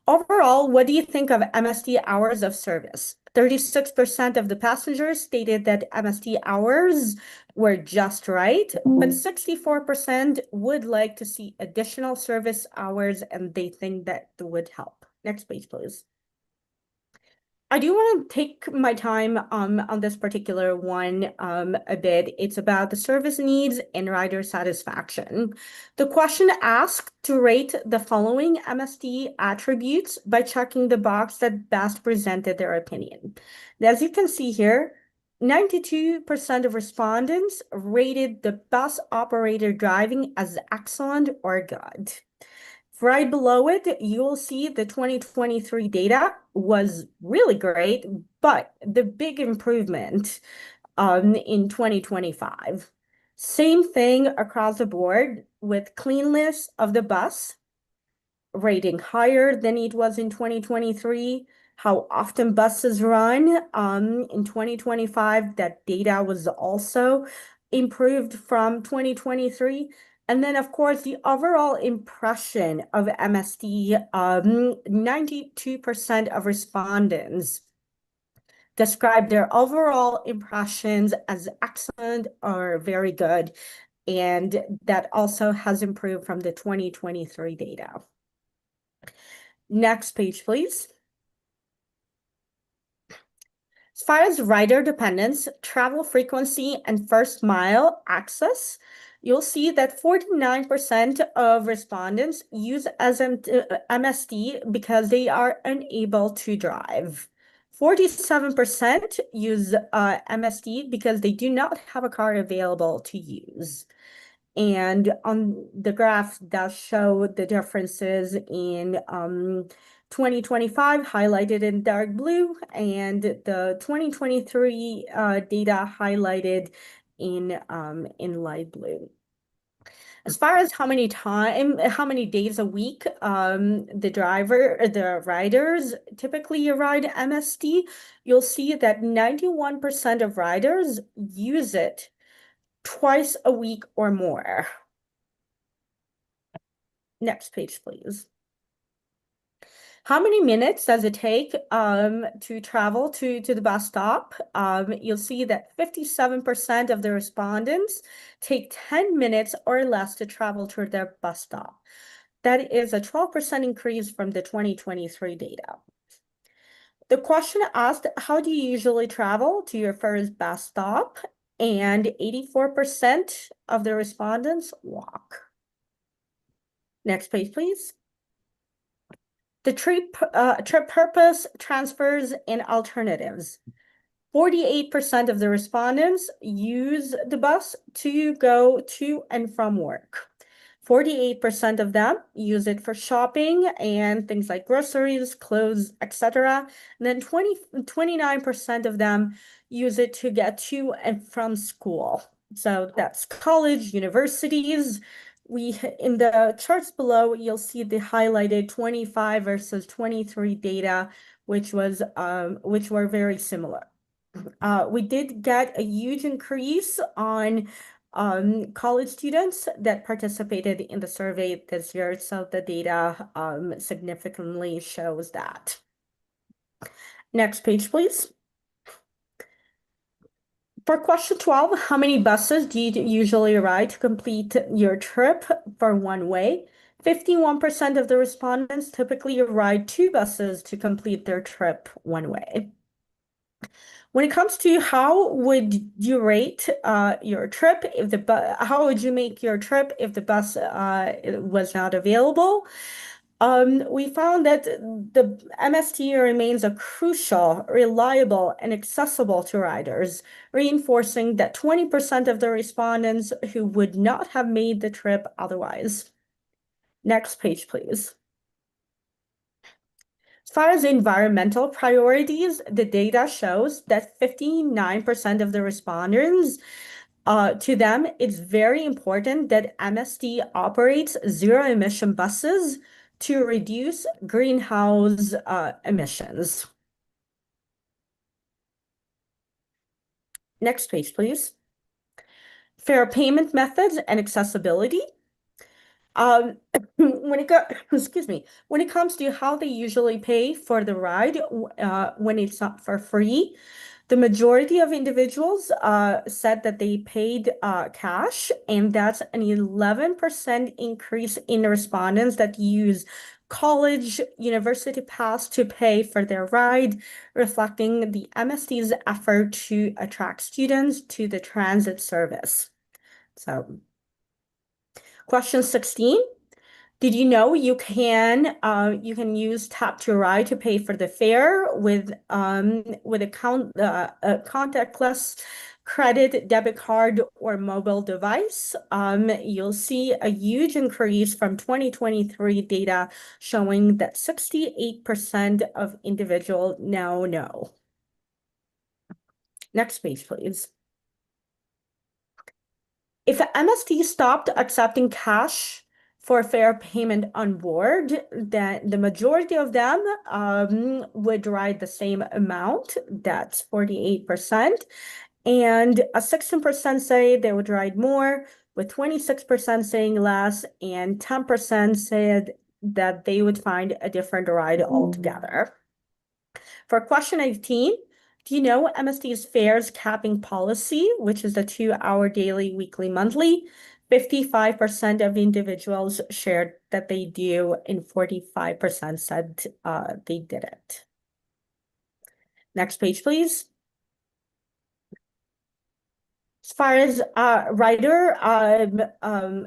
[SPEAKER 22] Overall, what do you think of MST hours of service? 36% of the passengers stated that MST hours were just right, but 64% would like to see additional service hours and they think that would help. Next page, please. I do want to take my time on this particular one a bit. It's about the service needs and rider satisfaction. The question asked to rate the following MST attributes by checking the box that best presented their opinion. As you can see here, 92% of respondents rated the bus operator driving as excellent or good. Right below it, you will see the 2023 data was really great, but the big improvement in 2025. Same thing across the board with cleanliness of the bus, rating higher than it was in 2023. How often buses run in 2025, that data was also improved from 2023. And then, of course, the overall impression of MST, 92% of respondents described their overall impressions as excellent or very good. And that also has improved from the 2023 data. Next page, please. As far as rider dependence, travel frequency, and first mile access, you'll see that 49% of respondents use MST because they are unable to drive. 47% use MST because they do not have a car available to use. And on the graph that show the differences in 2025 highlighted in dark blue and the 2023 data highlighted in light blue. As far as how many days a week the riders typically ride MST, you'll see that 91% of riders use it twice a week or more. Next page, please. How many minutes does it take to travel to the bus stop? You'll see that 57% of the respondents take 10 minutes or less to travel to their bus stop. That is a 12% increase from the 2023 data. The question asked, how do you usually travel to your first bus stop? And 84% of the respondents walk. Next page, please. The trip purpose, transfers, and alternatives. 48% of the respondents use the bus to go to and from work. 48% of them use it for shopping and things like groceries, clothes, etc. And then 29% of them use it to get to and from school. So that's college, universities. In the charts below, you'll see the highlighted 25 versus 23 data, which were very similar. We did get a huge increase on college students that participated in the survey this year, so the data significantly shows that. Next page, please. For question 12, how many buses do you usually ride to complete your trip for one way? 51% of the respondents typically ride 2 buses to complete their trip one way. When it comes to how would you rate your trip if how would you make your trip if the bus was not available? We found that the MST remains a crucial, reliable, and accessible to riders, reinforcing that 20% of the respondents who would not have made the trip otherwise. Next page, please. As far as environmental priorities, the data shows that 59% of the respondents, to them, it's very important that MST operates zero-emission buses to reduce greenhouse emissions. Next page, please. Fair payment methods and accessibility. When it comes to how they usually pay for the ride when it's not for free, the majority of individuals said that they paid cash, and that's an 11% increase in respondents that use college university pass to pay for their ride, reflecting the MST's effort to attract students to the transit service. So, question 16. Did you know you can use Tap to Ride to pay for the fare with a contactless credit, debit card, or mobile device? You'll see a huge increase from 2023 data showing that 68% of individuals now know. Next page, please. If MST stopped accepting cash for fare payment on board, then the majority of them would ride the same amount. That's 48%. And 16% say they would ride more, with 26% saying less, and 10% said that they would find a different ride altogether. For question 18, do you know MST's fares capping policy, which is the 2-hour daily, weekly, monthly? 55% of individuals shared that they do, and 45% said they didn't. Next page, please. As far as rider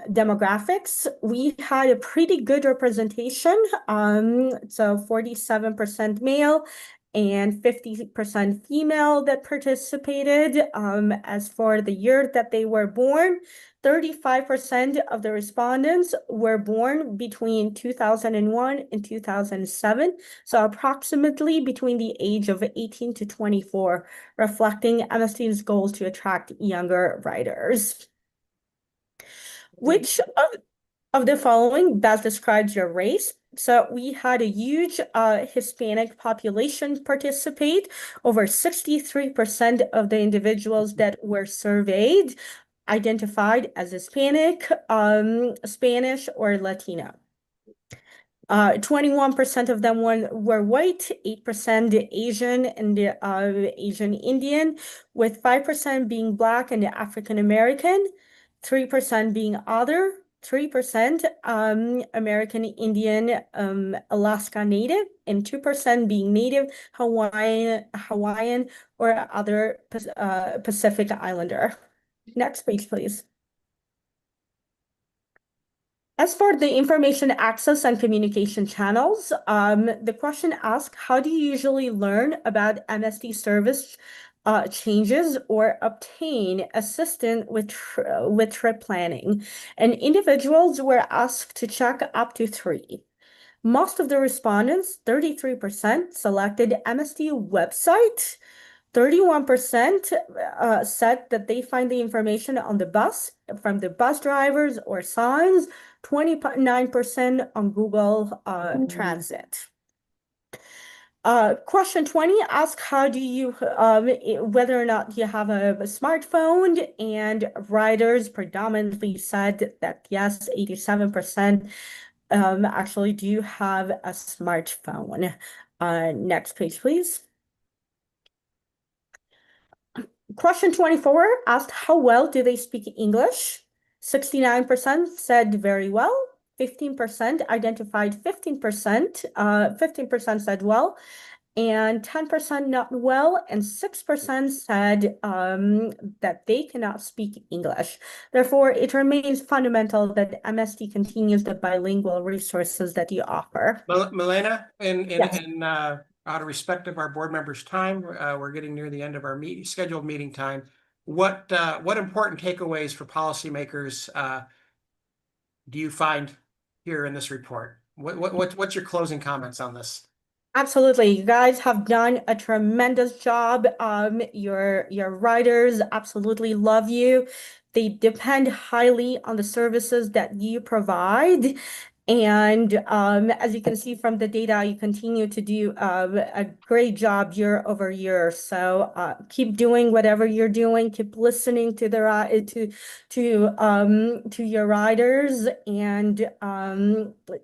[SPEAKER 22] demographics, we had a pretty good representation. So 47% male and 50% female that participated. As for the year that they were born, 35% of the respondents were born between 2001 and 2007, so approximately between the age of 18 to 24, reflecting MST's goals to attract younger riders. Which of the following best describes your race? So we had a huge Hispanic population participate. Over 63% of the individuals that were surveyed identified as Hispanic, Spanish, or Latino. 21% of them were white, 8% Asian and Asian Indian, with 5% being Black and African American, 3% being other, 3% American Indian, Alaska Native, and 2% being Native Hawaiian or other Pacific Islander. Next page, please. As for the information access and communication channels, the question asks, how do you usually learn about MST service changes or obtain assistance with trip planning? And individuals were asked to check up to 3. Most of the respondents, 33%, selected MST website. 31% said that they find the information on the bus from the bus drivers or signs, 29% on Google Transit. Question 20 asks how do you whether or not you have a smartphone, and riders predominantly said that yes, 87% actually do have a smartphone. Next page, please. Question 24 asked how well do they speak English? 69% said very well. 15% identified 15%, 15% said well, and 10% not well, and 6% said that they cannot speak English. Therefore, it remains fundamental that MST continues the bilingual resources that you offer.
[SPEAKER 4] Milena,
[SPEAKER 22] Yes.
[SPEAKER 4] out of respect of our board members' time, we're getting near the end of our scheduled meeting time. What important takeaways for policymakers do you find here in this report? What's your closing comments on this?
[SPEAKER 22] Absolutely. You guys have done a tremendous job. Your writers absolutely love you. They depend highly on the services that you provide. And as you can see from the data, you continue to do a great job year over year. So keep doing whatever you're doing. Keep listening to the to your riders. And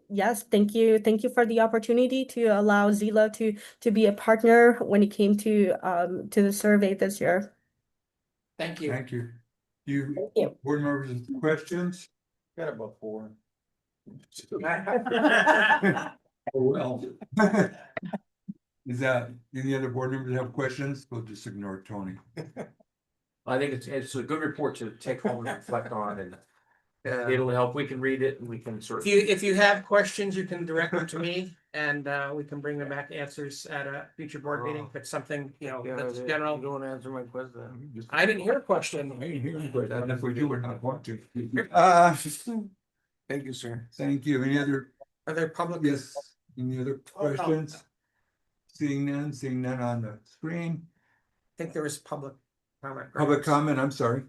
[SPEAKER 22] yes, thank you for the opportunity to allow Zila to be a partner when it came to the survey this year.
[SPEAKER 4] Thank you.
[SPEAKER 1] Thank you. You,
[SPEAKER 22] Thank you.
[SPEAKER 1] board members, questions?
[SPEAKER 3] Got about 4.
[SPEAKER 1] Oh, well. Is that, any other board members have questions? We'll just ignore Tony.
[SPEAKER 10] I think it's a good report to take home and reflect on, and it'll help. We can read it and we can sort of.
[SPEAKER 4] If you have questions, you can direct them to me, and we can bring them back answers at a future board meeting. If it's something, that's general.
[SPEAKER 12] You don't answer my question.
[SPEAKER 4] I didn't hear a question.
[SPEAKER 1] I didn't hear any questions. And if we do, we're not want to.
[SPEAKER 11] Thank you, sir.
[SPEAKER 1] Thank you. Any other?
[SPEAKER 4] Are there public?
[SPEAKER 1] Yes. Any other questions? Seeing none on the screen.
[SPEAKER 4] I think there was public comment.
[SPEAKER 1] Public comment, I'm sorry.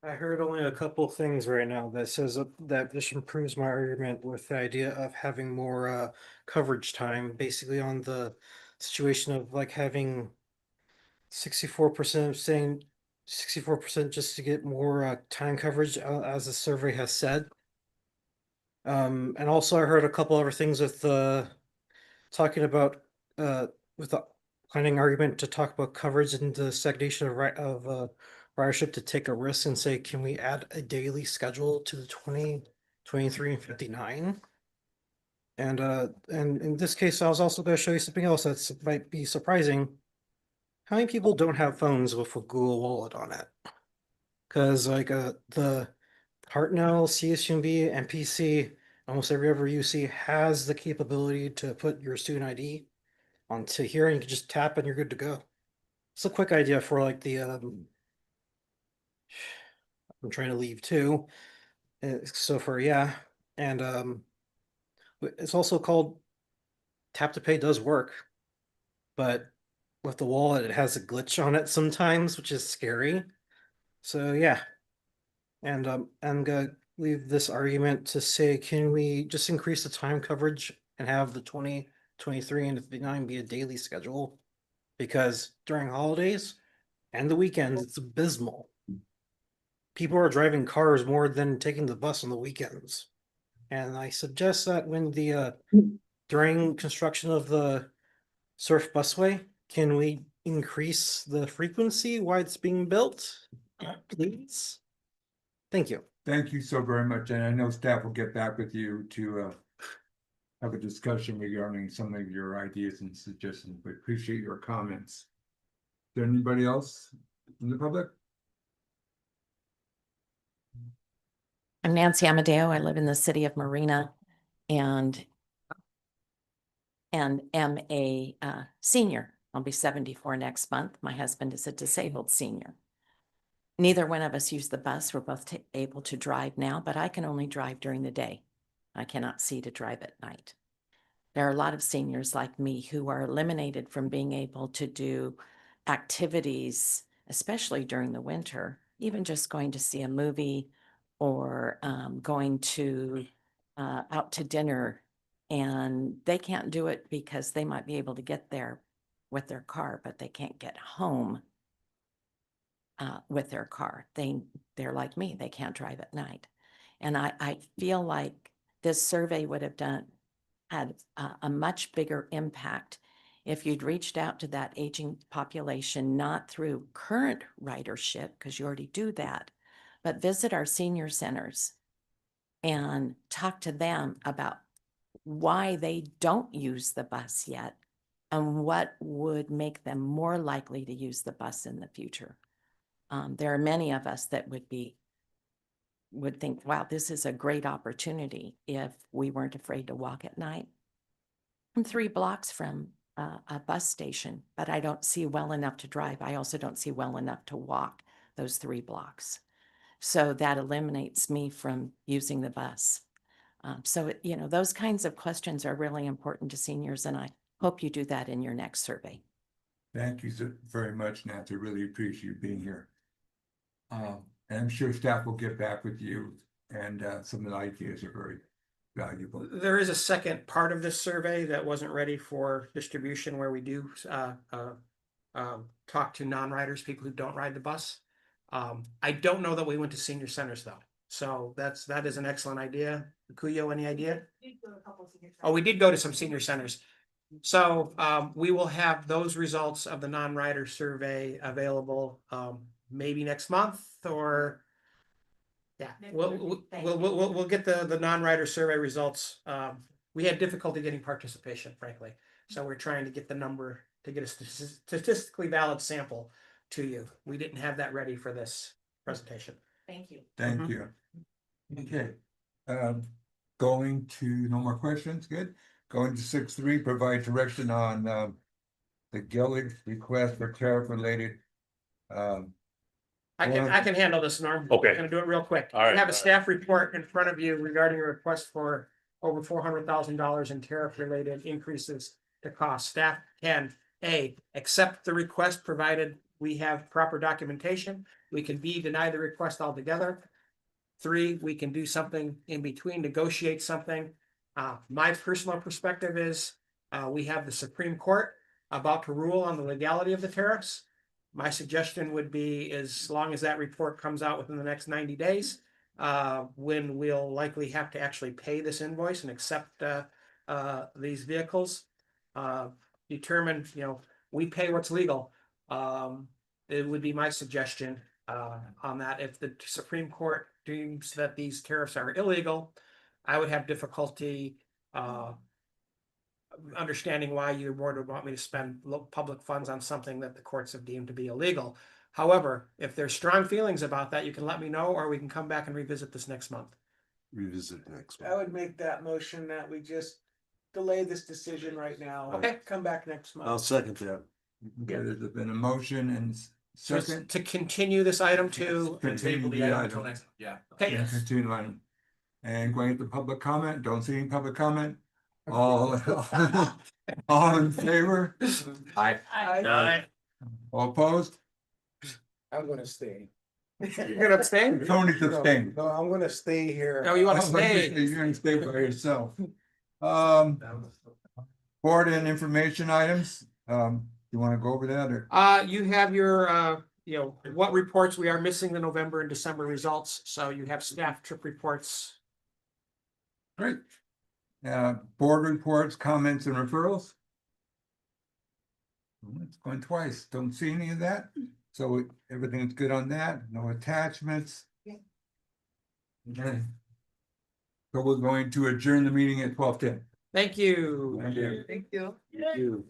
[SPEAKER 6] I heard only a couple things right now that says that this improves my argument with the idea of having more coverage time, basically on the situation of like having 64% saying 64% just to get more time coverage, as the survey has said. And also I heard a couple other things with talking about with the planning argument to talk about coverage and the stagnation of ridership to take a risk and say, can we add a daily schedule to the 20, 23, and 59? And in this case, I was also going to show you something else that might be surprising. How many people don't have phones with a Google Wallet on it? Because like the Hartnell, CSUMB, and PC, almost every other UC has the capability to put your student ID onto here, and you can just tap and you're good to go. It's a quick idea for like the I'm trying to leave too. So for yeah, and it's also called Tap to Pay does work, but with the wallet it has a glitch on it sometimes, which is scary. So yeah, and I'm gonna leave this argument to say, can we just increase the time coverage and have the 20, 23, and 59 be a daily schedule? Because during holidays and the weekends, it's abysmal. People are driving cars more than taking the bus on the weekends. And I suggest that when the during construction of the Surf Busway, can we increase the frequency while it's being built? Please? Thank you.
[SPEAKER 1] Thank you so very much, and I know staff will get back with you to have a discussion regarding some of your ideas and suggestions. We appreciate your comments. Is there anybody else in the public?
[SPEAKER 7] I'm Nancy Amadeo. I live in the city of Marina and am a senior. I'll be 74 next month. My husband is a disabled senior. Neither one of us use the bus. We're both able to drive now, but I can only drive during the day. I cannot see to drive at night. There are a lot of seniors like me who are eliminated from being able to do activities, especially during the winter, even just going to see a movie or going to out to dinner, and they can't do it because they might be able to get there with their car, but they can't get home with their car. They're like me, they can't drive at night. And I feel like this survey would have had a much bigger impact if you'd reached out to that aging population, not through current ridership, because you already do that, but visit our senior centers and talk to them about why they don't use the bus yet and what would make them more likely to use the bus in the future. There are many of us that would think, wow, this is a great opportunity if we weren't afraid to walk at night. I'm 3 blocks from a bus station, but I don't see well enough to drive. I also don't see well enough to walk those 3 blocks. So that eliminates me from using the bus. So, you know, those kinds of questions are really important to seniors, and I hope you do that in your next survey.
[SPEAKER 1] Thank you so very much, Nancy. Really appreciate you being here. And I'm sure staff will get back with you, and some of the ideas are very valuable.
[SPEAKER 4] There is a second part of this survey that wasn't ready for distribution, where we do talk to non-riders, people who don't ride the bus. I don't know that we went to senior centers though. So that is an excellent idea. Kuyo, any idea? Oh, we did go to some senior centers. So we will have those results of the non-rider survey available maybe next month, or yeah, we'll get the non-rider survey results. We had difficulty getting participation, frankly. So we're trying to get the number to get a statistically valid sample to you. We didn't have that ready for this presentation.
[SPEAKER 7] Thank you.
[SPEAKER 1] Thank you. Okay. Going to no more questions. Good. Going to 6.3, provide direction on the Gillig request for tariff related.
[SPEAKER 4] I can handle this, Norm.
[SPEAKER 9] Okay.
[SPEAKER 4] I'm gonna do it real quick.
[SPEAKER 9] All right.
[SPEAKER 4] You have a staff report in front of you regarding a request for over $400,000 in tariff related increases to cost. Staff can A, accept the request provided we have proper documentation. We can B, deny the request altogether. 3, we can do something in between, negotiate something. My personal perspective is we have the Supreme Court about to rule on the legality of the tariffs. My suggestion would be, as long as that report comes out within the next 90 days, when we'll likely have to actually pay this invoice and accept these vehicles, determine, you know, we pay what's legal. It would be my suggestion on that. If the Supreme Court deems that these tariffs are illegal, I would have difficulty understanding why your board would want me to spend public funds on something that the courts have deemed to be illegal. However, if there's strong feelings about that, you can let me know, or we can come back and revisit this next month.
[SPEAKER 14] Revisit next
[SPEAKER 13] I would make that motion that we just delay this decision right now.
[SPEAKER 4] Okay.
[SPEAKER 13] Come back next
[SPEAKER 14] I'll
[SPEAKER 13] month.
[SPEAKER 14] second that.
[SPEAKER 1] Okay, there's been a motion and
[SPEAKER 4] So it's
[SPEAKER 1] second.
[SPEAKER 4] to continue this item to,
[SPEAKER 1] Continue the item.
[SPEAKER 10] Yeah.
[SPEAKER 4] okay,
[SPEAKER 1] Yeah, continue the item. And going to public comment, don't see any public comment. All in favor?
[SPEAKER 10] Aye.
[SPEAKER 1] All opposed?
[SPEAKER 13] I'm gonna stay.
[SPEAKER 4] you're gonna abstain?
[SPEAKER 1] Tony's abstaining.
[SPEAKER 13] No, I'm gonna stay here.
[SPEAKER 4] No, you wanna
[SPEAKER 1] Oh,
[SPEAKER 4] stay?
[SPEAKER 1] You're gonna stay by yourself. Board and information items, you wanna go over that or?
[SPEAKER 4] You have your, you know, what reports we are missing the November and December results. So you have staff trip reports.
[SPEAKER 1] Great. Board reports, comments and referrals? It's going twice, don't see any of that, so everything's good on that, no attachments. Okay. So we're going to adjourn the meeting at 12:10.
[SPEAKER 4] Thank you.
[SPEAKER 1] Thank you.
[SPEAKER 2] Thank you.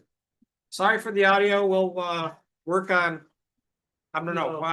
[SPEAKER 4] Sorry for the audio. We'll work on, I don't know what